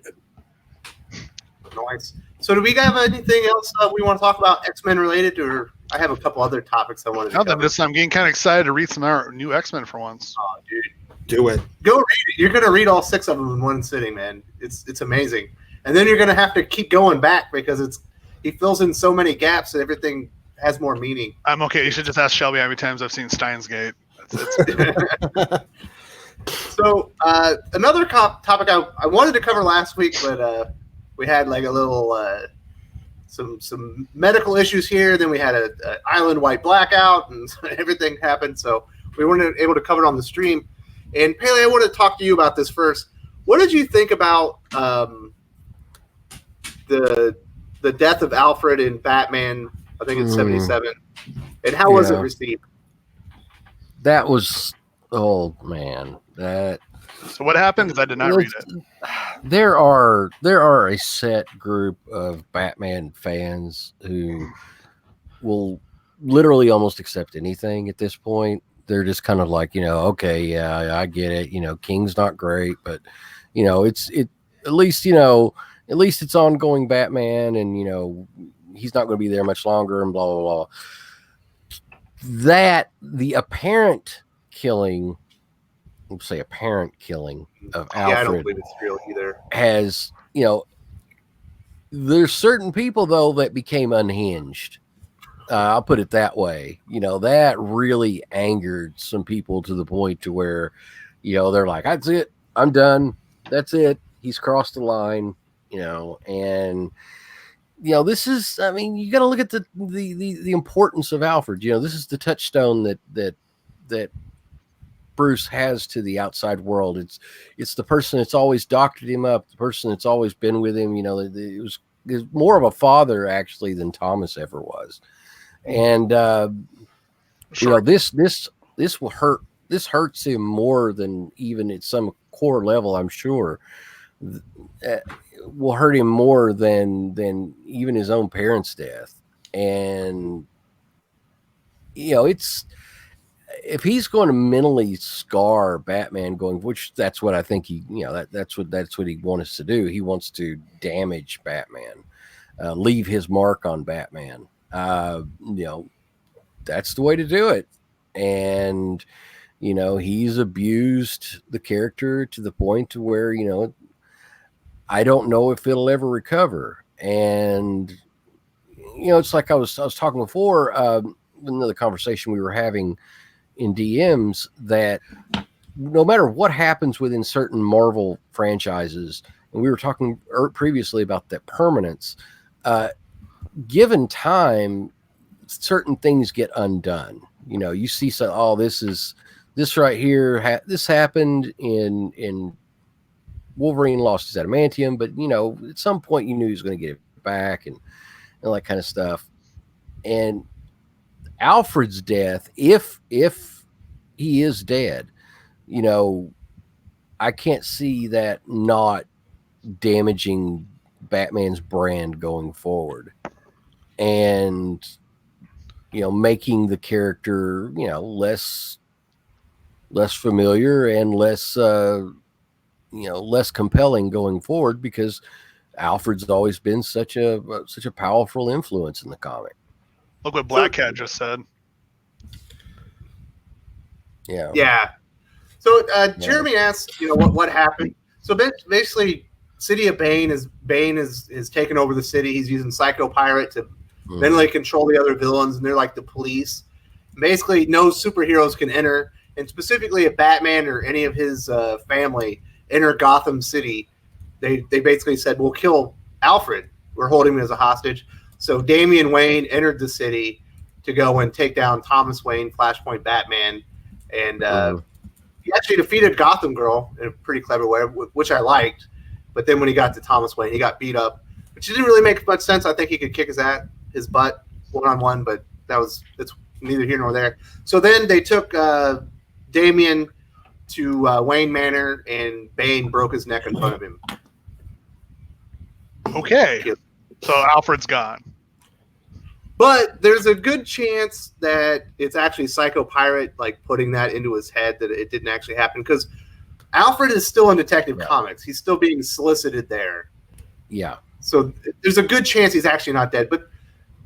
Nice. So do we have anything else we want to talk about X-Men related, or I have a couple other topics I wanted to cover. I'm getting kind of excited to read some new X-Men for once. Oh, dude. Do it. Go read it. You're going to read all 6 of them in one sitting, man. It's amazing. And then you're going to have to keep going back because he fills in so many gaps and everything has more meaning. I'm okay. You should just ask Shelby how many times I've seen Steins Gate. So another topic I wanted to cover last week, but we had like a little some medical issues here. Then we had an island-wide blackout, and everything happened. So we weren't able to cover it on the stream. And Pele, I want to talk to you about this first. What did you think about the death of Alfred in Batman? I think it's 77. And how was it received? That was, oh man, that So what happened? Because I did not read it. There are a set group of Batman fans who will literally almost accept anything at this point. They're just kind of like, okay, yeah, I get it. King's not great, but at least it's ongoing Batman, and he's not going to be there much longer, and blah blah blah. That the apparent killing, let's say apparent killing of Alfred, I don't believe it's real either. has there's certain people though that became unhinged. I'll put it that way. That really angered some people to the point to where, they're like, that's it. I'm done. That's it. He's crossed the line, and, this is, you got to look at the importance of Alfred. This is the touchstone that Bruce has to the outside world. It's the person that's always doctored him up, the person that's always been with him. It was more of a father actually than Thomas ever was. And this will hurt. This hurts him more than even at some core level, I'm sure. Will hurt him more than even his own parents' death. And it's, if he's going to mentally scar Batman going, which that's what I think that's what he wants to do. He wants to damage Batman, leave his mark on Batman. That's the way to do it. And, he's abused the character to the point to where, I don't know if it'll ever recover. And, it's like I was talking before, another conversation we were having in DMs, that no matter what happens within certain Marvel franchises, and we were talking previously about that permanence, given time, certain things get undone. You see, this right here, this happened in Wolverine lost his adamantium, but at some point you knew he was going to get it back and all that kind of stuff. And Alfred's death, if he is dead, I can't see that not damaging Batman's brand going forward, and making the character less familiar and less less compelling going forward, because Alfred's always been such a powerful influence in the comic. Look what Black Cat just said. Yeah. So Jeremy asked, what happened. So basically, City of Bane is taking over the city. He's using Psycho Pirate to mentally control the other villains, and they're like the police. Basically, no superheroes can enter, and specifically if Batman or any of his family enter Gotham City, they basically said, we'll kill Alfred. We're holding him as a hostage. So Damian Wayne entered the city to go and take down Thomas Wayne, Flashpoint Batman, and he actually defeated Gotham Girl in a pretty clever way, which I liked. But then when he got to Thomas Wayne, he got beat up, which didn't really make much sense. I think he could kick his butt one-on-one, but it's neither here nor there. So then they took Damian to Wayne Manor, and Bane broke his neck in front of him. Okay. So Alfred's gone. But there's a good chance that it's actually Psycho Pirate putting that into his head, that it didn't actually happen, because Alfred is still in Detective Comics. He's still being solicited there. Yeah. So there's a good chance he's actually not dead. But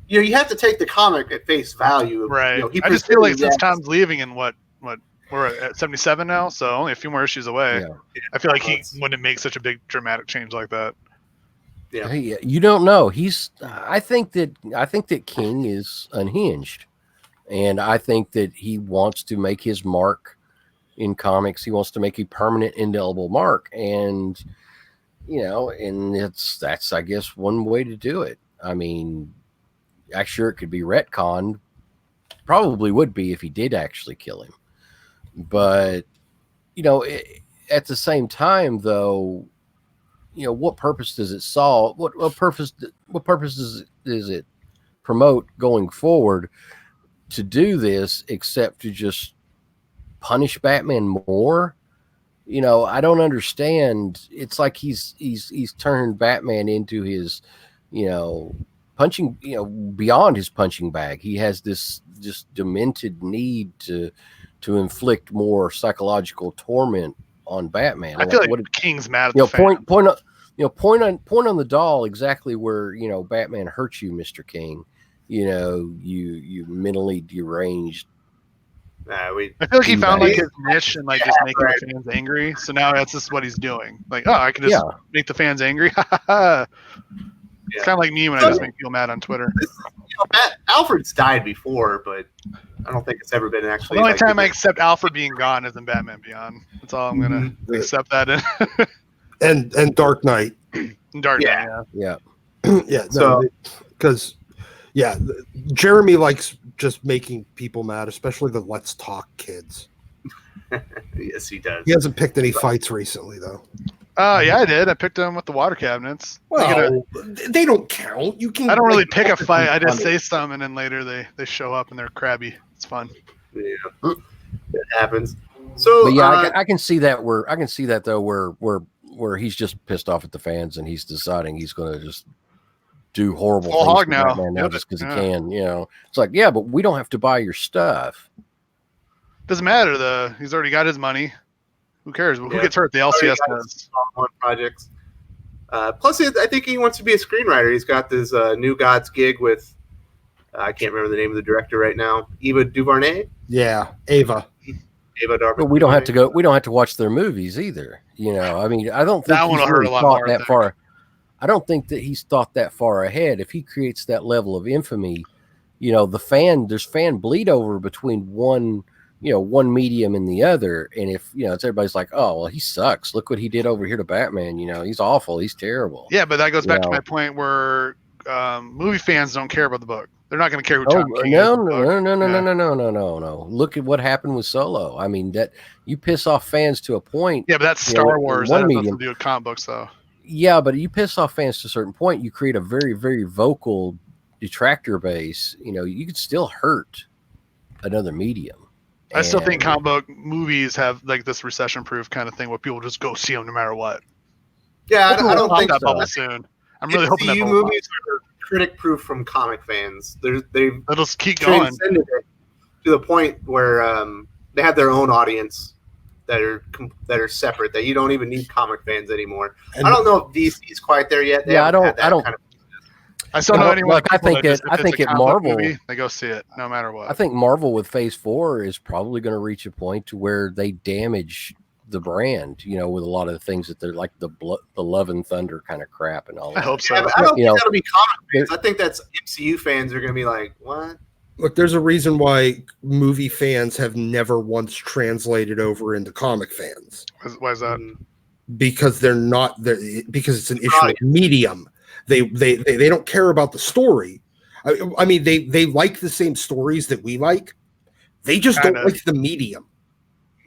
you have to take the comic at face value. Right. I just feel like since Tom's leaving in what we're at 77 now, so only a few more issues away. Yeah. I feel like he wouldn't make such a big dramatic change like that. Yeah. You don't know. I think that King is unhinged, and I think that he wants to make his mark in comics. He wants to make a permanent, indelible mark, and and that's I guess one way to do it. I mean, I'm sure it could be retconned. Probably would be if he did actually kill him, but at the same time, though. What purpose does it solve? What purpose does it promote going forward to do this, except to just punish Batman more? You know, I don't understand. It's like he's turned Batman into his, you know, punching, you know, beyond his punching bag. He has this just demented need to inflict more psychological torment on Batman. I feel like King's mad at you know, the fans. point on the doll exactly where, you know, Batman hurts you, Mr. King. You know, you mentally deranged. I feel like he found like his niche and like just making the fans angry. So now that's just what he's doing. Like, oh, I can just make the fans angry. It's kind of like me when I just make people mad on Twitter. Alfred's died before, but I don't think it's ever been actually. The only time I accept Alfred being gone is in Batman Beyond. That's all I'm gonna accept that in. and Dark Knight. Dark Knight, yeah. Yeah. So because Jeremy likes just making people mad, especially the Let's Talk kids. Yes, he does. He hasn't picked any fights recently, though. Yeah, I did. I picked them with the water cabinets. Well, they don't count. You can. I don't really pick a fight. I just say some, and then later they show up and they're crabby. It's fun. Yeah, it happens. So, but yeah, I can see that where he's just pissed off at the fans and he's deciding he's going to just do horrible things hog now just because he can. You know, it's like, yeah, but we don't have to buy your stuff. Doesn't matter though. He's already got his money. Who cares? Who gets hurt? The LCS does. Projects. Plus, I think he wants to be a screenwriter. He's got this New Gods gig with I can't remember the name of the director right now. Ava DuVernay. Yeah, Ava. But we don't have to go. We don't have to watch their movies either. You know, I mean, I don't think that he's hurt a lot thought more, that far. I don't think that he's thought that far ahead. If he creates that level of infamy, you know, there's fan bleed over between one medium and the other. And if, you know, it's everybody's like, oh, well, he sucks. Look what he did over here to Batman. You know, he's awful. He's terrible. Yeah, but that goes back to my point where movie fans don't care about the book. They're not going to care who Tom King is. No. Look at what happened with Solo. I mean, that you piss off fans to a point. Yeah, but that's Star Wars. That has nothing to do with comic books, though. Yeah, but you piss off fans to a certain point. You create a very, very vocal detractor base. You know, you could still hurt another medium. I still think comic book movies have like this recession-proof kind of thing where people just go see them no matter what. Yeah, I don't think that so. bubble soon. I'm really hoping that movies are critic-proof from comic fans. They'll just keep going to the point where they have their own audience that are separate. That you don't even need comic fans anymore. And I don't know if DC's quite there yet. I don't. I still know anyone. Like I think at Marvel, movie, they go see it no matter what. I think Marvel with Phase 4 is probably going to reach a point to where they damage the brand. You know, with a lot of the things that they're like the Love and Thunder kind of crap and all. I hope so. Yeah, I don't think that'll be comic fans. I think that's MCU fans are going to be like, what? Look, there's a reason why movie fans have never once translated over into comic fans. Why is that? Because they're not there. Because it's an issue of medium. They don't care about the story. I mean, they like the same stories that we like. They just don't like the medium.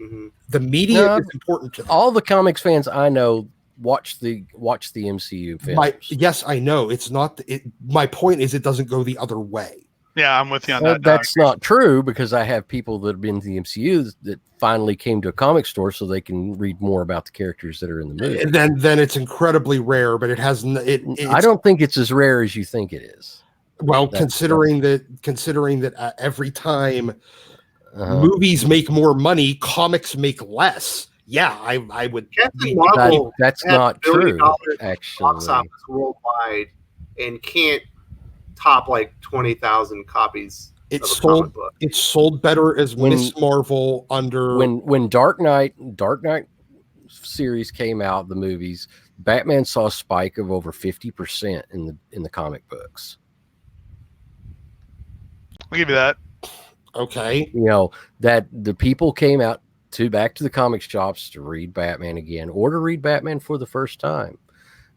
Mm-hmm. The medium is important to them. All the comics fans I know watch the MCU films. Yes, I know. It's not. My point is, it doesn't go the other way. Yeah, I'm with you on that. That's not true because I have people that have been to the MCU that finally came to a comic store so they can read more about the characters that are in the movie. And then it's incredibly rare, but it has. I don't think it's as rare as you think it is. Well, considering that every time movies make more money, comics make less. Yeah, I would. That's not true. Actually, box office worldwide and can't top like 20,000 copies. It's sold better as Miss Marvel under when Dark Knight series came out, the movies, Batman saw a spike of over 50% in the comic books. I'll give you that. Okay. You know, that the people came out back to the comic shops to read Batman again or to read Batman for the first time.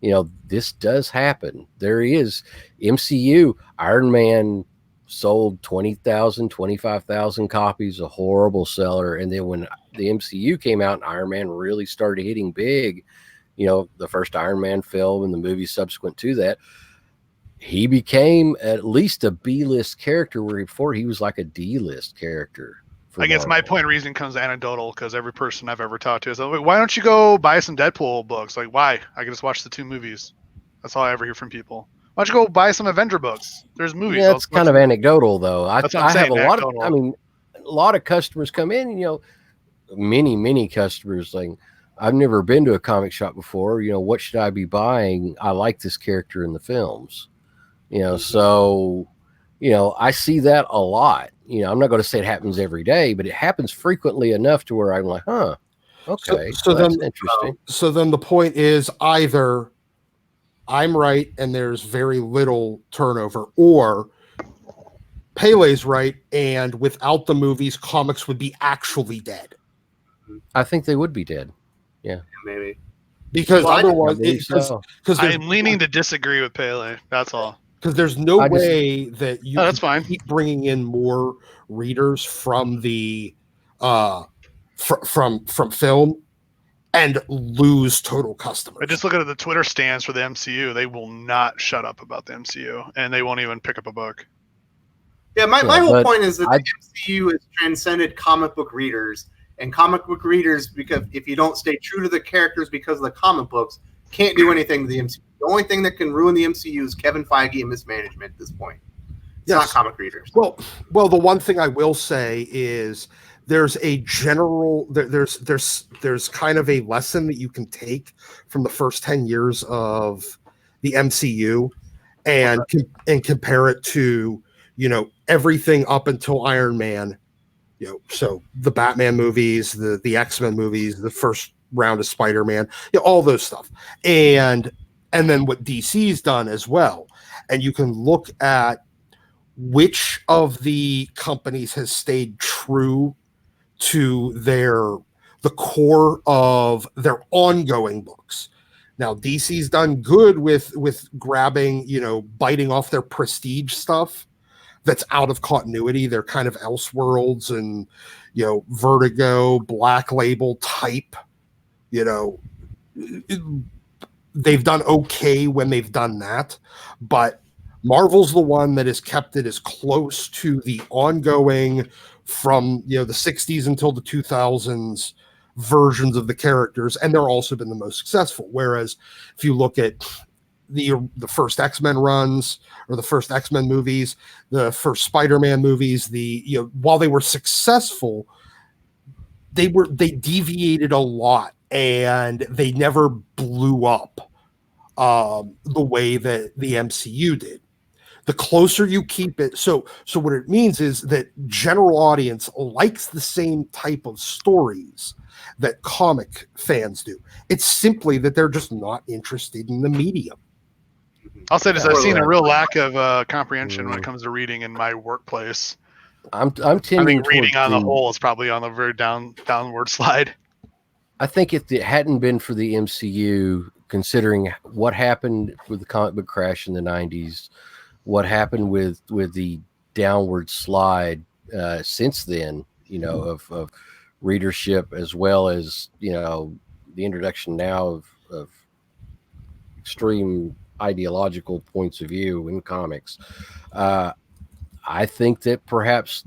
You know, this does happen. There is MCU. Iron Man sold 20,000, 25,000 copies, a horrible seller. And then when the MCU came out and Iron Man really started hitting big, you know, the first Iron Man film and the movie subsequent to that, he became at least a B-list character where before he was like a D-list character I guess my point of reasoning comes anecdotal because every person I've ever talked to is like, why don't you go buy some Deadpool books? Like, why? I can just watch the 2 movies. That's all I ever hear from people. Why don't you go buy some Avenger books? There's movies. Yeah, it's kind of anecdotal, though. I have a lot of, a lot of customers come in, many customers like, I've never been to a comic shop before. What should I be buying? I like this character in the films. So, I see that a lot. I'm not going to say it happens every day, but it happens frequently enough to where I'm like, huh, okay, so that's then, interesting. So then the point is either I'm right and there's very little turnover, or Pele's right, and without the movies, comics would be actually dead. I think they would be dead. Yeah, maybe. Because otherwise, I'm leaning to disagree with Pele. That's all. Because there's no way that you that's fine. Keep bringing in more readers from the from film and lose total customers. But just look at the Twitter stands for the MCU. They will not shut up about the MCU, and they won't even pick up a book. Yeah, my whole point is that the MCU has transcended comic book readers, and comic book readers, because if you don't stay true to the characters because of the comic books, can't do anything to the MCU. The only thing that can ruin the MCU is Kevin Feige and mismanagement at this point. It's not comic readers. Well, the one thing I will say is there's a general there's kind of a lesson that you can take from the first 10 years of the MCU and compare it to everything up until Iron Man. So the Batman movies, the X-Men movies, the first round of Spider-Man, all those stuff, and then what DC's done as well. And you can look at which of the companies has stayed true to the core of their ongoing books. Now DC's done good with grabbing, biting off their prestige stuff that's out of continuity. They're kind of Elseworlds and Vertigo, Black Label type. They've done okay when they've done that, but Marvel's the one that has kept it as close to the ongoing from the 60s until the 2000s versions of the characters, and they're also been the most successful. Whereas if you look at the first X-Men runs or the first X-Men movies, the first Spider-Man movies, while they were successful, they deviated a lot and they never blew up the way that the MCU did. The closer you keep it, so what it means is that general audience likes the same type of stories that comic fans do. It's simply that they're just not interested in the medium. I'll say this: I've seen a real lack of comprehension when it comes to reading in my workplace. I'm tending reading on the whole is probably on the very downward slide. I think if it hadn't been for the MCU, considering what happened with the comic book crash in the 90s, what happened with the downward slide since then, of readership, as well as the introduction now of extreme ideological points of view in comics, I think that perhaps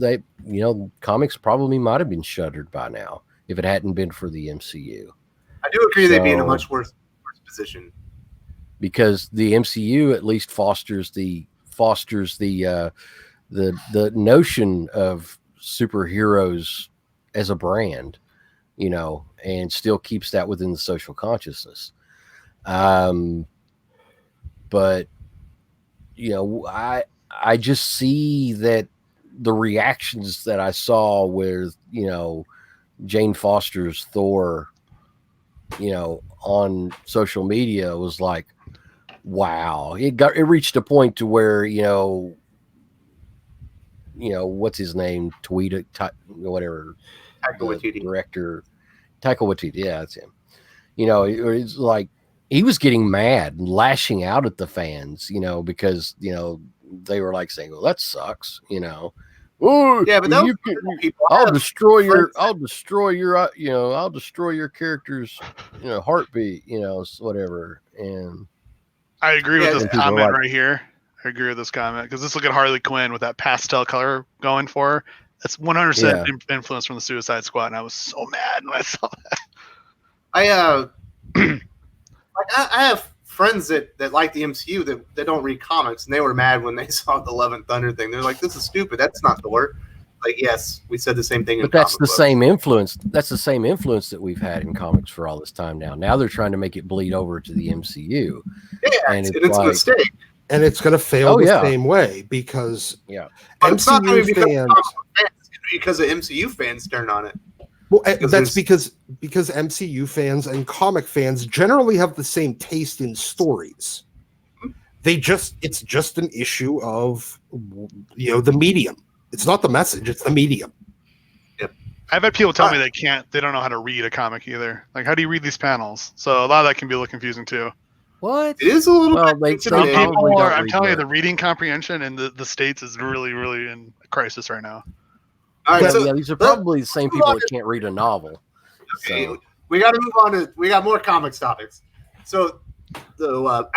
comics probably might have been shuttered by now if it hadn't been for the MCU. I do agree they'd be in a much worse position, because the MCU at least fosters the notion of superheroes as a brand, and still keeps that within the social consciousness. But I just see that the reactions that I saw with Jane Foster's Thor, on social media was like, wow. It reached a point to where what's his name, whatever, director Taika Waititi, yeah, that's him. It's like he was getting mad and lashing out at the fans, because they were like saying, well, that sucks, Oh, yeah, but I'll destroy your character's, heartbeat, whatever. And I agree with this comment right here. I agree with this comment because let's look at Harley Quinn with that pastel color going for her. That's 100% influence from the Suicide Squad, and I was so mad when I saw that. I have friends that like the MCU that don't read comics, and they were mad when they saw the Love and Thunder thing. They're like, "This is stupid. That's not Thor." Like, yes, we said the same thing. But that's the same influence. That's the same influence that we've had in comics for all this time now. Now they're trying to make it bleed over to the MCU. Yeah, and it's a mistake. And it's going to fail the same way because MCU fans, because the MCU fans turn on it. Well, that's because MCU fans and comic fans generally have the same taste in stories. It's just an issue of the medium. It's not the message; it's the medium. Yep. I've had people tell me they don't know how to read a comic either. Like, how do you read these panels? So a lot of that can be a little confusing too. What? It is a little bit. I'm telling you, the reading comprehension in the States is really, really in a crisis right now. All right, so these are probably the same people that can't read a novel. Okay, so. We got to move on we got more comics topics. So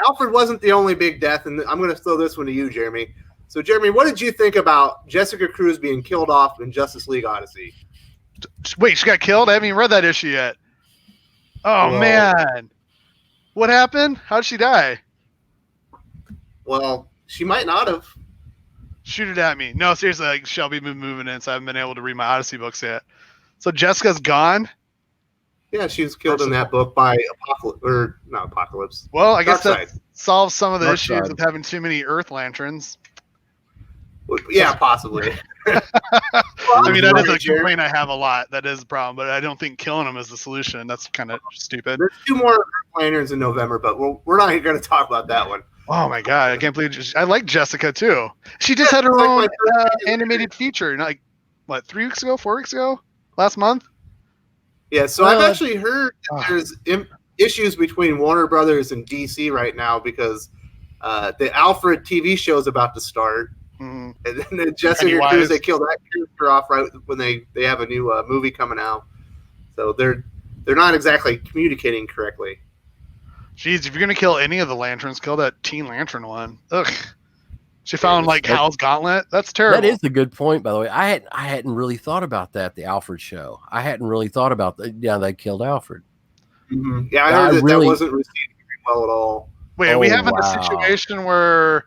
Alfred wasn't the only big death, and I'm going to throw this one to you, Jeremy. So, Jeremy, what did you think about Jessica Cruz being killed off in Justice League Odyssey? Wait, she got killed? I haven't even read that issue yet. Oh, man. What happened? How'd she die? Well, she might not have. Shoot it at me. No, seriously, like, Shelby been moving in, so I haven't been able to read my Odyssey books yet. So Jessica's gone? Yeah, she was killed in that book by Apocalypse. Well, I guess that solves some of the issues of having too many Earth Lanterns. Yeah, possibly. I mean, that is a complaint I have a lot. That is a problem, but I don't think killing them is the solution. That's kind of stupid. There's 2 more Earth Lanterns in November, but we're not even going to talk about that one. Oh my god, I can't believe I like Jessica too. She just had her own animated feature, like what, 3 weeks ago, 4 weeks ago, last month. Yeah, so I've actually heard that there's issues between Warner Brothers and DC right now because the Alfred TV show is about to start, and then the Jessica Cruz, they kill that character off right when they have a new movie coming out. So they're not exactly communicating correctly. Jeez, if you're gonna kill any of the Lanterns, kill that Teen Lantern one. Ugh. She found like Hal's Gauntlet. That's terrible. That is a good point, by the way. I hadn't really thought about that. The Alfred show. I hadn't really thought about that. Yeah, they killed Alfred. Mm-hmm. Yeah, I heard that wasn't received very well at all. Wait, are we having a situation where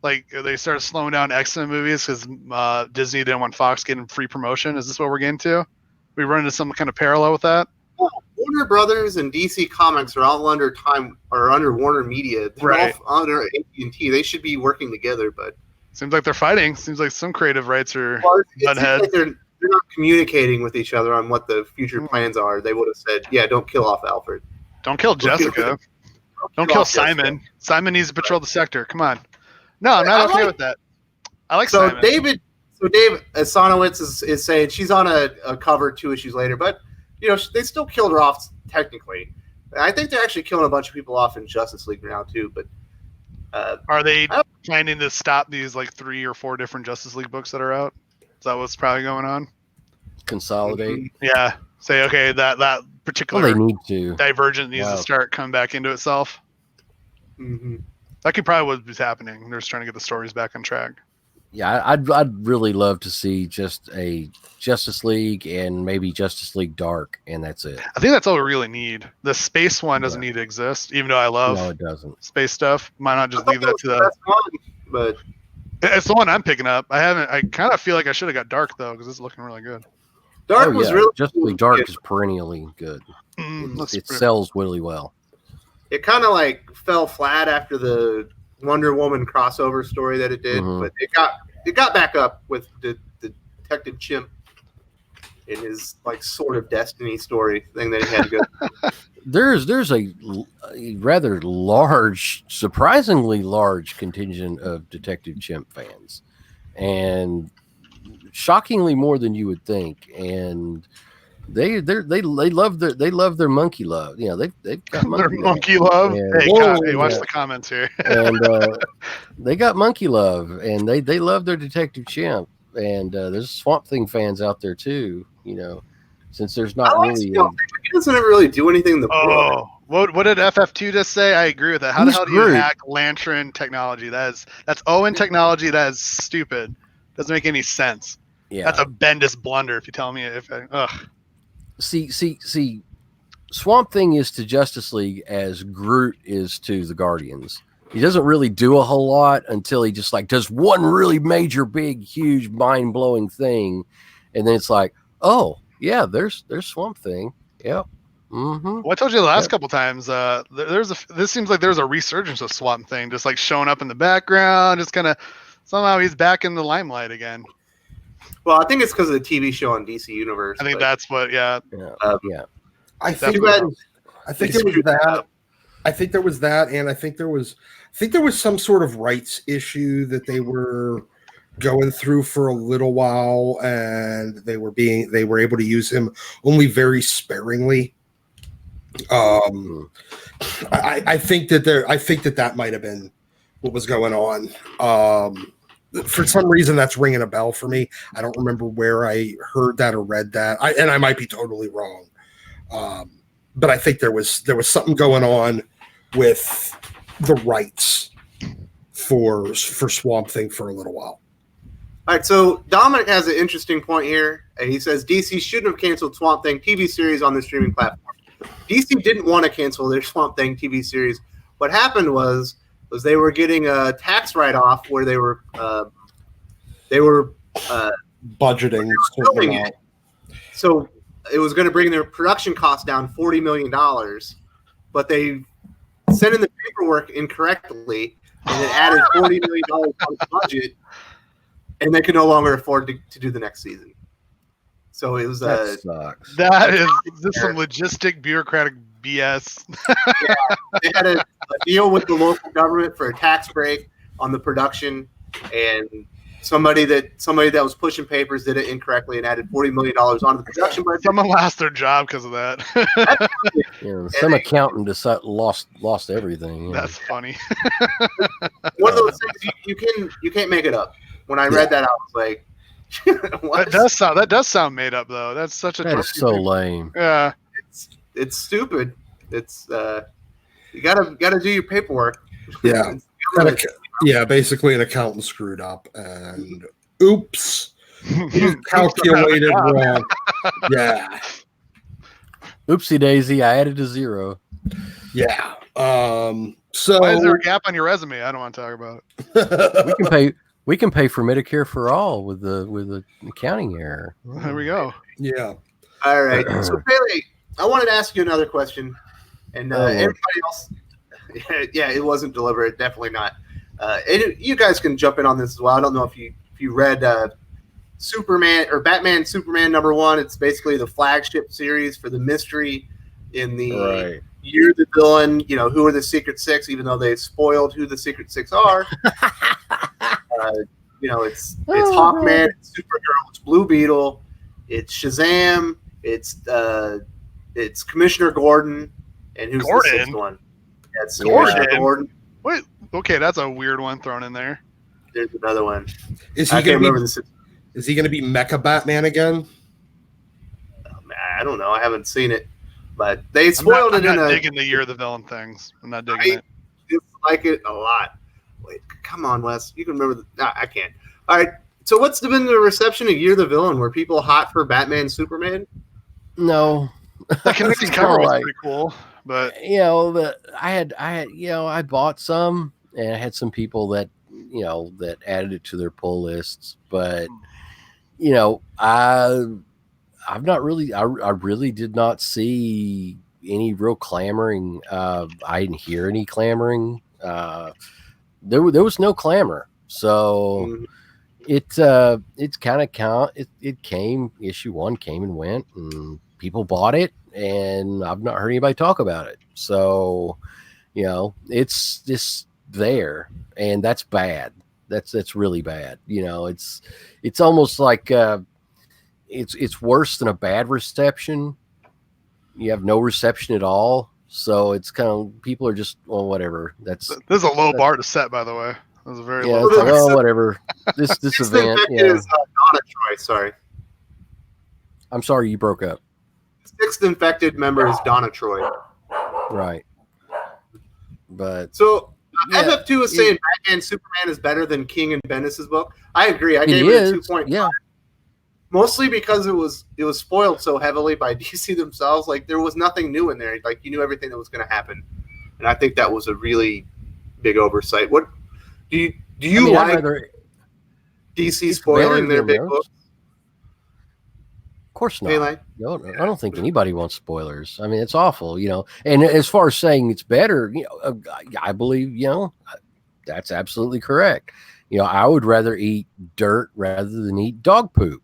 like they started slowing down X-Men movies because Disney didn't want Fox getting free promotion? Is this what we're getting to? We run into some kind of parallel with that? Oh, Warner Brothers and DC Comics are all under Warner Media. They're right. all under AT&T. They should be working together, but seems like they're fighting. Seems like some creative rights are buttheads. Like they're not communicating with each other on what the future plans are. They would have said, "Yeah, don't kill off Alfred. Don't kill Jessica. Don't kill Simon. Jessica. Simon needs to patrol the sector. Come on." No, I'm not okay with that. I like Simon. David Asanowitz is saying she's on a cover 2 issues later, but they still killed her off technically. I think they're actually killing a bunch of people off in Justice League now too. But are they planning to stop these like 3 or 4 different Justice League books that are out? Is that what's probably going on? Consolidate. Yeah. Say okay, that particular they need to. Divergent needs to start coming back into itself. Mm-hmm. That could probably what was happening. They're just trying to get the stories back on track. Yeah, I'd really love to see just a Justice League and maybe Justice League Dark, and that's it. I think that's all we really need. The space one doesn't need to exist, even though I love it doesn't. Space stuff. Why not just leave that to the but it's the one I'm picking up. I kind of feel like I should have got Dark though, because it's looking really good. Dark was really Justice League Dark is perennially good. It sells really well. It kind of like fell flat after the Wonder Woman crossover story that it did, but it got back up with the Detective Chimp in his like sort of Destiny story thing that he had to go. There's a rather large, surprisingly large contingent of Detective Chimp fans, and shockingly more than you would think. And they love their monkey love. They've got monkey love. Hey, watch the comments here. And they got monkey love, and they love their Detective Chimp. And there's Swamp Thing fans out there too. Since there's not really. He doesn't ever really do anything in the book. What did FF2 just say? I agree with that. How the hell do you hack Lantern technology? That's Owen technology. That is stupid. Doesn't make any sense. Yeah. That's a Bendis blunder. If you tell me ugh. See. Swamp Thing is to Justice League as Groot is to the Guardians. He doesn't really do a whole lot until he just like does one really major, big, huge, mind-blowing thing, and then it's like, oh yeah, there's Swamp Thing. Yep. Mm-hmm. Well, I told you the last couple times. This seems like there's a resurgence of Swamp Thing, just like showing up in the background, just kind of somehow he's back in the limelight again. Well, I think it's because of the TV show on DC Universe. I think that's what. Yeah. I think there was that. I think there was that, and I think there was some sort of rights issue that they were going through for a little while, and they were able to use him only very sparingly. I think that might have been what was going on. For some reason, that's ringing a bell for me. I don't remember where I heard that or read that, and I might be totally wrong. But I think there was something going on with the rights for Swamp Thing for a little while. All right, so Dominic has an interesting point here. He says DC shouldn't have canceled Swamp Thing TV series on the streaming platform. DC didn't want to cancel their Swamp Thing TV series. What happened was they were getting a tax write-off where they were budgeting filming it. So it was going to bring their production costs down $40 million, but they sent in the paperwork incorrectly, and it added $40 million on the budget, and they could no longer afford to do the next season. So it was that sucks. That is just some logistic bureaucratic BS. Yeah, they had a deal with the local government for a tax break on the production, and somebody that was pushing papers did it incorrectly and added $40 million onto the production budget. Someone lost their job because of that. Some accountant lost everything. Yeah. That's funny. One of those things you can't make it up. When I read that, I was like, that does sound made up though. That's such a that is so lame. Yeah, it's stupid. It's you gotta do your paperwork. Yeah. Yeah, basically an accountant screwed up and oops, you calculated wrong. Yeah. Oopsie daisy, I added a 0. Yeah. So why is there a gap on your resume? I don't want to talk about it. We can pay for Medicare for all with the accounting error. There we go. Yeah. All right. So Pele, I wanted to ask you another question, and everybody else. Yeah, it wasn't deliberate. Definitely not. You guys can jump in on this as well. I don't know if you read Superman or Batman Superman #1. It's basically the flagship series for the mystery in the Year the Villain. You know, who are the Secret Six, even though they spoiled who the Secret Six are. You know, it's Hawkman, it's Supergirl, it's Blue Beetle, it's Shazam, it's Commissioner Gordon, and who's the sixth one? Yeah, it's Gordon. Wait, okay, that's a weird one thrown in there. There's another one. Is he going to be Mecha Batman again? I don't know. I haven't seen it, but they spoiled it. I'm not digging the Year of the Villain things. I'm not digging it. I dislike it a lot. Wait, come on, Wes. You can remember. I can't. All right. So what's been the reception of Year of the Villain? Were people hot for Batman Superman? No. The connecting cover was pretty cool. But you know, I bought some, and I had some people that that added it to their pull lists. But you know, I've not really, I really did not see any real clamoring. I didn't hear any clamoring. There was no clamor, so it's kind of it came. Issue 1 came and went, and people bought it. And I've not heard anybody talk about it. So, you know, it's just there, and that's bad. That's really bad. You know, it's almost like it's worse than a bad reception. You have no reception at all. So it's kind of people are just whatever. This is a low bar to set, by the way. That was a very low. It's like, whatever. This event is Donna Troy. Sorry, I'm sorry you broke up. Sixth infected member is Donna Troy. Right. But so FF2 is saying Batman Superman is better than King and Bendis' book. I agree. I gave it a 2.5. Yeah. mostly because it was spoiled so heavily by DC themselves. Like there was nothing new in there. Like you knew everything that was going to happen, and I think that was a really big oversight. What do you like DC spoiling their big books? Of course not. Hey, No, I don't think anybody wants spoilers. I mean, it's awful, you know. And as far as saying it's better, you know, I believe, you know, that's absolutely correct. You know, I would rather eat dirt rather than eat dog poop,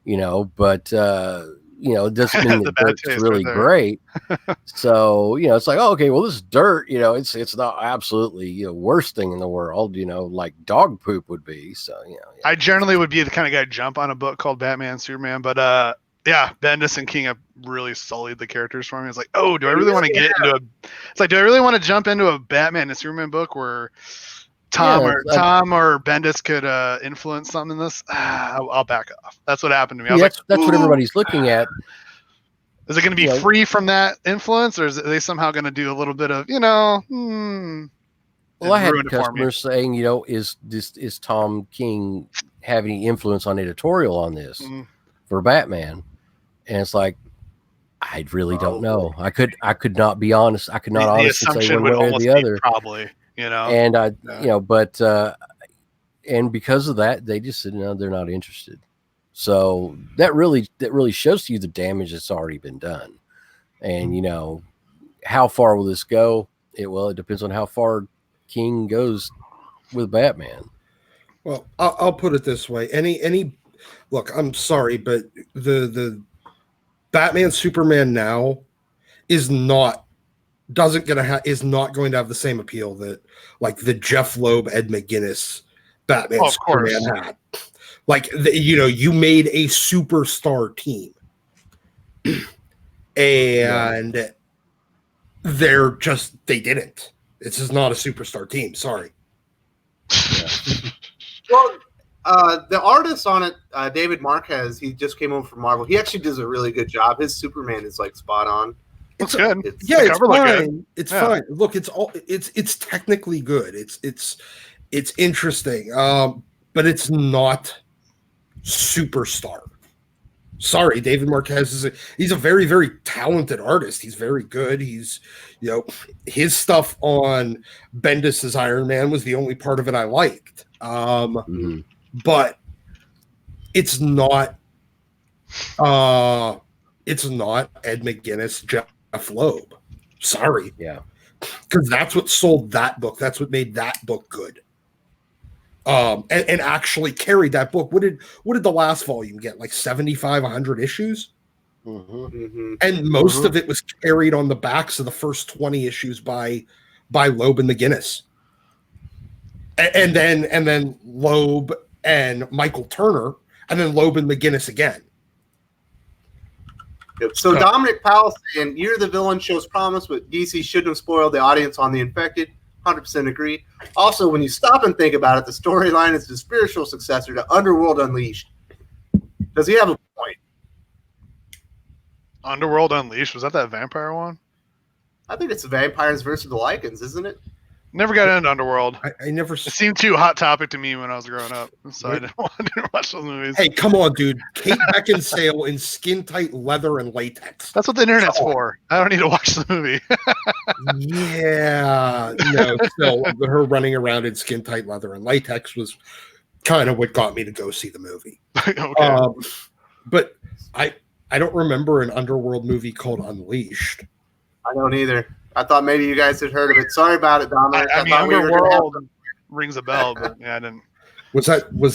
you know, but, you know, it doesn't mean that dirt's really great. So, you know, it's like, oh, okay, well, this is dirt, you know, it's not absolutely, you know, worst thing in the world, you know, like dog poop would be. So, you know, I generally would be the kind of guy to jump on a book called Batman, Superman, but, yeah, Bendis and King have really sullied the characters for me. It's like, oh, do I really want to get into it's like, do I really want to jump into a Batman and Superman book where Tom or Bendis could influence something in this? I'll back off. That's what happened to me. I was that's what everybody's looking at. Is it going to be free from that influence, or are they somehow going to do a little bit of, you know? Well, I had customers saying, you know, is Tom King have any influence on editorial on this for Batman? And it's like, I really don't know. I could not be honest. I could not honestly say one way or the other. Probably, you know. And you know, but and because of that, they just said no, they're not interested. So that really shows you the damage that's already been done. And you know, how far will this go? It depends on how far King goes with Batman. Well, I'll put it this way: any look, I'm sorry, but the Batman Superman now is not going to have the same appeal that like the Jeff Loeb, Ed McGuinness Batman Superman had. Like you made a superstar team, and they didn't. This is not a superstar team. Sorry. Yeah. Well, the artist on it, David Marquez, he just came over from Marvel. He actually does a really good job. His Superman is like spot on. It's good. It's fine. It's fine. Look, it's technically good. It's interesting. But it's not superstar. Sorry, David Marquez he's a very, very talented artist. He's very good. He's, you know, his stuff on Bendis's Iron Man was the only part of it I liked. But it's not Ed McGuinness, Jeff Loeb. Sorry. Yeah. Because that's what sold that book. That's what made that book good. And actually carried that book. What did the last volume get? Like 75, 100 issues? And most of it was carried on the backs of the first 20 issues by Loeb and McGuinness. And then Loeb and Michael Turner, and then Loeb and McGuinness again. So Dominic Powell saying, "You're the villain shows promise, but DC shouldn't have spoiled the audience on the Infected." 100% agree. Also, when you stop and think about it, the storyline is the spiritual successor to Underworld Unleashed. Does he have a point? Underworld Unleashed, was that vampire one? I think it's the vampires versus the Lycans, isn't it? Never got into Underworld. I never. It seemed too hot topic to me when I was growing up, so I didn't watch those movies. Hey, come on, dude! Kate Beckinsale in skin tight leather and latex. That's what the internet's for. I don't need to watch the movie. Yeah, no. Still, her running around in skin tight leather and latex was kind of what got me to go see the movie. Okay. But I don't remember an Underworld movie called Unleashed. I don't either. I thought maybe you guys had heard of it. Sorry about it, Dominic. I mean, Underworld rings a bell, but yeah, I didn't. Was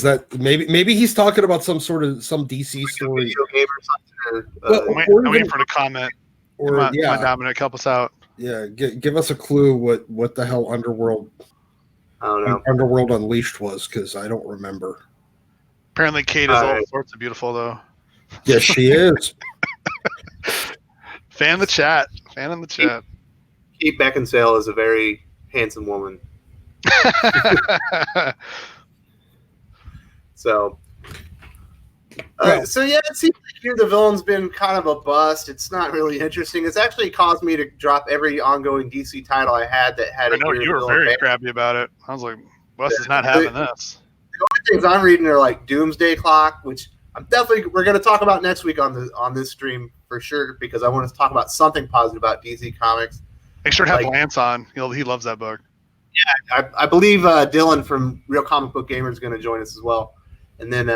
that maybe he's talking about some DC story? I'm waiting for the comment. Come on, Dominic, help us out. Yeah, give us a clue what the hell Underworld. I don't know. Underworld Unleashed was, because I don't remember. Apparently, Kate is all sorts of beautiful, though. Yes, she is. Fan in the chat. Kate Beckinsale is a very handsome woman. So it seems like here the villain's been kind of a bust. It's not really interesting. It's actually caused me to drop every ongoing DC title I had that had. I know you were very crabby about it. I was like, Wes is not having this. The only things I'm reading are like Doomsday Clock, which we're going to talk about next week on this stream for sure, because I want to talk about something positive about DC Comics. Make sure to have Lance on. He loves that book. Yeah, I believe Dylan from Real Comic Book Gamer is going to join us as well. And then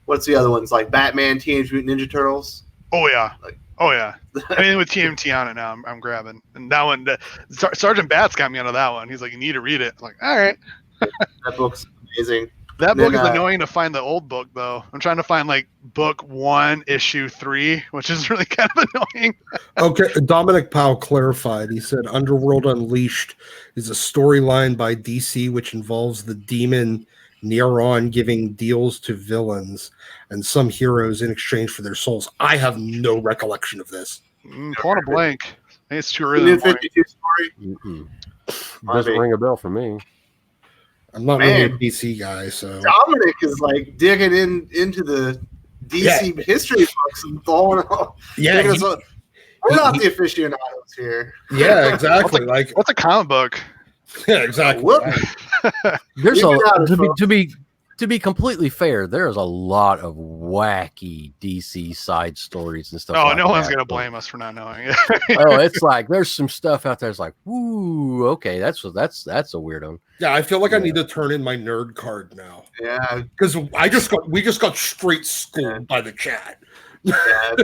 what's the other ones, like Batman, Teenage Mutant Ninja Turtles? Oh yeah, Anything with TMT on it now, I'm grabbing. And that one, Sergeant Bats got me out of that one. He's like, you need to read it. I'm like, all right. That book's amazing. That book is annoying to find the old book, though. I'm trying to find like book 1, issue 3, which is really kind of annoying. Okay, Dominic Powell clarified. He said Underworld Unleashed is a storyline by DC which involves the demon Neron giving deals to villains and some heroes in exchange for their souls. I have no recollection of this. Pulling a blank. I think it's too early. 52 story. Doesn't ring a bell for me. I'm not really a DC guy, so Dominic is like digging into the DC history books and throwing out. Yeah, we're not the aficionados here. Yeah, exactly. What's a comic book? Yeah, exactly. There's to be completely fair, there's a lot of wacky DC side stories and stuff. Oh, like no one's that. gonna blame us for not knowing. Oh, it's like there's some stuff out there. It's like, woo, okay, that's a weird one. Yeah, I feel like I need to turn in my nerd card now. Yeah, because we just got straight schooled by the chat. Yeah.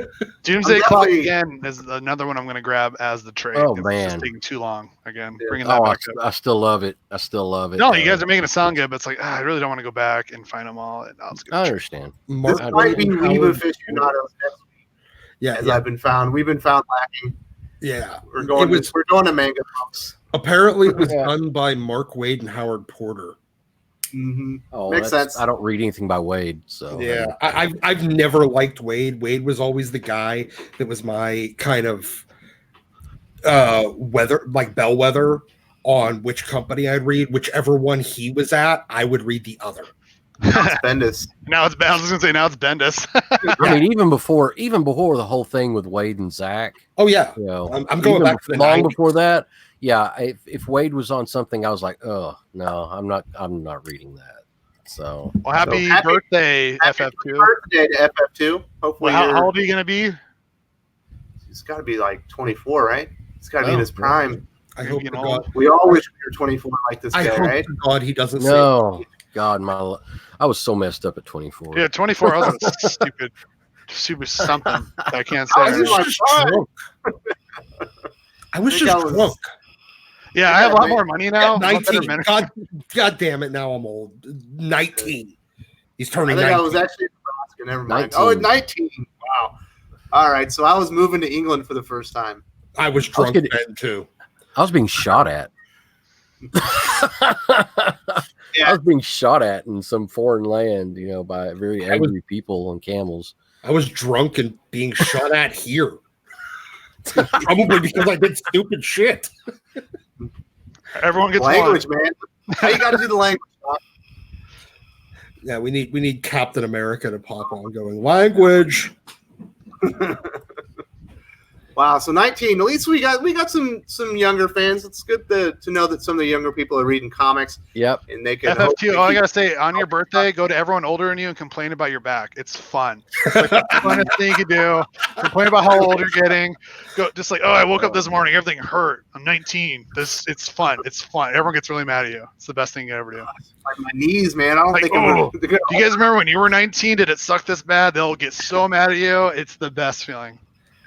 Doomsday Clock again is another one I'm going to grab as the trade. Oh, It's man. just taking too long again. Yeah. Bringing that back up. I still love it. No, you guys are making it sound good, but it's like I really don't want to go back and find them all. And I'll just I understand. This might be Weeb aficionados next week. Yeah, as we've been found lacking. Yeah, we're going to manga books. Apparently, it was done by Mark Waid and Howard Porter. Mm-hmm. Oh, makes sense. I don't read anything by Waid, so yeah, I've never liked Waid. Waid was always the guy that was my kind of bellwether on which company I'd read. Whichever one he was at, I would read the other. Now it's Bendis. I was going to say now it's Bendis. I mean, even before the whole thing with Waid and Zach. Oh yeah, you know, I'm going back to the long 90s. before that. Yeah, if Waid was on something, I was like, oh no, I'm not reading that. So, well, happy birthday, FF2. Birthday to FF2. Hopefully, how old are you gonna be? He's got to be like 24, right? He's got to be in his prime. I hope to God. We all wish we were 24 like this guy, right? To God, he doesn't. No, God, I was so messed up at 24. Yeah, 24. I was a stupid something that I can't say. I was just drunk. Yeah, I have a lot more money now. 19. God damn it! Now I'm old. 19. He's turning 19. I was actually in Nebraska. Never mind. 19. Oh, 19. Wow. All right. So I was moving to England for the first time. I was drunk then too. I was being shot at. Yeah. I was being shot at in some foreign land, by very angry people on camels. I was drunk and being shot at here. Probably because I did stupid shit. Everyone gets language, man. How you got to do the language? Yeah, we need Captain America to pop on going language. Wow, so 19. At least we got some younger fans. It's good to know that some of the younger people are reading comics. Yep. And they can FF2. All I gotta say, on your birthday, go to everyone older than you and complain about your back. It's fun. It's like the funnest thing you can do. Complain about how old you're getting. Go just like, I woke up this morning, everything hurt. I'm 19. It's fun. It's fun. Everyone gets really mad at you. It's the best thing you ever do. Like my knees, man. I don't think do you guys remember when you were 19? Did it suck this bad? They'll get so mad at you. It's the best feeling.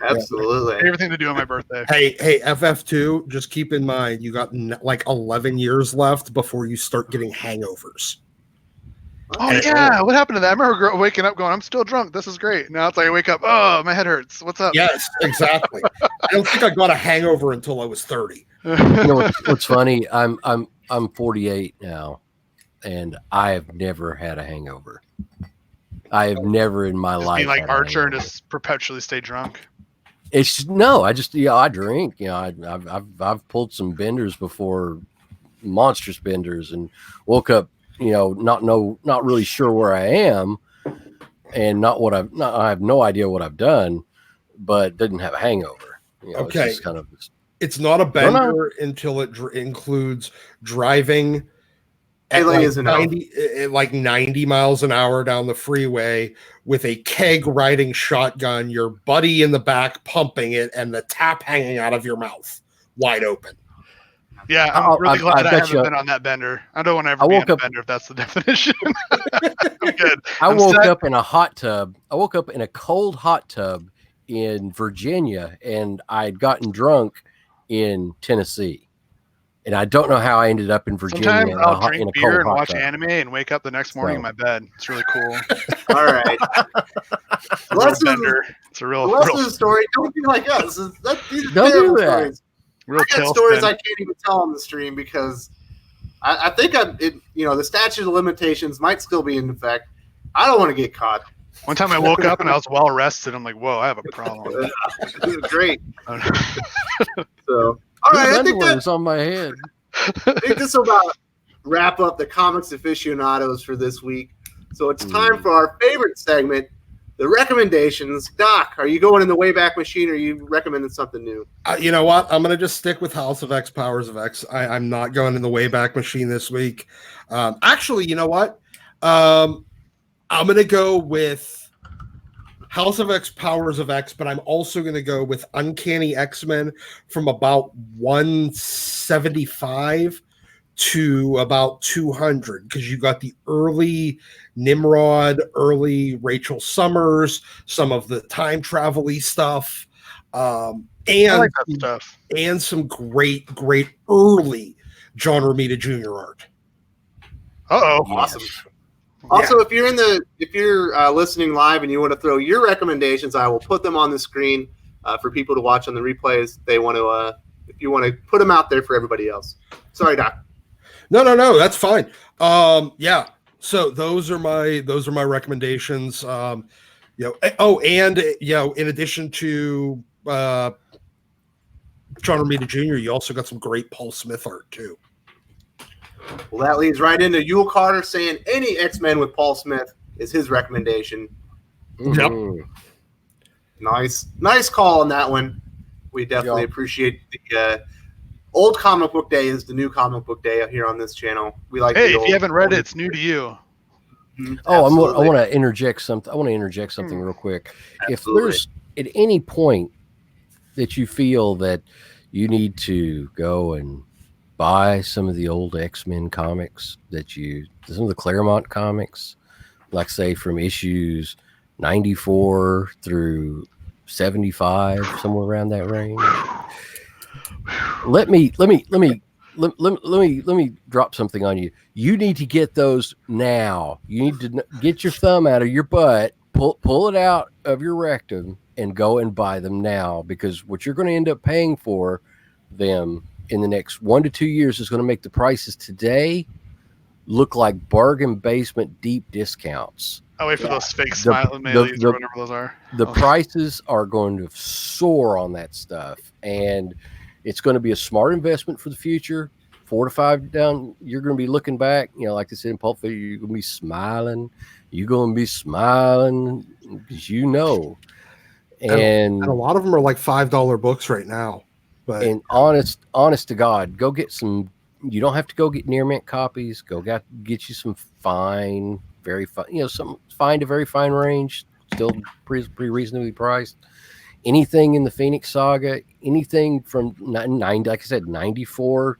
Absolutely. Everything to do on my birthday. Hey, FF2, just keep in mind, you got like 11 years left before you start getting hangovers. Oh, yeah. What happened to that? I remember waking up going, I'm still drunk. This is great. Now it's like I wake up, oh, my head hurts. What's up? Yes, exactly. I don't think I got a hangover until I was 30. You know what's funny? I'm 48 now, and I have never had a hangover. I have never in my life be like had a Archer and hangover. just perpetually stay drunk. I drink. I've pulled some benders before, monstrous benders, and woke up, not really sure where I am, and I have no idea what I've done, but didn't have a hangover. Okay, it's just kind of. It's not a bender until it includes driving Melee is enough. 90 miles an hour down the freeway with a keg riding shotgun, your buddy in the back pumping it, and the tap hanging out of your mouth, wide open. Yeah, I'm really glad I haven't been on that bender. I don't want to ever be on a bender if that's the definition. I'm good. I woke up in a hot tub. I woke up in a cold hot tub in Virginia, and I'd gotten drunk in Tennessee. And I don't know how I ended up in Virginia. Sometimes I'll drink beer and watch anime and wake up the next morning in my bed. It's really cool. All right. It's a real story. Don't be like us. These are don't do that. Stories. I got stories I can't even tell on the stream because I think the statute of limitations might still be in effect. I don't want to get caught. One time I woke up and I was well rested. I'm like, whoa, I have a problem. This is great. So, all right, I think that's on my head. I think this will about wrap up the Comics Aficionados for this week. So it's time for our favorite segment, the recommendations. Doc, are you going in the Wayback Machine, or are you recommending something new? You know what? I'm going to just stick with House of X, Powers of X. I'm not going in the Wayback Machine this week. Actually, you know what? I'm going to go with House of X, Powers of X, but I'm also going to go with Uncanny X-Men from about 175 to about 200, because you got the early Nimrod, early Rachel Summers, some of the time travel-y stuff, and some great early John Romita Jr. art. Awesome. Also, if you're listening live and you want to throw your recommendations, I will put them on the screen for people to watch on the replays. They want to, if you want to put them out there for everybody else. Sorry, Doc. No, that's fine. Yeah. So those are my recommendations. In addition to John Romita Jr., you also got some great Paul Smith art too. Well, that leads right into Yule Carter saying any X-Men with Paul Smith is his recommendation. Yep. Nice call on that one. We definitely appreciate the old comic book day is the new comic book day here on this channel. We like. Hey, if you haven't read it, it's new to you. I want to interject something. Real quick. Absolutely. If there's at any point that you feel that you need to go and buy some of the old X-Men comics some of the Claremont comics, like say from issues 94 through 75, somewhere around that range. Let me drop something on you. You need to get those now. You need to get your thumb out of your butt, pull it out of your rectum, and go and buy them now, because what you're going to end up paying for them in the next 1 to 2 years is going to make the prices today look like bargain basement deep discounts. I'll wait for those fake smiling mailies or whatever those are. The prices are going to soar on that stuff, and it's going to be a smart investment for the future. 4 to 5 down, you're going to be looking back, like they said in Pulp Fiction, you're going to be smiling. You're going to be smiling because and a lot of them are like $5 books right now. And honest to God, go get some. You don't have to go get near mint copies. Go get you some fine, very fine, some fine to very fine range, still pretty reasonably priced. Anything in the Phoenix Saga, anything from 90, like I said, 94,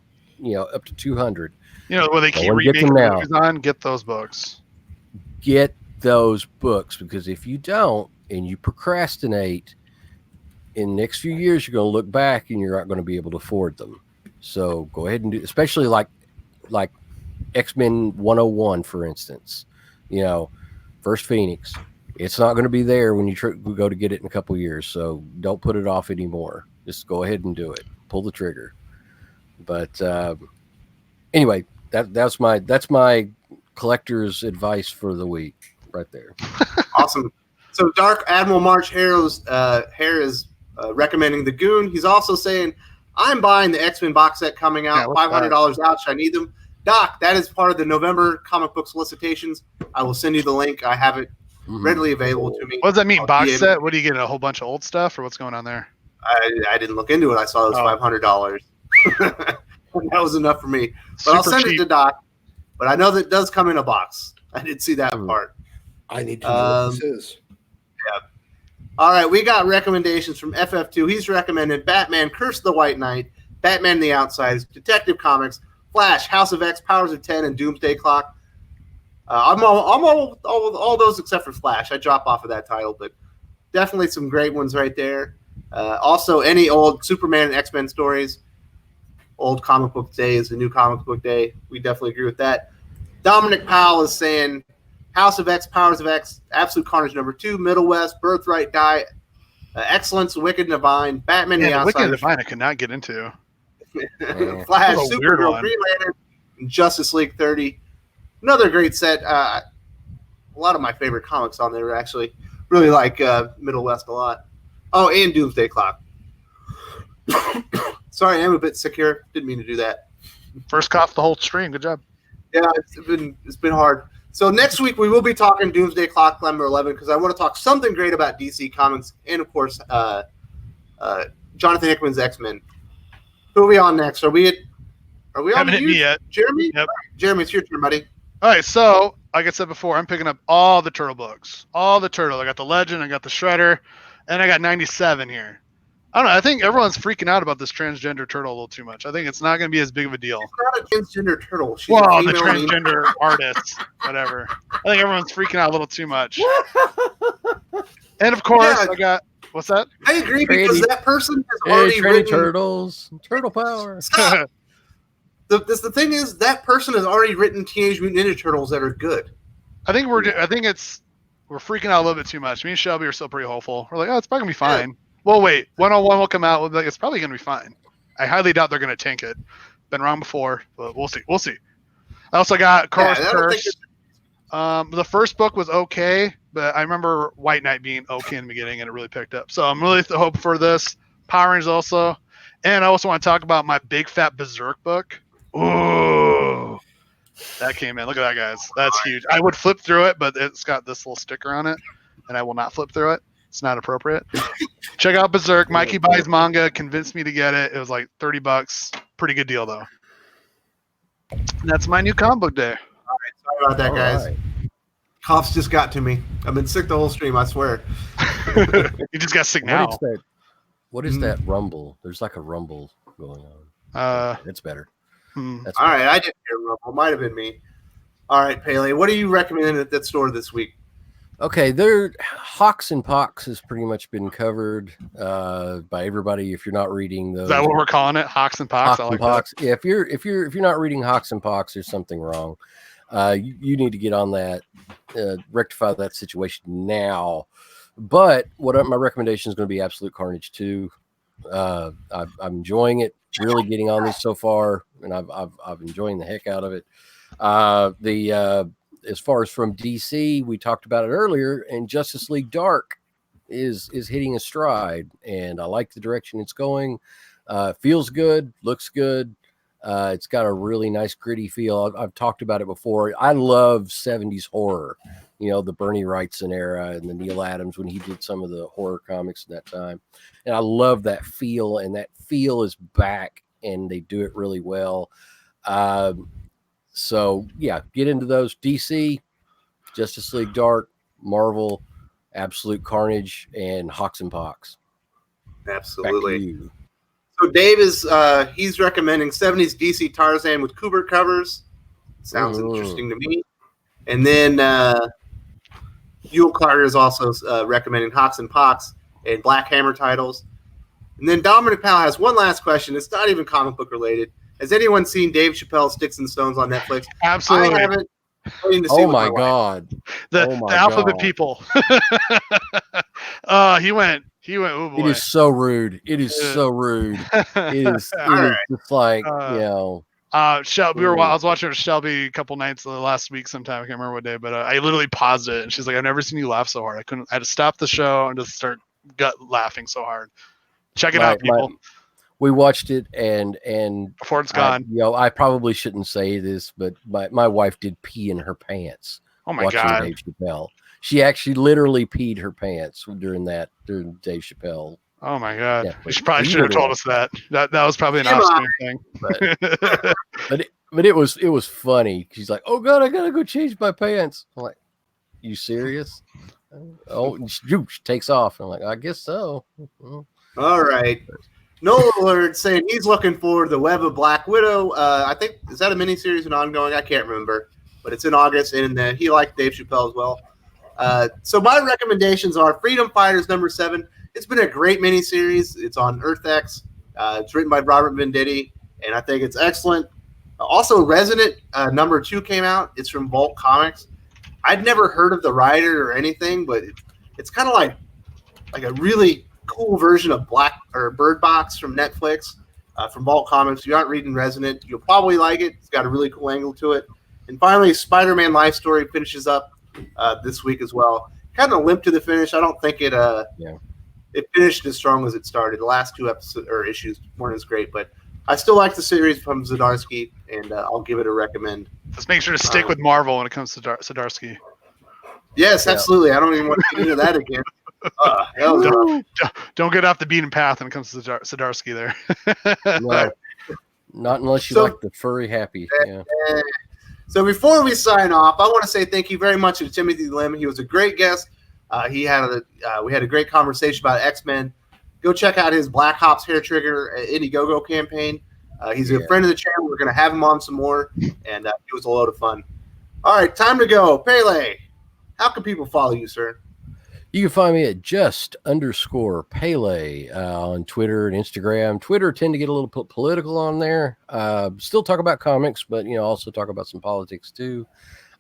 up to 200. Where they keep remaking movies on. Get those books. Get those books, because if you don't and you procrastinate, in the next few years, you're going to look back and you're not going to be able to afford them. So go ahead and do, especially like X-Men 101, for instance. First Phoenix. It's not going to be there when you go to get it in a couple years. So don't put it off anymore. Just go ahead and do it. Pull the trigger. But anyway, that's my collector's advice for the week right there. Awesome. So Dark Admiral March Hare is recommending the Goon. He's also saying, I'm buying the X-Men box set coming out, $500 out. Should I need them? Doc, that is part of the November comic book solicitations. I will send you the link. I have it readily available to me. What does that mean, box set? What, do you get, a whole bunch of old stuff, or what's going on there? I didn't look into it. I saw it was $500. That was enough for me. But I'll send it to Doc. but I know that it does come in a box. I did see that part. I need to know what this is. Yeah. All right, we got recommendations from FF2. He's recommended Batman: Curse of the White Knight, Batman and the Outsiders, Detective Comics, Flash, House of X, Powers of 10, and Doomsday Clock. I'm all those except for Flash. I drop off of that title, but definitely some great ones right there. Also, any old Superman and X-Men stories. Old comic book day is the new comic book day. We definitely agree with that. Dominic Powell is saying House of X, Powers of X, Absolute Carnage #2, Middle West, Birthright Die, Excellence, Wicked and Divine, Batman and the Wicked and Outsiders, Divine I could not get into. Flash, That's a weird Supergirl, one. Green Lantern, and Justice League 30. Another great set. A lot of my favorite comics on there, actually. Really like Middle West a lot. Oh, and Doomsday Clock. Sorry, I'm a bit sick here. Didn't mean to do that. First cough the whole stream. Good job. Yeah, it's been hard. So next week we will be talking Doomsday Clock #11 because I want to talk something great about DC Comics and of course Jonathan Hickman's X-Men. Who are we on next? Are we on Haven't hit you, me yet. Jeremy? Yep. Jeremy, it's your turn, buddy. All right, so like I said before, I'm picking up all the Turtle books. All the Turtle. I got the Legend, I got the Shredder, and I got 97 here. I don't know. I think everyone's freaking out about this transgender turtle a little too much. I think it's not going to be as big of a deal. She's not a transgender turtle. She's Well, a the female transgender artist, whatever. I think everyone's freaking out a little too much. And of course, Yeah. I got what's that? I agree because that person has Hey, already written. turtles, turtle power. Stop. The thing is, that person has already written Teenage Mutant Ninja Turtles that are good. I think we're freaking out a little bit too much. Me and Shelby are still pretty hopeful. We're like, oh, it's probably gonna be fine. Yeah. Well, wait, 101 will come out. We'll be like, it's probably gonna be fine. I highly doubt they're gonna tank it. Been wrong before, but we'll see. We'll see. I also got Carl's Curse. The first book was okay, but I remember White Knight being okay in the beginning, and it really picked up. So I'm really hoping for this. Power Rangers also, and I also want to talk about my Big Fat Berserk book. Ooh, that came in. Look at that, guys. That's huge. I would flip through it, but it's got this little sticker on it, and I will not flip through it. It's not appropriate. Check out Berserk. Mikey buys manga. Convinced me to get it. It was like $30. Pretty good deal, though. And that's my new comic book day. All right, sorry about that, guys. Right. Coughs just got to me. I've been sick the whole stream, I swear. You just got sick now. What is that rumble? There's like a rumble going on. It's better. That's all right. I didn't hear a rumble. Might have been me. All right, Pele. What are you recommending at that store this week? Okay, Hawks and Pox has pretty much been covered by everybody. If you're not reading those, is that what we're calling it? Hawks and Pox. Hawks and Pox. Yeah, if you're not reading Hawks and Pox, there's something wrong. You need to get on that, rectify that situation now. But my recommendation is going to be Absolute Carnage 2. I'm enjoying it. Really getting on this so far, and I've enjoying the heck out of it. As far as from DC, we talked about it earlier, and Justice League Dark is hitting a stride, and I like the direction it's going. Feels good, looks good. It's got a really nice gritty feel. I've talked about it before. I love 70s horror, the Bernie Wrightson era and the Neil Adams when he did some of the horror comics at that time. And I love that feel, and that feel is back, and they do it really well. So, yeah, get into those. DC, Justice League Dark, Marvel, Absolute Carnage, and Hawks and Pox. Absolutely. So Dave is he's recommending 70s DC Tarzan with Kubert covers. Sounds interesting to me. And then Yule Carter is also recommending Hawks and Pox and Black Hammer titles. And then Dominic Powell has one last question. It's not even comic book related. Has anyone seen Dave Chappelle's Sticks and Stones on Netflix? Absolutely. I haven't. Oh my God. The alphabet people. He went. Oh boy. It is so rude. It is so rude. It is just like, Shelby, I was watching with Shelby a couple nights last week sometime. I can't remember what day, but I literally paused it, and she's like, "I've never seen you laugh so hard. I had to stop the show and just start gut laughing so hard." Check it out, people. We watched it, and before it's gone, I probably shouldn't say this, but my wife did pee in her pants. Oh my watching God! Dave Chappelle. She actually literally peed her pants during Dave Chappelle. Oh my God! Yeah, you probably should have told us that. That was probably an off-screen thing. But it was funny. She's like, "Oh God, I gotta go change my pants." I'm like, "You serious?" Oh, she takes off. I'm like, "I guess so." All right. Noel Alert saying he's looking forward to the Web of Black Widow. I think, is that a miniseries and ongoing? I can't remember, but it's in August, and he liked Dave Chappelle as well. So my recommendations are Freedom Fighters #7. It's been a great miniseries. It's on Earth X. It's written by Robert Venditti, and I think it's excellent. Also, Resident #2 came out. It's from Vault Comics. I'd never heard of the writer or anything, but it's kind of like a really cool version of Bird Box from Netflix, from Vault Comics. If you aren't reading Resident, you'll probably like it. It's got a really cool angle to it. And finally, Spider-Man Life Story finishes up this week as well. Kind of limp to the finish. I don't think it finished as strong as it started. The last 2 episodes or issues weren't as great, but I still like the series from Zdarsky, and I'll give it a recommend. Let's make sure to stick with Marvel when it comes to Zdarsky. Yes, absolutely. I don't even want to get into that again. Don't get off the beaten path when it comes to Zdarsky there. No, not unless you like the furry happy. Yeah. So before we sign off, I want to say thank you very much to Timothy Lim. He was a great guest. We had a great conversation about X-Men. Go check out his Black Ops Hair Trigger Indiegogo campaign. He's a friend of the channel. We're going to have him on some more, and it was a load of fun. All right, time to go. Pele, how can people follow you, sir? You can find me at just_Pele on Twitter and Instagram. Twitter tend to get a little political on there. Still talk about comics, but also talk about some politics too.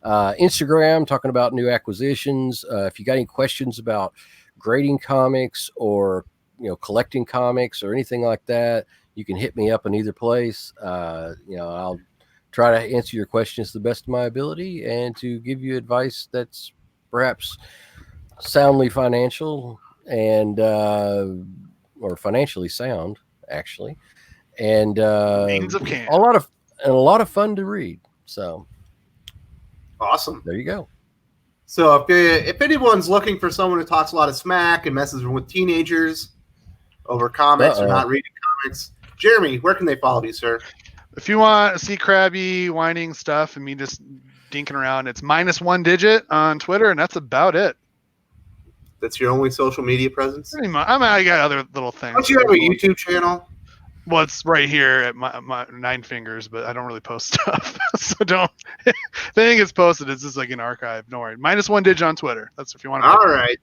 Instagram, talking about new acquisitions. If you got any questions about grading comics or collecting comics or anything like that, you can hit me up in either place. I'll try to answer your questions to the best of my ability and to give you advice that's perhaps soundly financial and or financially sound, actually, and a lot of fun to read. So awesome. There you go. So if anyone's looking for someone who talks a lot of smack and messes with teenagers over comics or not reading comics, Jeremy, where can they follow you, sir? If you want to see crabby whining stuff and me just dinking around, it's -1digit on Twitter, and that's about it. That's your only social media presence? I got other little things. Don't you have a YouTube channel? Well, it's right here at my 9 fingers, but I don't really post stuff. So don't. If anything gets posted, it's just like an archive. Don't worry. -1digit on Twitter. That's if you want to. All right.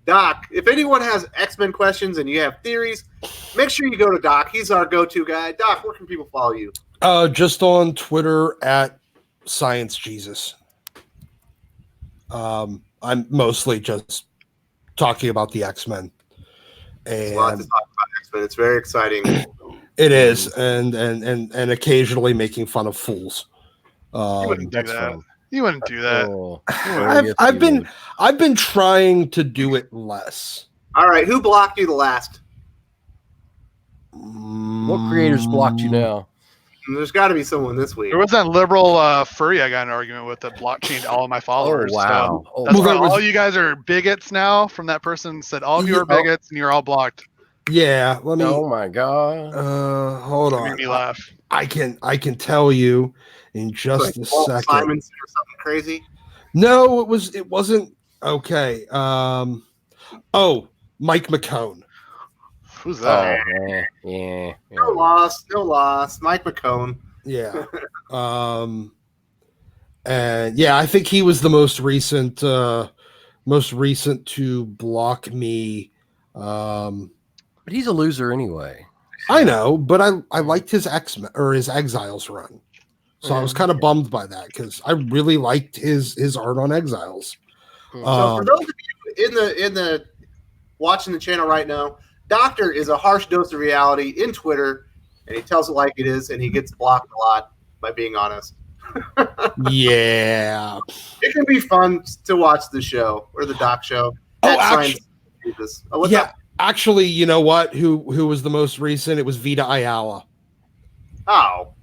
Doc, if anyone has X-Men questions and you have theories, make sure you go to Doc. He's our go-to guy. Doc, where can people follow you? Just on Twitter at Science Jesus. I'm mostly just talking about the X-Men. And a lot to talk about X-Men. It's very exciting. It is, and occasionally making fun of fools. You wouldn't do that. Fun. You wouldn't do that. Oh, I've been trying to do it less. All right, who blocked you the last? What creators blocked you now? There's got to be someone this week. There was that liberal furry I got in an argument with that blockchained all of my followers. Oh, wow. So that's why all you guys are bigots now. From that person said all of you are bigots and you're all blocked. Yeah. Let me. Oh my god. Hold on. Made me laugh. I can tell you in just a second. Simonson or something crazy? No, it wasn't. Okay. Mike McCone. Who's that? Yeah. No loss. Mike McCone. Yeah. And yeah, I think he was the most recent to block me. But he's a loser anyway. I know, but I liked his X-Men or his Exiles run. So I was kind of bummed by that because I really liked his art on Exiles. So for those of you in the watching the channel right now, Doctor is a harsh dose of reality in Twitter, and he tells it like it is, and he gets blocked a lot by being honest. Yeah. It can be fun to watch the show or the Doc show. Actually, you know what? Who was the most recent? It was Vita Ayala. Oh.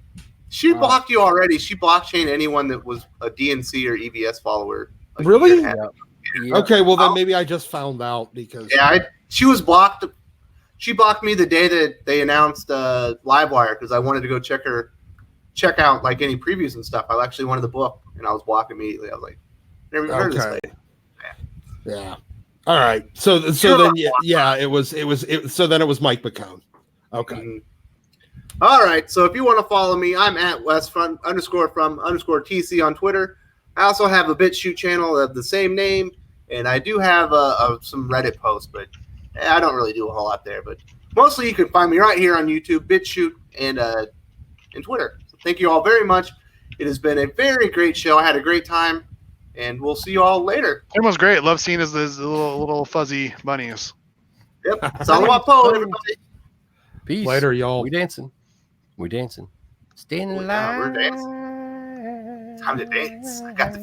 She blocked you already. She blockchained anyone that was a DNC or EBS follower. Really? Yeah. Okay, well then maybe I just found out because she was blocked. She blocked me the day that they announced Livewire because I wanted to go check her check out like any previews and stuff. I actually wanted the book, and I was walking immediately. I was like, never even heard of this lady. Yeah. All right. So then it was so then it was Mike McCone. Okay. Mm-hmm. All right. So if you want to follow me, I'm at Westfront_from_TC on Twitter. I also have a BitChute channel of the same name, and I do have some Reddit posts, but I don't really do a whole lot there. But mostly you can find me right here on YouTube, BitChute, and Twitter. So thank you all very much. It has been a very great show. I had a great time, and we'll see you all later. It was great. Love seeing his little fuzzy bunnies. Yep. It's all about Poe, everybody. Peace. Later, y'all. We dancing. Staying alive. We're dancing. Time to dance. I got the